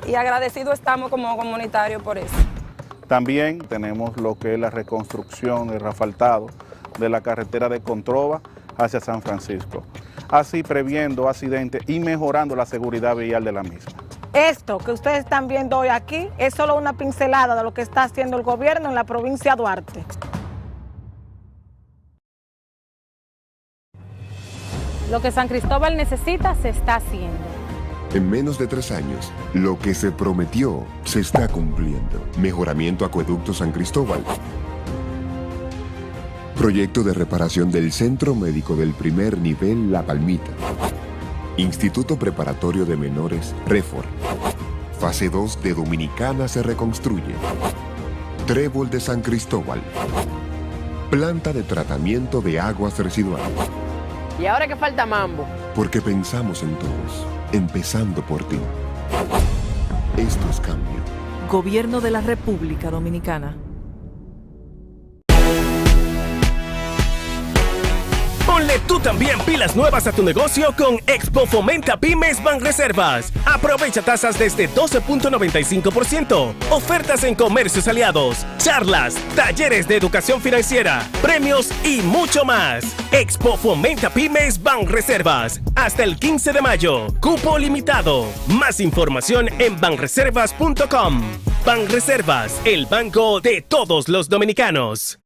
Y agradecidos estamos como comunitarios por eso. También tenemos lo que es la reconstrucción, el asfaltado de la carretera de Controva hacia San Francisco, así previendo accidentes y mejorando la seguridad vial de la misma. Esto que ustedes están viendo hoy aquí es solo una pincelada de lo que está haciendo el gobierno en la provincia de Duarte. Lo que San Cristóbal necesita se está haciendo. En menos de 3 años, lo que se prometió se está cumpliendo. Mejoramiento Acueducto San Cristóbal. Proyecto de reparación del Centro Médico del Primer Nivel La Palmita. Instituto Preparatorio de Menores Refor. Fase 2 de Dominicana se reconstruye. Trébol de San Cristóbal. Planta de tratamiento de aguas residuales. ¿Y ahora qué falta mambo? Porque pensamos en todos, empezando por ti. Esto es Cambio. Gobierno de la República Dominicana. Ponle tú también pilas nuevas a tu negocio con Expo Fomenta Pymes Banreservas. Aprovecha tasas desde 12.95%, ofertas en comercios aliados, charlas, talleres de educación financiera, premios y mucho más. Expo Fomenta Pymes Banreservas. Hasta el 15 de mayo. Cupo limitado. Más información en banreservas.com. Banreservas, el banco de todos los dominicanos.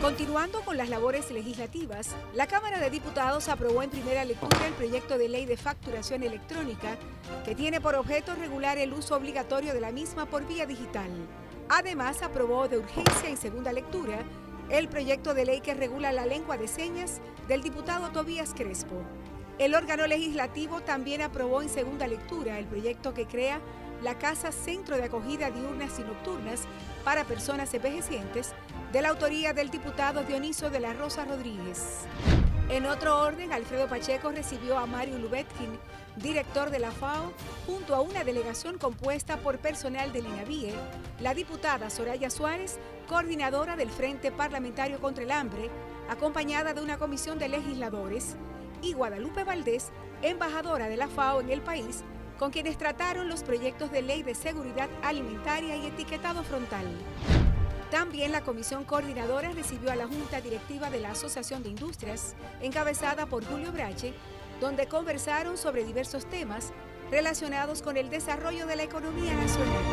Continuando con las labores legislativas, la Cámara de Diputados aprobó en primera lectura el proyecto de ley de facturación electrónica que tiene por objeto regular el uso obligatorio de la misma por vía digital. Además, aprobó de urgencia en segunda lectura el proyecto de ley que regula la lengua de señas del diputado Tobías Crespo. El órgano legislativo también aprobó en segunda lectura el proyecto que crea la Casa Centro de Acogida Diurnas y Nocturnas para Personas Envejecientes, de la autoría del diputado Dioniso de la Rosa Rodríguez. En otro orden, Alfredo Pacheco recibió a Mario Lubetkin, director de la FAO, junto a una delegación compuesta por personal del INAVIE, la diputada Soraya Suárez, coordinadora del Frente Parlamentario contra el Hambre, acompañada de una comisión de legisladores, y Guadalupe Valdés, embajadora de la FAO en el país, con quienes trataron los proyectos de ley de seguridad alimentaria y etiquetado frontal. También la comisión coordinadora recibió a la Junta Directiva de la Asociación de Industrias, encabezada por Julio Brache, donde conversaron sobre diversos temas relacionados con el desarrollo de la economía nacional.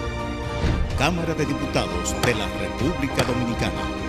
Cámara de Diputados de la República Dominicana.